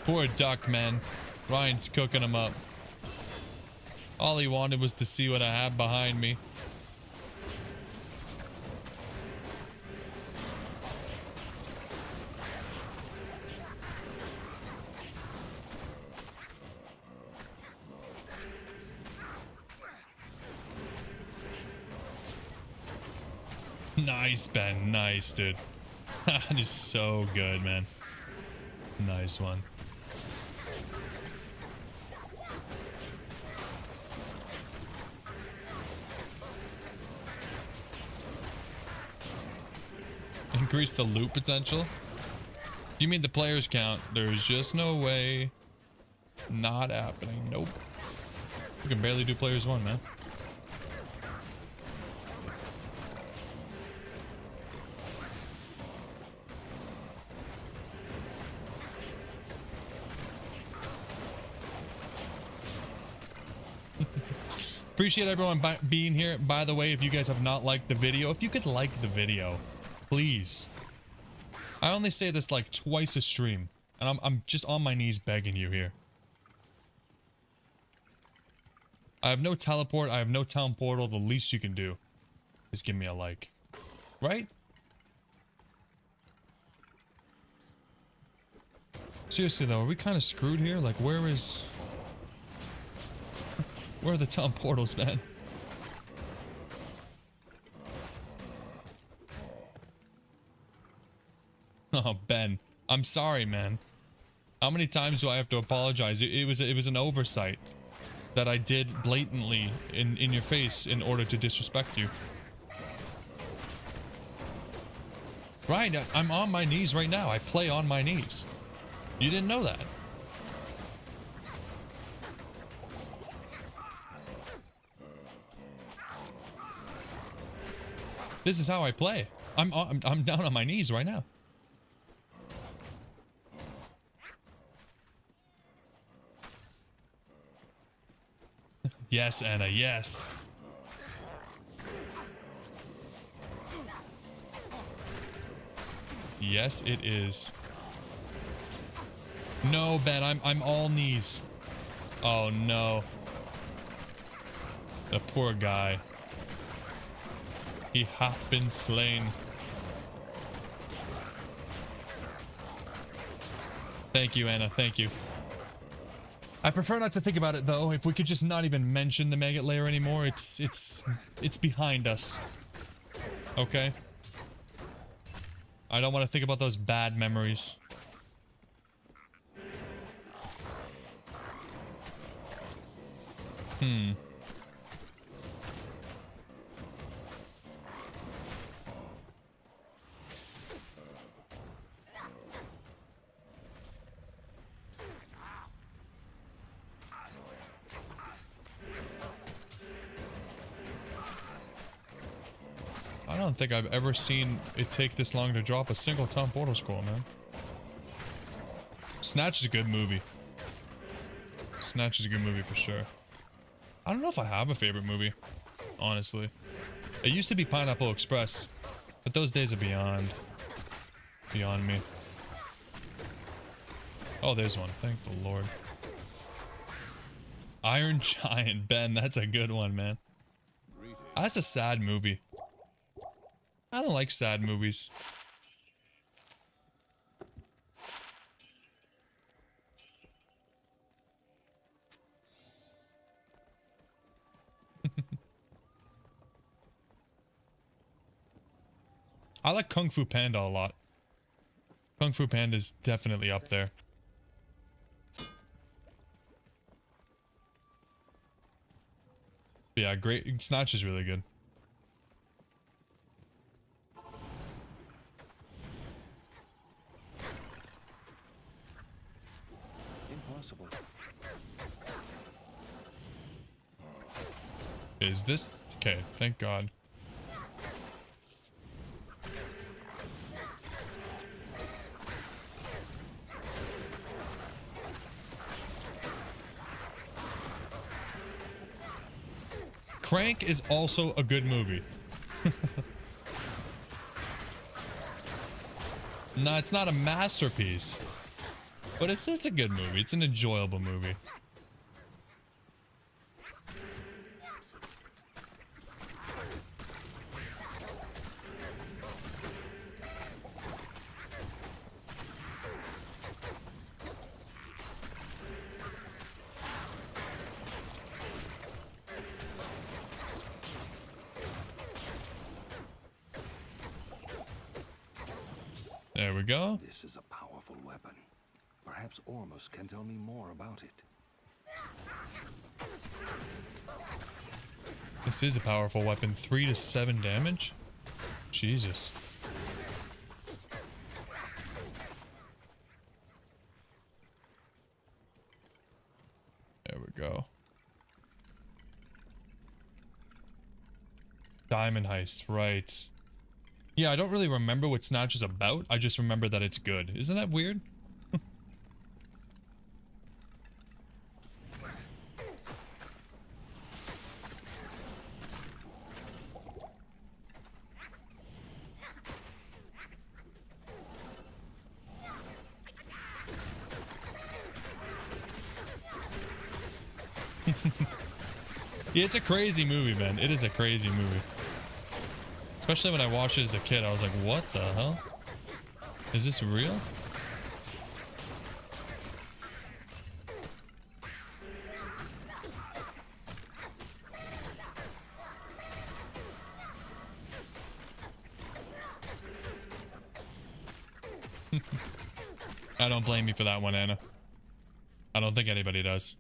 Poor duck, man. Ryan's cooking him up. All he wanted was to see what I had behind me. Nice, Ben. Nice, dude. That is so good, man. Nice one. Increase the loot potential. You mean the players count? There's just no way. Not happening. Nope. We can barely do players 1, man. Appreciate everyone being here. By the way, if you guys have not liked the video, if you could like the video, please. I only say this like twice a stream, and I'm just on my knees begging you here. I have no teleport, I have no town portal. The least you can do is give me a like. Right? Seriously though, are we kind of screwed here? Like, where are the town portals, man? Oh, Ben. I'm sorry, man. How many times do I have to apologize? It was an oversight that I did blatantly in your face in order to disrespect you. Right, I'm on my knees right now. I play on my knees. You didn't know that. This is how I play. I'm down on my knees right now. Yes, Anna, yes. Yes, it is. No, Ben, I'm all knees. Oh no. The poor guy. He hath been slain. Thank you, Anna. Thank you. I prefer not to think about it though. If we could just not even mention the Maggot Lair anymore, it's behind us. Okay? I don't want to think about those bad memories. I don't think I've ever seen it take this long to drop a single town portal scroll, man. Snatch is a good movie. Snatch is a good movie for sure. I don't know if I have a favorite movie, honestly. It used to be Pineapple Express, but those days are beyond me. Oh, there's one. Thank the Lord. Iron Giant, Ben, that's a good one, man. That's a sad movie. I don't like sad movies. I like Kung Fu Panda a lot. Kung Fu Panda is definitely up there. But yeah, great. Snatch is really good. Impossible. Is this okay? Thank God. Crank is also a good movie. No, it's not a masterpiece, but it's a good movie. It's an enjoyable movie. There we go. This is a powerful weapon. Perhaps Ormus can tell me more about it. This is a powerful weapon. 3 to 7 damage? Jesus. diamond heist, right. Yeah, I don't really remember what Snatch is about. I just remember that it's good. Isn't that weird? Yeah, it's a crazy movie, man. It is a crazy movie. Especially when I watched it as a kid, I was like, what the hell? Is this real? I don't blame you for that one, Anna. I don't think anybody does.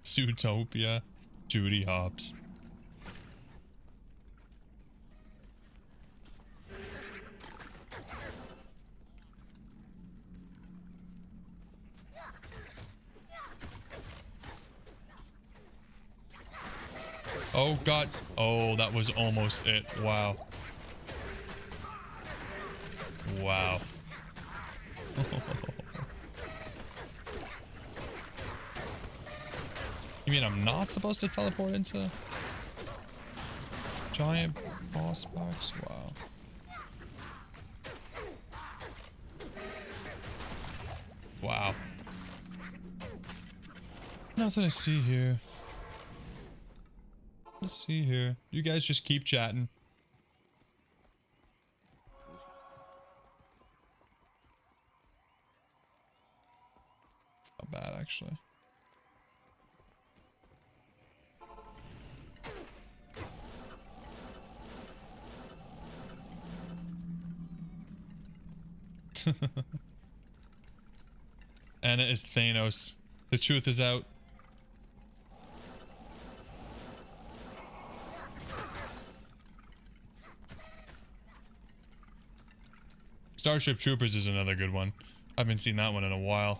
Zootopia, Judy Hopps. Oh god. Oh, that was almost it. Wow. Wow. You mean I'm not supposed to teleport into giant boss box? Wow. Wow. Nothing to see here. Let's see here. You guys just keep chatting. Not bad, actually. Anna is Thanos. The truth is out. Starship Troopers is another good one. I haven't seen that one in a while.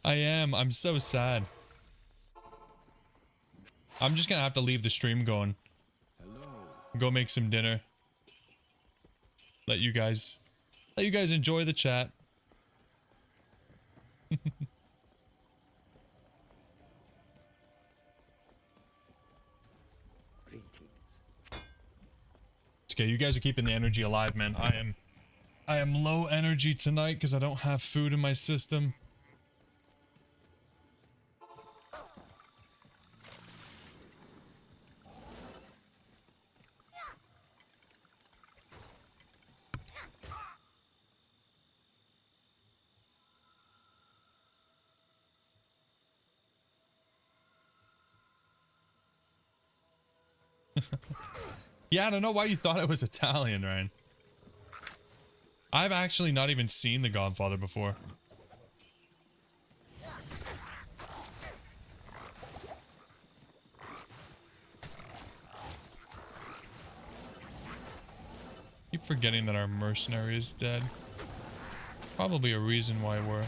I am. I'm so sad. I'm just gonna have to leave the stream going. Go make some dinner. Let you guys enjoy the chat. It's okay. You guys are keeping the energy alive, man. I am low energy tonight because I don't have food in my system. Yeah, I don't know why you thought I was Italian, Ryan. I've actually not even seen The Godfather before. Keep forgetting that our mercenary is dead. Probably a reason why we're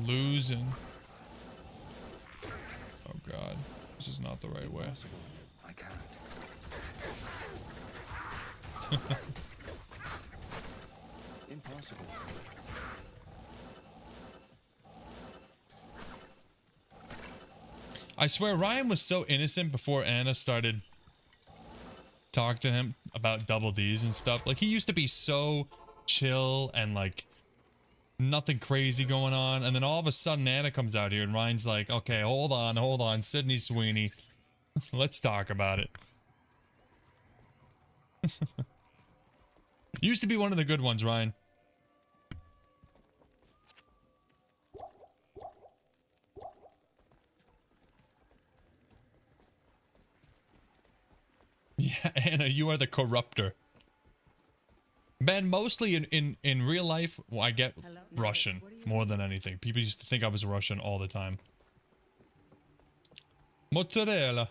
losing. Oh god, this is not the right way. I can't. Impossible. I swear Ryan was so innocent before Anna started talking to him about double D's and stuff. Like, he used to be so chill and like Nothing crazy going on. And then all of a sudden Anna comes out here and Ryan's like, okay, hold on, Sydney Sweeney. Let's talk about it. Used to be one of the good ones, Ryan. Yeah, Anna, you are the corruptor. Ben, mostly in real life, well, I get Russian more than anything. People used to think I was Russian all the time. Mozzarella.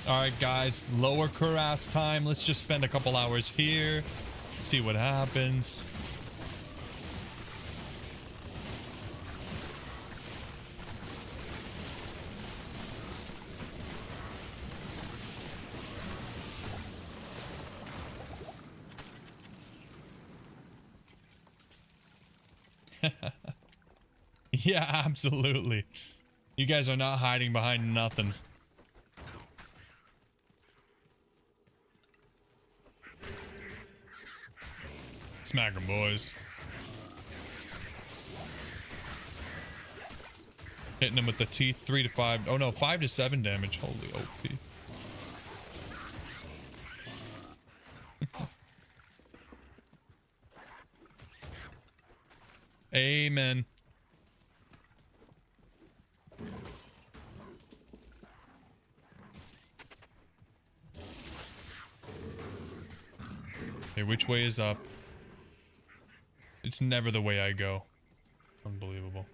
Alright guys, lower cuirass time. Let's just spend a couple hours here. See what happens. Yeah, absolutely. You guys are not hiding behind nothing. Smack 'em, boys. Hitting them with the teeth, 3 to 5. Oh no, 5 to 7 damage. Holy OP. Amen. Okay, which way is up? It's never the way I go. Unbelievable.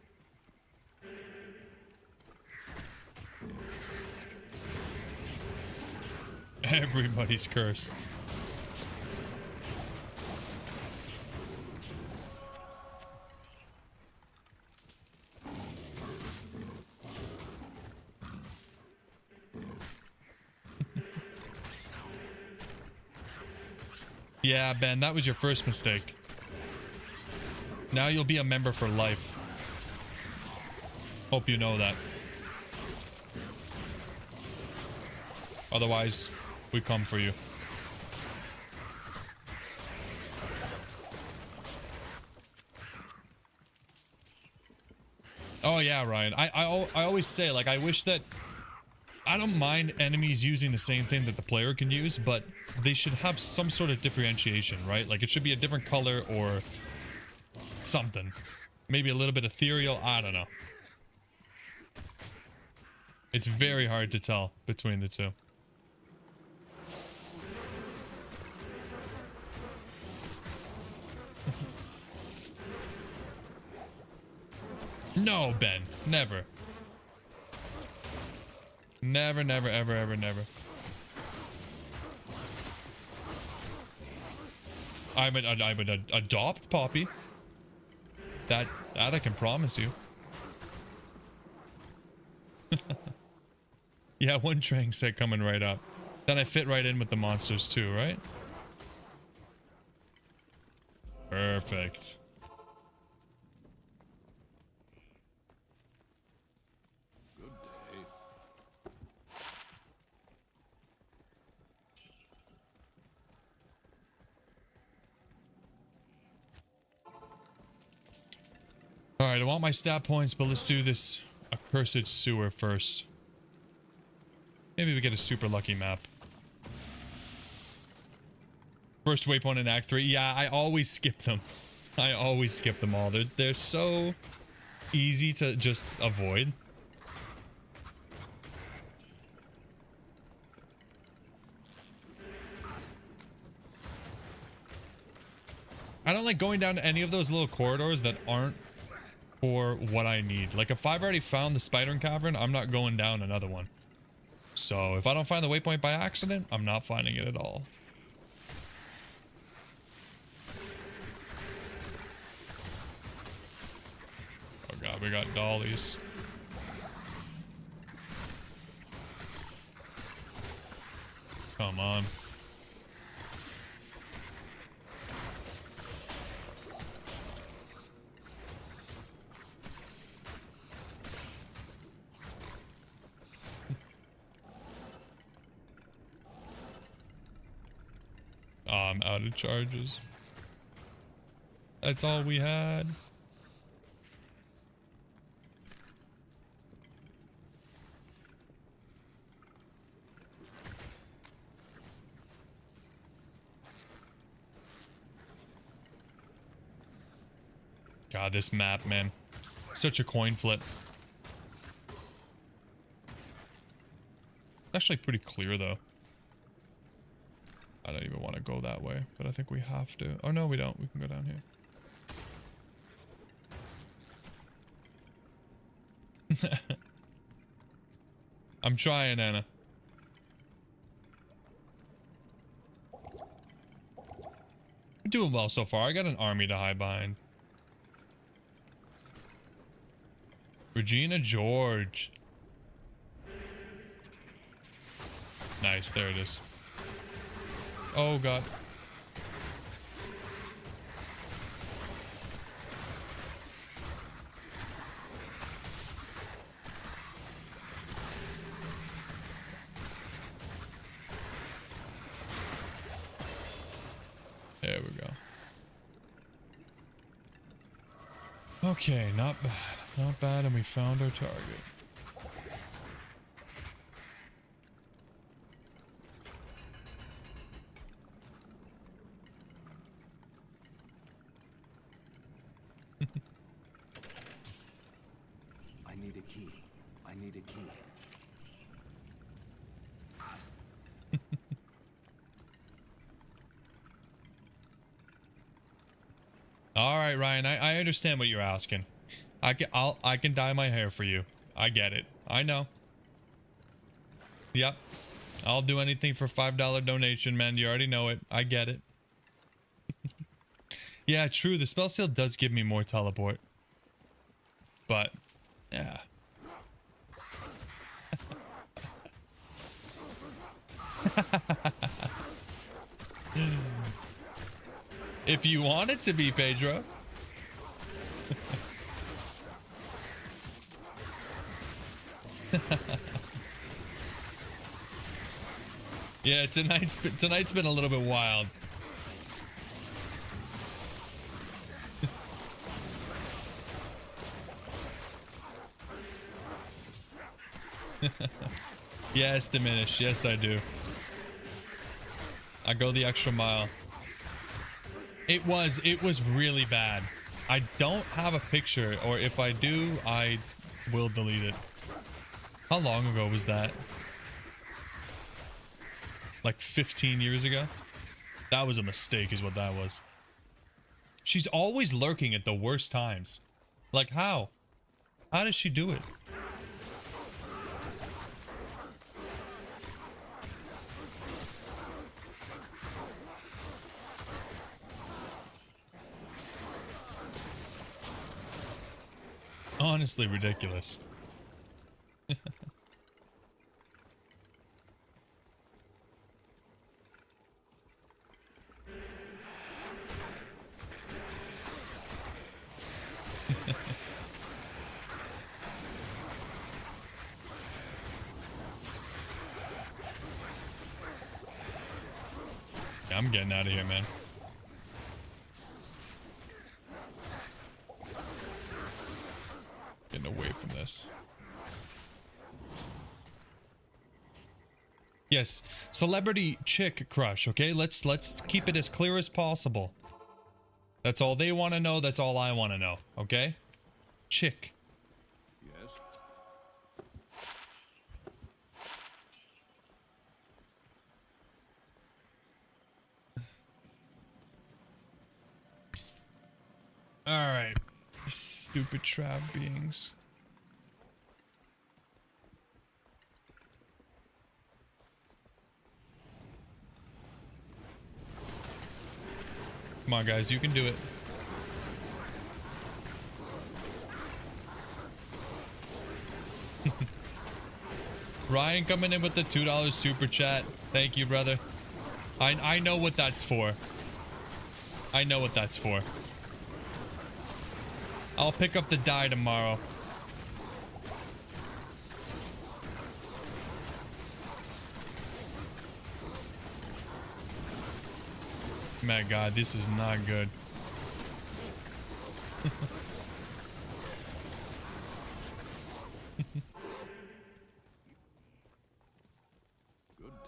Everybody's cursed. Yeah, Ben, that was your first mistake. Now you'll be a member for life. Hope you know that. Otherwise, we come for you. Oh yeah, Ryan. I always say, like, I wish that... I don't mind enemies using the same thing that the player can use, but they should have some sort of differentiation, right? Like, it should be a different color or something. Maybe a little bit ethereal, I don't know. It's very hard to tell between the two. No, Ben. Never. Never, never, ever, ever, never. I would adopt Poppy. That I can promise you. Yeah, one train set coming right up. Then I fit right in with the monsters too, right? Perfect. Good day. Alright, I want my stat points, but let's do this accursed sewer first. Maybe we get a super lucky map. First waypoint in Act 3. Yeah, I always skip them. I always skip them all. They're so easy to just avoid. I don't like going down to any of those little corridors that aren't for what I need. Like, if I've already found the spider cavern, I'm not going down another one. So if I don't find the waypoint by accident, I'm not finding it at all. Oh god, we got dollies. Come on. I'm out of charges. That's all we had. God, this map, man. Such a coin flip. Actually pretty clear, though. I don't even want to go that way, but I think we have to. Oh, no, we don't. We can go down here. I'm trying, Anna. We're doing well so far. I got an army to hide behind. Regina George. Nice, there it is. Oh god. There we go. Okay, not bad. Not bad, and we found our target. I need a key. I need a key. All right, Ryan, I understand what you're asking. I can dye my hair for you. I get it. I know. Yep. I'll do anything for $5 donation, man. You already know it. I get it. Yeah, true. The spell seal does give me more teleport. But, yeah. If you want it to be, Pedro. Yeah, tonight's been a little bit wild. Yes, Diminish. Yes, I do. I go the extra mile. It was really bad. I don't have a picture, or if I do, I will delete it. How long ago was that? Like 15 years ago? That was a mistake is what that was. She's always lurking at the worst times. Like how? How does she do it? Honestly ridiculous. I'm getting out of here, man. Getting away from this. Yes, celebrity chick crush, okay? Let's keep it as clear as possible. That's all they want to know, that's all I want to know, okay? Chick. Yes. All right. Stupid trap beings. Come on, guys, you can do it. Ryan coming in with the $2 super chat. Thank you, brother. I know what that's for. I know what that's for. I'll pick up the dye tomorrow. My God, this is not good.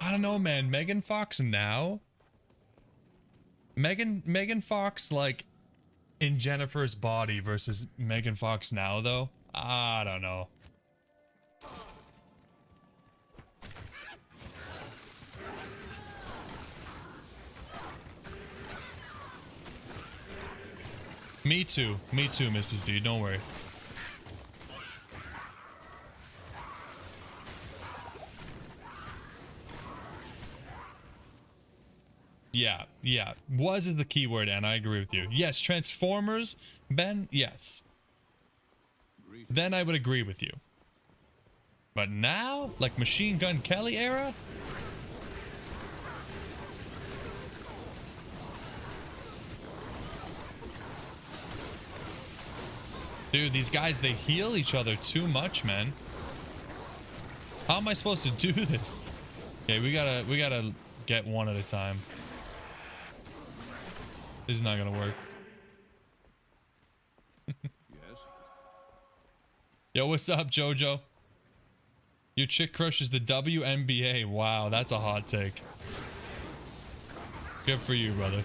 I don't know, man. Megan Fox now? Megan Fox, like, in Jennifer's body versus Megan Fox now, though? I don't know. Me too, Mrs. D. Don't worry. Yeah. Was is the key word, and I agree with you. Yes, Transformers, Ben, yes. Then I would agree with you. But now, like Machine Gun Kelly era? Dude, these guys, they heal each other too much, man. How am I supposed to do this? Okay, we gotta get one at a time. This is not gonna work. Yes. Yo, what's up, Jojo? Your chick crushes the WNBA. Wow, that's a hot take. Good for you, brother.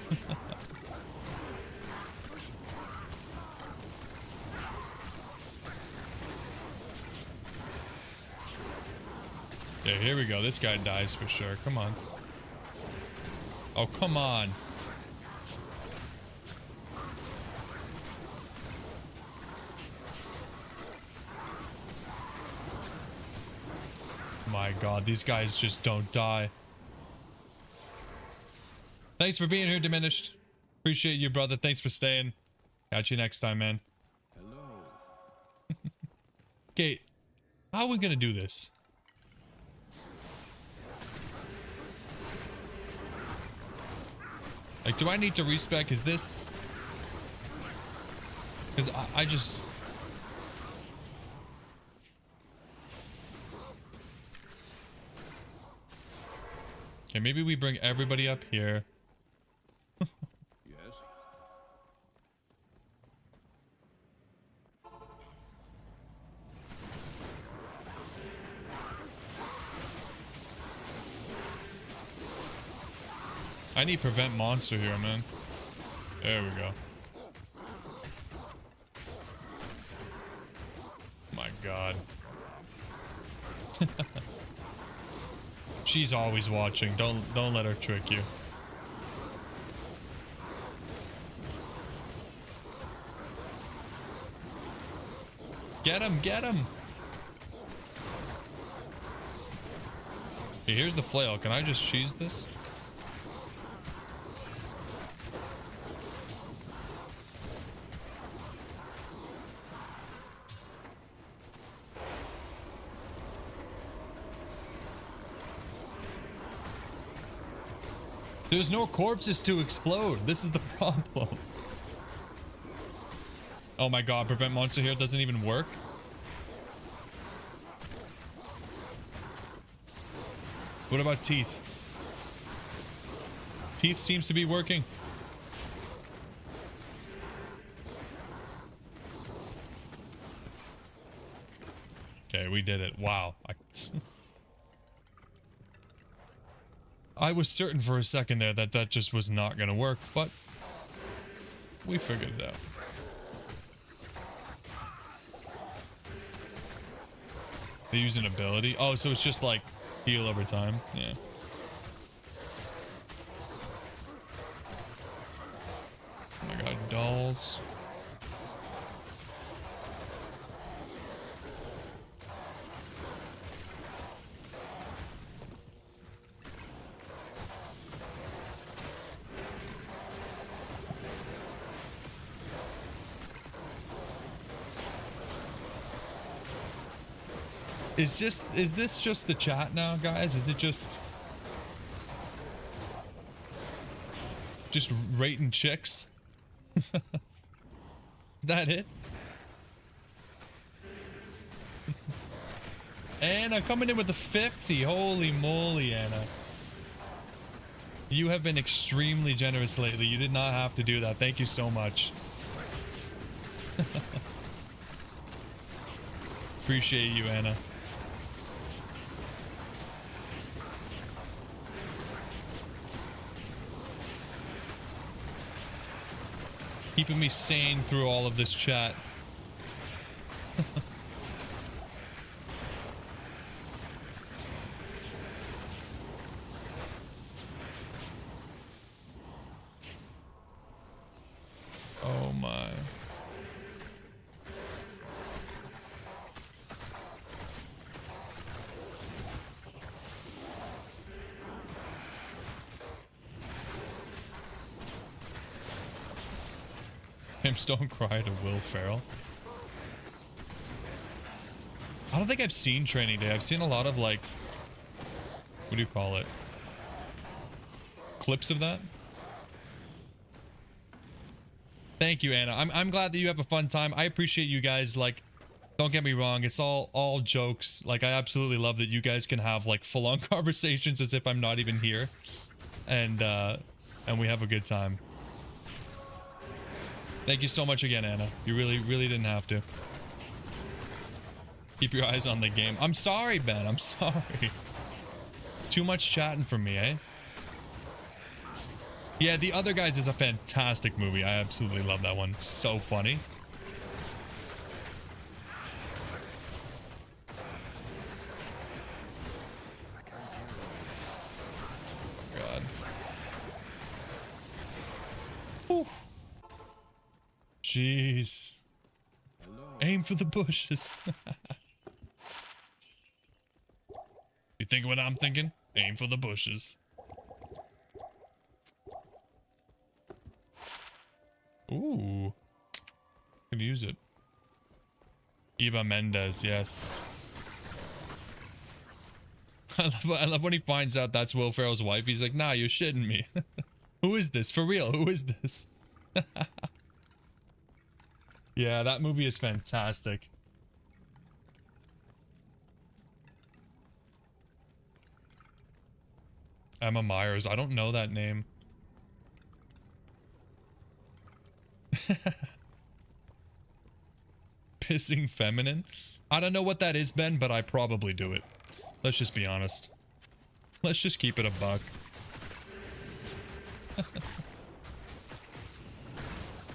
Yeah, here we go. This guy dies for sure. Come on. Oh, come on. My God, these guys just don't die. Thanks for being here, Diminished. Appreciate you, brother. Thanks for staying. Catch you next time, man. Hello. Okay, how are we gonna do this? Like, do I need to respec? Is this... Because I just... Okay, maybe we bring everybody up here. Yes. I need prevent monster here, man. There we go. My God. She's always watching. Don't let her trick you. Get him, get him. Okay, here's the flail. Can I just cheese this? There's no corpses to explode. This is the problem. Oh my God, prevent monster here doesn't even work. What about teeth? Teeth seems to be working. Okay, we did it. Wow. I was certain for a second there that that just was not going to work, but we figured it out. They use an ability. Oh, so it's just like heal over time. Yeah. Oh my God, dolls. Is this just the chat now, guys? Is it just rating chicks? Is that it? Anna coming in with the 50. Holy moly, Anna. You have been extremely generous lately. You did not have to do that. Thank you so much. Appreciate you, Anna. Keeping me sane through all of this chat. Oh my. Pimps don't cry to Will Ferrell. I don't think I've seen Training Day. I've seen a lot of, like, what do you call it? Clips of that. Thank you, Anna. I'm glad that you have a fun time. I appreciate you guys. Like, don't get me wrong. It's all jokes. Like, I absolutely love that you guys can have, like, full-on conversations as if I'm not even here. And we have a good time. Thank you so much again, Anna. You really didn't have to. Keep your eyes on the game. I'm sorry, Ben. I'm sorry. Too much chatting from me, eh? Yeah, The Other Guys is a fantastic movie. I absolutely love that one. So funny. Oh, God. Whew. Jeez. Hello. Aim for the bushes. You think what I'm thinking? Aim for the bushes. Ooh. Can use it. Eva Mendes, yes. I love when he finds out that's Will Ferrell's wife. He's like, nah, you're shitting me. Who is this? For real, who is this? Yeah, that movie is fantastic. Emma Myers. I don't know that name. Pissing feminine? I don't know what that is, Ben, but I probably do it. Let's just be honest. Let's just keep it a buck.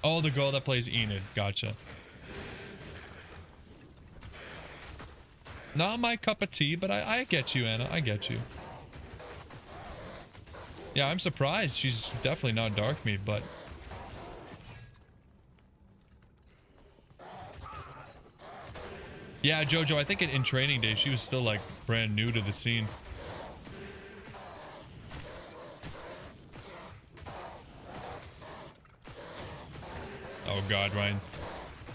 Oh, the girl that plays Enid. Gotcha. Not my cup of tea, but I get you, Anna. I get you. Yeah, I'm surprised. She's definitely not dark meat, but... Yeah, Jojo, I think in Training Day, she was still, like, brand new to the scene. Oh, God, Ryan.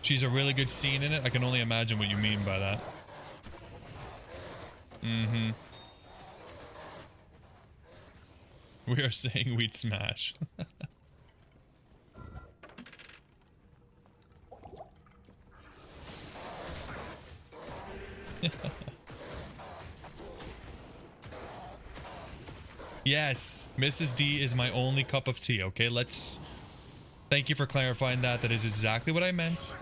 She's a really good scene in it. I can only imagine what you mean by that. Mm-hmm. We are saying we'd smash. Yes, Mrs. D is my only cup of tea, okay? Let's... Thank you for clarifying that. That is exactly what I meant.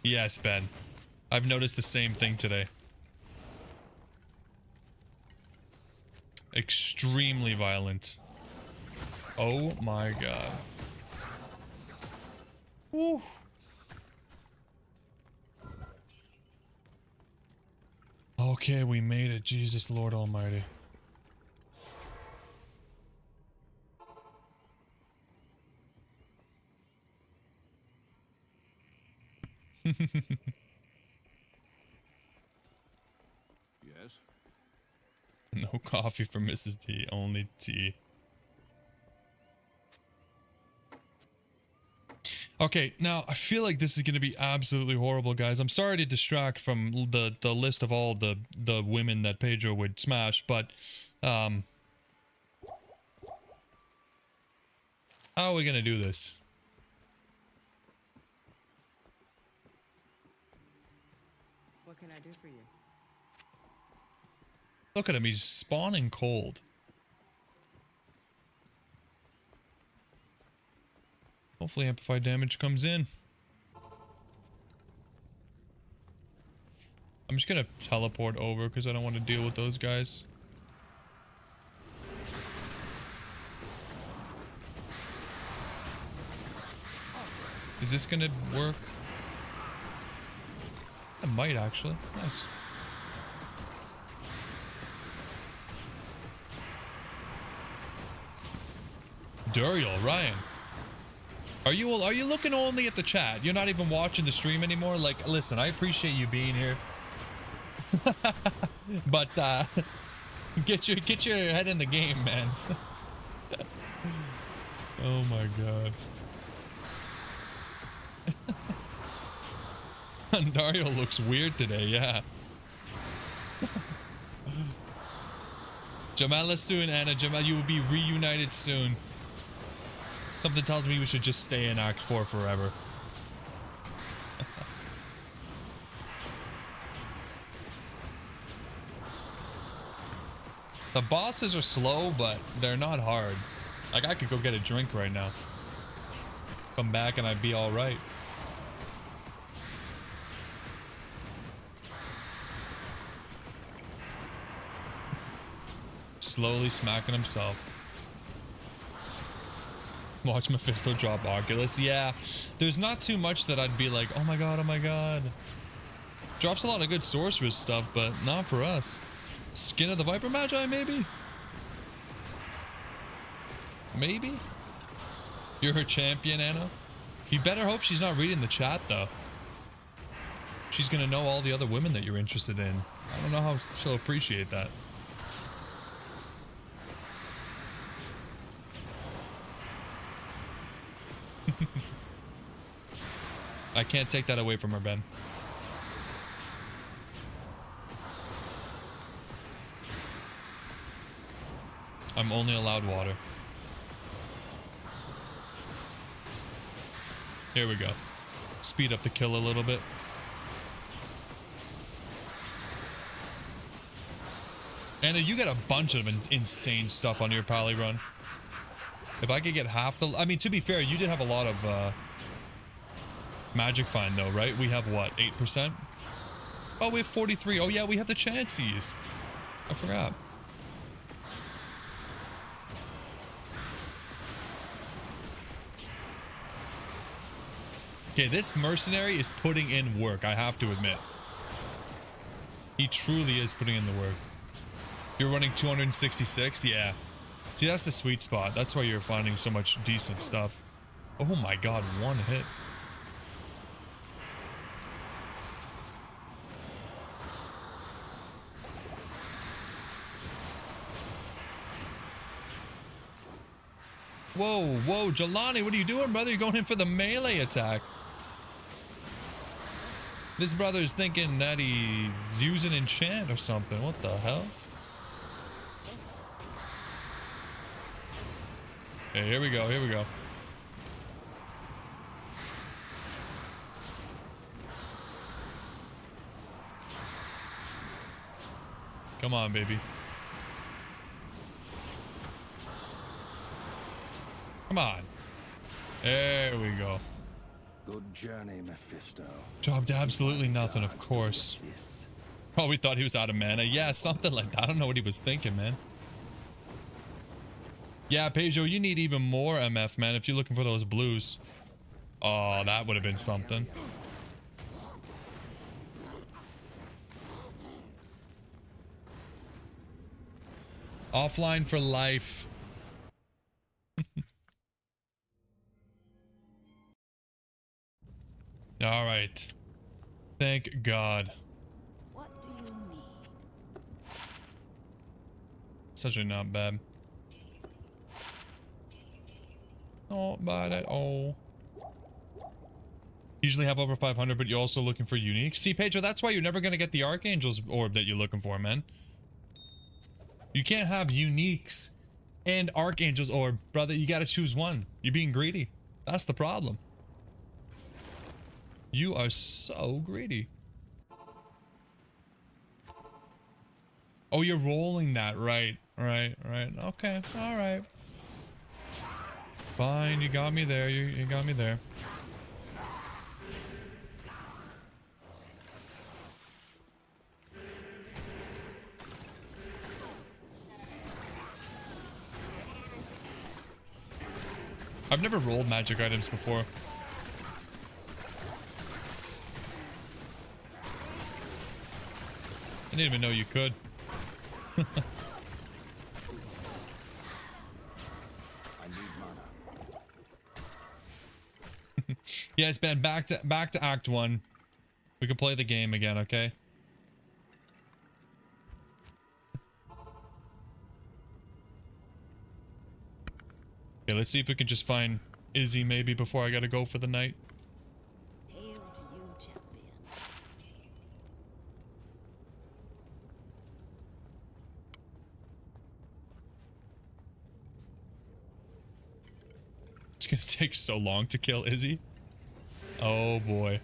Yes, Ben. I've noticed the same thing today. Extremely violent. Oh my God. Woo. Okay, we made it. Jesus Lord Almighty. Yes? No coffee for Mrs. D, only tea. Okay, now I feel like this is going to be absolutely horrible, guys. I'm sorry to distract from the list of all the women that Pedro would smash, but How are we gonna do this? What can I do for you? Look at him, he's spawning cold. Hopefully amplified damage comes in. I'm just gonna teleport over because I don't want to deal with those guys. Is this gonna work? It might actually. Nice. Duriel, Ryan. Are you looking only at the chat? You're not even watching the stream anymore? Like, listen, I appreciate you being here. But get your head in the game, man. Oh my god. Dario looks weird today, yeah. Jamala soon, Anna. Jamal, you will be reunited soon. Something tells me we should just stay in Act 4 forever. The bosses are slow, but they're not hard. Like, I could go get a drink right now. Come back and I'd be alright. Slowly smacking himself. Watch Mephisto drop Oculus. Yeah, there's not too much that I'd be like, oh my god, oh my god. Drops a lot of good sorceress stuff, but not for us. Skin of the Viper Magi, maybe? Maybe? You're her champion, Anna? You better hope she's not reading the chat, though. She's gonna know all the other women that you're interested in. I don't know how she'll appreciate that. I can't take that away from her, Ben. I'm only allowed water. Here we go. Speed up the kill a little bit. Anna, you got a bunch of insane stuff on your pally run. If I could get half the... I mean, to be fair, you did have a lot of magic find, though, right? We have, what, 8%? Oh, we have 43. Oh, yeah, we have the chances. I forgot. Okay, this mercenary is putting in work, I have to admit. He truly is putting in the work. You're running 266? Yeah. See, that's the sweet spot. That's why you're finding so much decent stuff. Oh my god, one hit. Whoa, whoa, Jelani, what are you doing, brother? You're going in for the melee attack. This brother's thinking that he's using enchant or something. What the hell? Okay, here we go, here we go. Come on, baby. Come on. There we go. Good journey, Mephisto. Dropped absolutely nothing, of course. Probably thought he was out of mana. Yeah, something like that. I don't know what he was thinking, man. Yeah, Pedro, you need even more MF, man, if you're looking for those blues. Oh, that would have been something. Offline for life. All right. Thank God. What do you need? Such a not bad. Not bad at all. Usually have over 500, but you're also looking for unique. See, Pedro, that's why you're never going to get the Archangel's orb that you're looking for, man. You can't have uniques and Archangel's Orb. Brother, you gotta choose one. You're being greedy. That's the problem. You are so greedy. Oh, you're rolling that. Right. Okay. All right. Fine. You got me there. You got me there. I've never rolled magic items before. I didn't even know you could. I need mana. Yes, Ben, back to Act 1. We can play the game again, okay? Okay, let's see if we can just find Izzy maybe before I gotta go for the night. Hail to you, champion. It's gonna take so long to kill Izzy. Oh boy.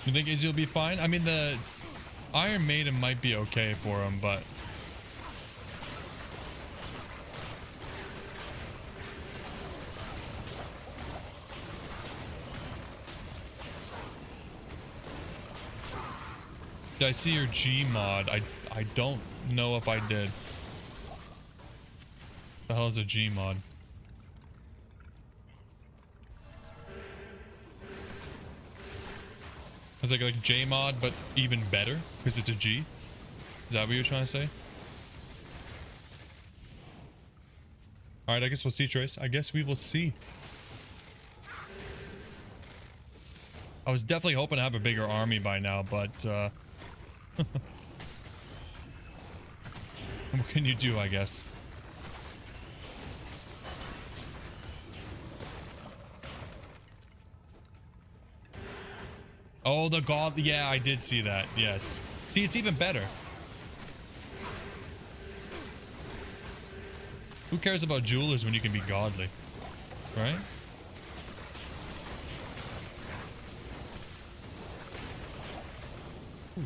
You think Izzy will be fine? I mean, the Iron Maiden might be okay for him, but... Did I see your G mod? I don't know if I did. What the hell is a G mod? It's like J mod, but even better because it's a G. Is that what you're trying to say? All right, I guess we'll see, Trace. I guess we will see. I was definitely hoping to have a bigger army by now, but what can you do, I guess? Oh, the god. Yeah, I did see that. Yes. See, it's even better. Who cares about jewelers when you can be godly? Right? Ooh.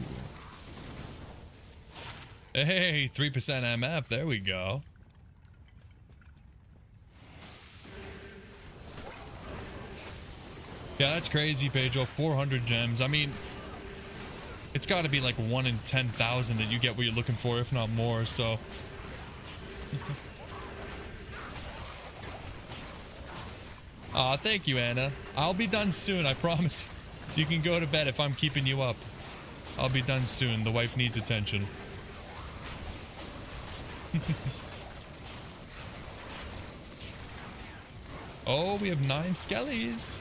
Hey, 3% MF. There we go. Yeah, that's crazy, Pedro. 400 gems. I mean, it's got to be like 1 in 10,000 that you get what you're looking for, if not more, so... Aw, thank you, Anna. I'll be done soon, I promise. You can go to bed if I'm keeping you up. I'll be done soon. The wife needs attention. Oh, we have 9 skellies.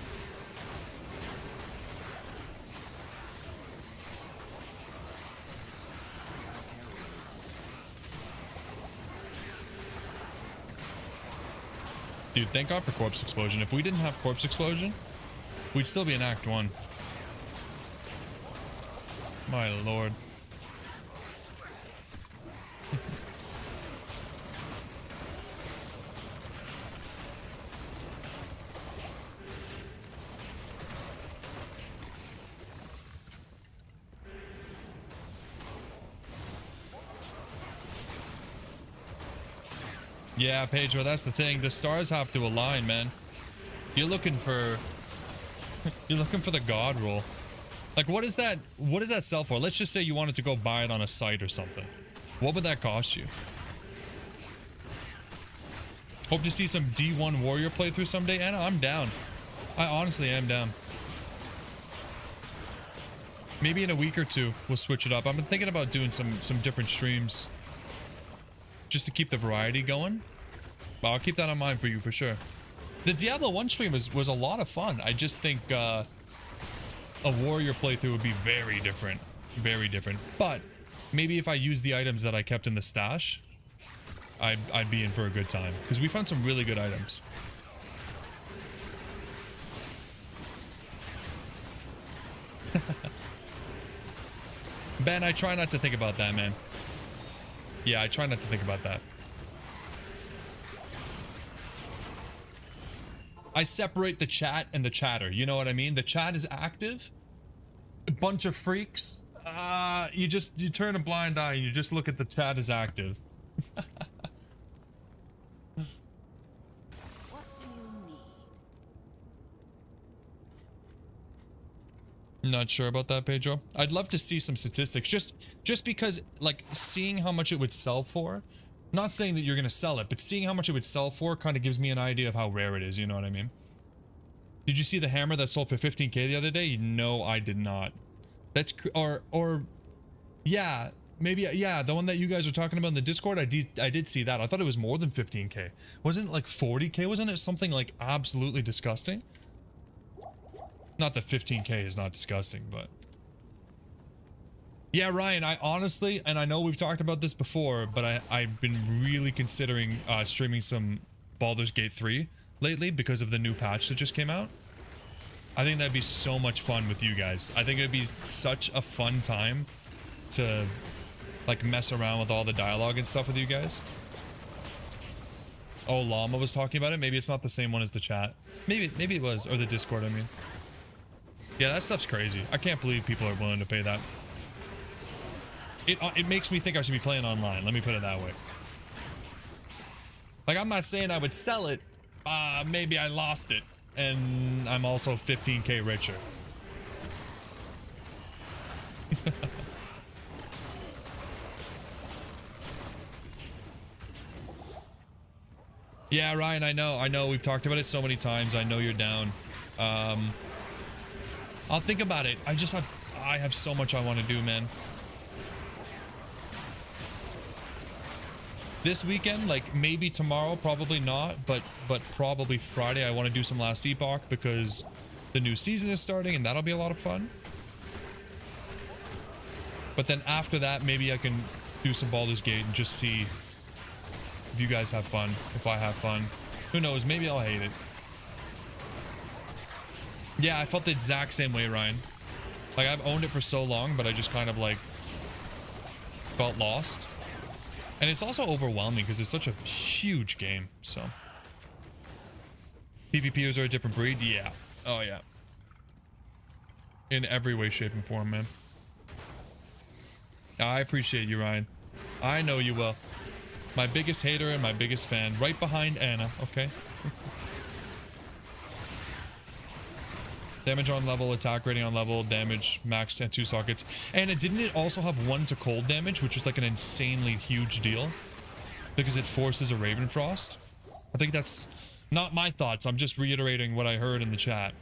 Dude, thank God for Corpse Explosion. If we didn't have Corpse Explosion, we'd still be in Act 1. My lord. Yeah, Pedro, that's the thing. The stars have to align, man. You're looking for the god roll. Like, what is that sell for? Let's just say you wanted to go buy it on a site or something. What would that cost you? Hope to see some D1 warrior playthrough someday, Anna. I'm down. I honestly am down. Maybe in a week or two we'll switch it up. I've been thinking about doing some different streams just to keep the variety going. But I'll keep that in mind for you for sure. The Diablo 1 stream was a lot of fun. I just think a warrior playthrough would be very different. Very different. But maybe if I use the items that I kept in the stash, I'd be in for a good time because we found some really good items. Ben, I try not to think about that, man. Yeah, I try not to think about that. I separate the chat and the chatter. You know what I mean? The chat is active. A bunch of freaks. You turn a blind eye and you just look at the chat as active. What do you need? Not sure about that, Pedro. I'd love to see some statistics. Just because, like, seeing how much it would sell for. Not saying that you're gonna sell it, but seeing how much it would sell for kind of gives me an idea of how rare it is. You know what I mean? Did you see the hammer that sold for 15k the other day? No, I did not. That's yeah, maybe, yeah, the one that you guys were talking about in the Discord. I did see that. I thought it was more than 15k. Wasn't it like 40k? Wasn't it something like absolutely disgusting? Not that 15k is not disgusting, but yeah, Ryan, I honestly, and I know we've talked about this before, but I've been really considering streaming some Baldur's Gate 3 lately because of the new patch that just came out. I think that'd be so much fun with you guys. I think it'd be such a fun time to like mess around with all the dialogue and stuff with you guys. Oh, Llama was talking about it. Maybe it's not the same one as the chat. Maybe it was, or the Discord, I mean. Yeah, that stuff's crazy. I can't believe people are willing to pay that. It makes me think I should be playing online. Let me put it that way. Like, I'm not saying I would sell it. Maybe I lost it. And I'm also 15k richer. Yeah, Ryan, I know. We've talked about it so many times. I know you're down. I'll think about it. I have so much I want to do, man. This weekend, like maybe tomorrow, probably not, but probably Friday I want to do some last Epoch because the new season is starting and that'll be a lot of fun. But then after that, maybe I can do some Baldur's Gate and just see if you guys have fun, if I have fun. Who knows, maybe I'll hate it. Yeah, I felt the exact same way, Ryan. Like, I've owned it for so long, but I just kind of like felt lost. And it's also overwhelming because it's such a huge game, so. PvPers are a different breed? Yeah. Oh, yeah. In every way, shape, and form, man. I appreciate you, Ryan. I know you will. My biggest hater and my biggest fan. Right behind Anna, okay? Damage on level, attack rating on level, damage max and 2 sockets. And didn't it also have 1 to cold damage, which was like an insanely huge deal? Because it forces a Ravenfrost? I think that's not my thoughts. I'm just reiterating what I heard in the chat.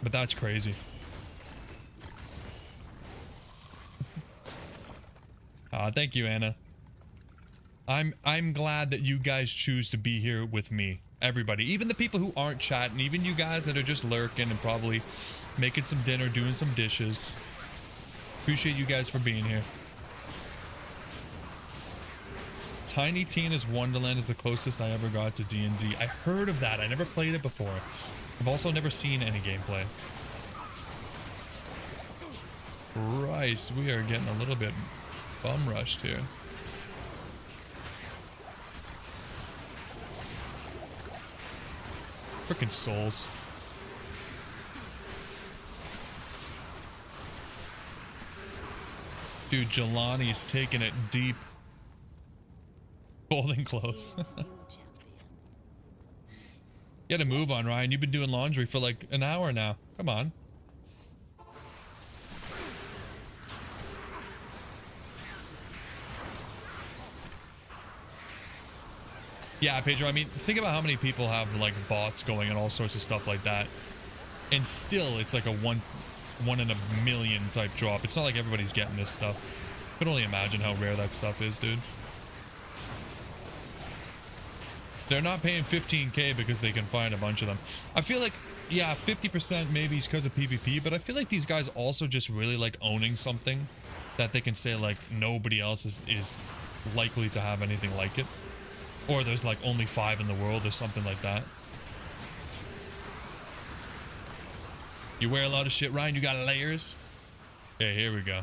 But that's crazy. Thank you, Anna. I'm glad that you guys choose to be here with me. Everybody, even the people who aren't chatting, even you guys that are just lurking and probably making some dinner, doing some dishes. Appreciate you guys for being here. Tiny Tina's Wonderland is the closest I ever got to D&D. I heard of that. I never played it before. I've also never seen any gameplay. Christ, we are getting a little bit bum rushed here. Frickin' souls. Dude, Jelani's taking it deep. Folding clothes. You gotta move on, Ryan. You've been doing laundry for like an hour now. Come on. Yeah, Pedro, I mean, think about how many people have like bots going and all sorts of stuff like that. And still, it's like a one in a million type drop. It's not like everybody's getting this stuff. I can only imagine how rare that stuff is, dude. They're not paying 15k because they can find a bunch of them. I feel like, yeah, 50% maybe is because of PvP, but I feel like these guys also just really like owning something that they can say like nobody else is likely to have anything like it. Or there's like only 5 in the world or something like that. You wear a lot of shit, Ryan? You got layers? Okay, here we go.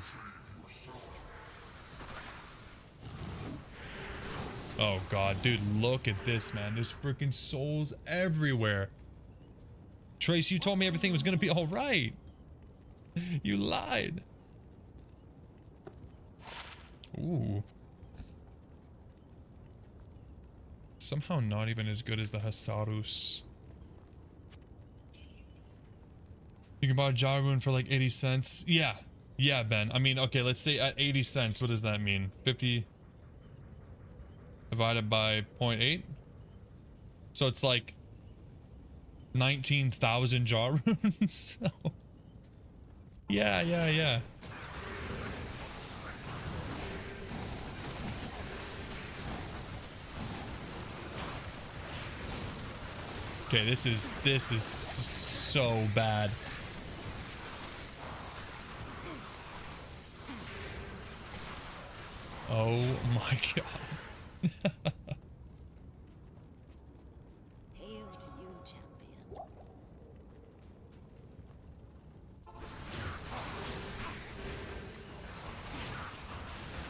Oh god, dude, look at this, man. There's freaking souls everywhere. Trace, you told me everything was gonna be alright. You lied. Ooh. Somehow not even as good as the Hasarus. You can buy a jar rune for like 80 cents. Yeah. Yeah, Ben. I mean, okay, let's say at 80 cents, what does that mean? 50 divided by 0.8? So it's like 19,000 jar runes. So, yeah. Okay, this is so bad. Oh my god. Hail to you, champion.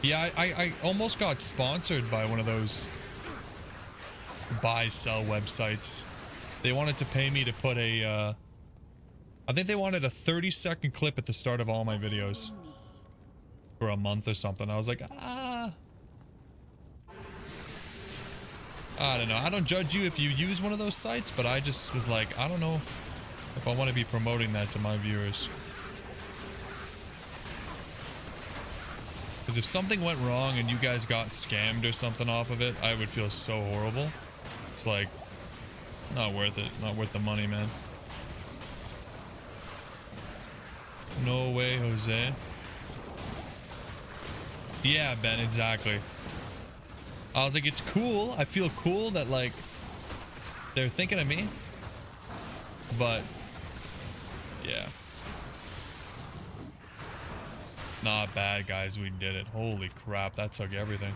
Yeah, I almost got sponsored by one of those buy-sell websites. They wanted to pay me to put a, I think they wanted a 30-second clip at the start of all my videos. For a month or something. I was like, I don't know. I don't judge you if you use one of those sites, but I just was like, I don't know if I want to be promoting that to my viewers. Because if something went wrong and you guys got scammed or something off of it, I would feel so horrible. It's like, not worth it. Not worth the money, man. No way, Jose. Yeah, Ben, exactly. I was like, it's cool. I feel cool that, like, they're thinking of me. But, yeah. Not bad, guys. We did it. Holy crap, that took everything.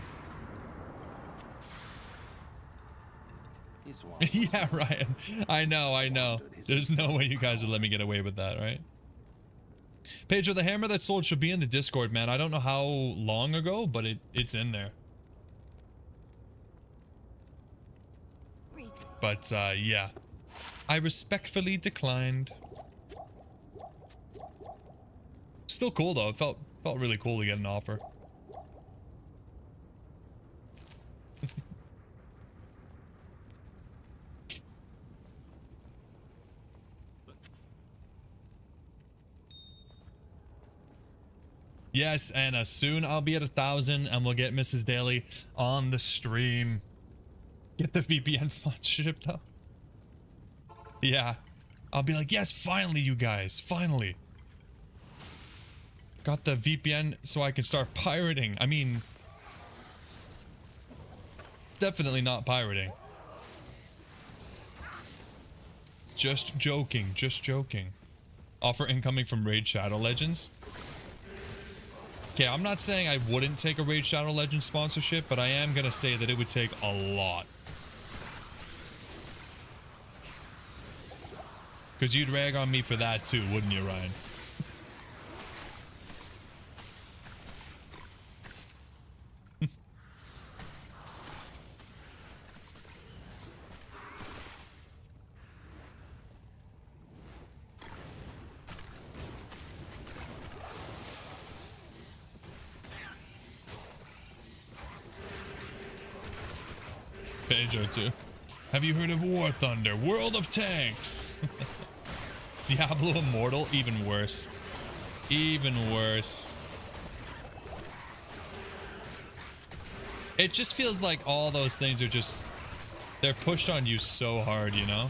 Yeah, Ryan. I know. There's no way you guys would let me get away with that, right? Pedro, the hammer that sold should be in the Discord, man. I don't know how long ago, but it's in there. But, yeah. I respectfully declined. Still cool, though. It felt really cool to get an offer. Yes, Anna, soon I'll be at 1,000 and we'll get Mrs. Daly on the stream. Get the VPN sponsorship though. Yeah. I'll be like, yes, finally, you guys, finally. Got the VPN so I can start pirating. I mean, definitely not pirating. Just joking, just joking. Offer incoming from Raid Shadow Legends. Okay, I'm not saying I wouldn't take a Raid Shadow Legends sponsorship, but I am gonna say that it would take a lot. Because you'd rag on me for that too, wouldn't you, Ryan? Pedro too. Have you heard of War Thunder? World of Tanks! Diablo Immortal? Even worse. Even worse. It just feels like all those things are just... They're pushed on you so hard, you know?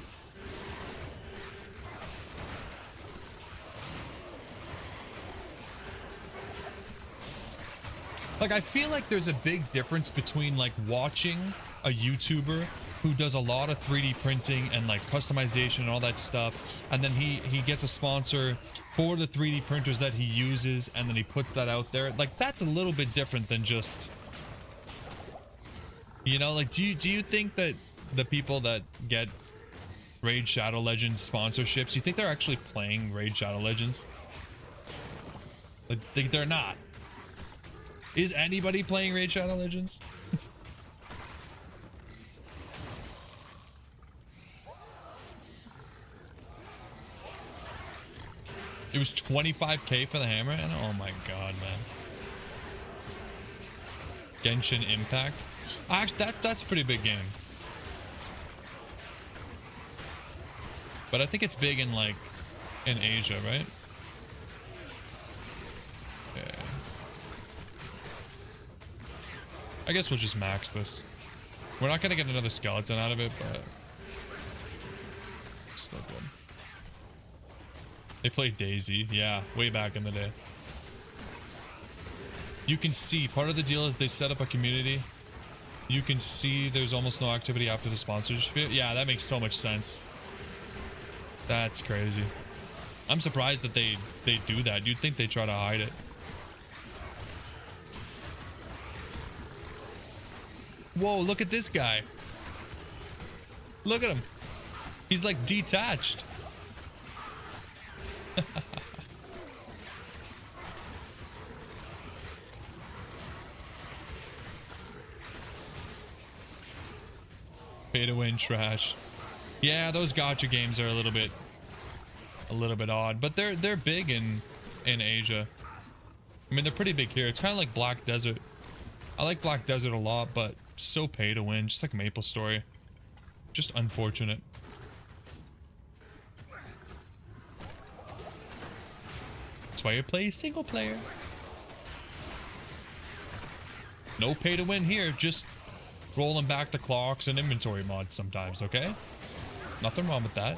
Like, I feel like there's a big difference between, like, watching a YouTuber who does a lot of 3D printing and, like, customization and all that stuff, and then he gets a sponsor for the 3D printers that he uses, and then he puts that out there. Like, that's a little bit different than just You know, like, do you think that the people that get Raid Shadow Legends sponsorships, you think they're actually playing Raid Shadow Legends? Like, they're not. Is anybody playing Raid Shadow Legends? It was 25k for the hammer, and oh my god, man. Genshin Impact. Actually, that's a pretty big game. But I think it's big in like in Asia, right? Okay. I guess we'll just max this. We're not gonna get another skeleton out of it, but still good. They played Daisy, yeah, way back in the day. You can see part of the deal is they set up a community. You can see there's almost no activity after the sponsorship. Yeah, that makes so much sense. That's crazy. I'm surprised that they do that. You'd think they try to hide it. Whoa, look at this guy. Look at him. He's like detached. Pay to win trash. Yeah, those gacha games are a little bit odd, but they're big in Asia. I mean, they're pretty big here. It's kind of like Black Desert. I like Black Desert a lot, but so pay to win, just like Maple Story. Just unfortunate. That's why you play single player. No pay to win here, just rolling back the clocks and inventory mods sometimes, okay? Nothing wrong with that.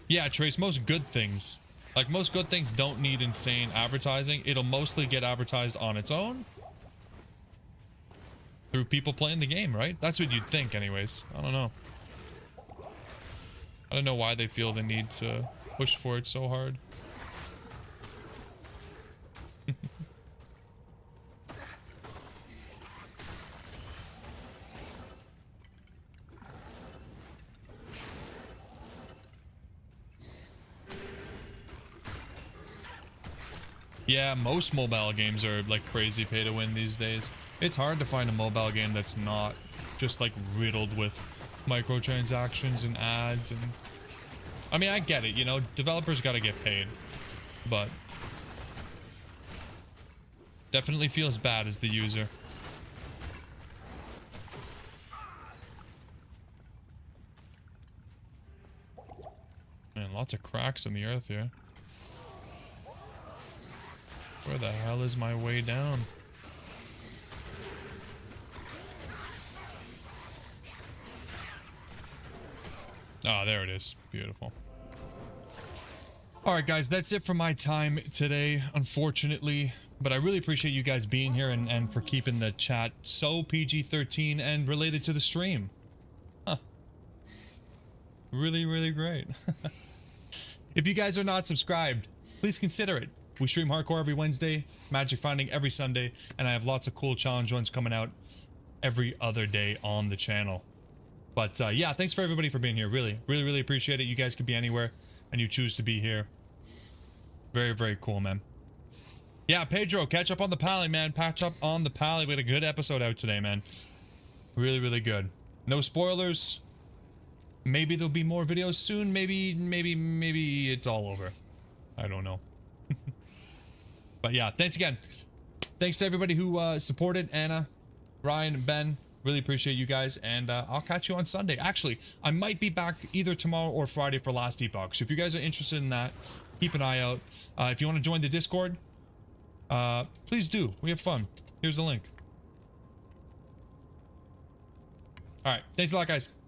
Yeah, Trace, most good things. Like, most good things don't need insane advertising. It'll mostly get advertised on its own. Through people playing the game, right? That's what you'd think anyways. I don't know. I don't know why they feel the need to push for it so hard. Yeah, most mobile games are like crazy pay to win these days. It's hard to find a mobile game that's not just like riddled with microtransactions and ads. And I mean, I get it, you know, developers got to get paid, but definitely feels bad as the user. Man, lots of cracks in the earth here. Where the hell is my way down? Ah, there it is. Beautiful. All right, guys, that's it for my time today, unfortunately. But I really appreciate you guys being here and for keeping the chat so PG-13 and related to the stream. Huh. Really, really great. If you guys are not subscribed, please consider it. We stream hardcore every Wednesday, magic finding every Sunday, and I have lots of cool challenge ones coming out every other day on the channel. But yeah, thanks for everybody for being here. Really, really, really appreciate it. You guys could be anywhere and you choose to be here. Very, very cool, man. Yeah, Pedro, catch up on the Pally, man. Patch up on the Pally. We had a good episode out today, man. Really, really good. No spoilers. Maybe there'll be more videos soon. Maybe it's all over. I don't know. But yeah, thanks again. Thanks to everybody who supported Anna, Ryan, and Ben. Really appreciate you guys, and I'll catch you on Sunday. Actually, I might be back either tomorrow or Friday for Last Epoch. So if you guys are interested in that, keep an eye out. If you want to join the Discord, please do. We have fun. Here's the link. All right. Thanks a lot, guys.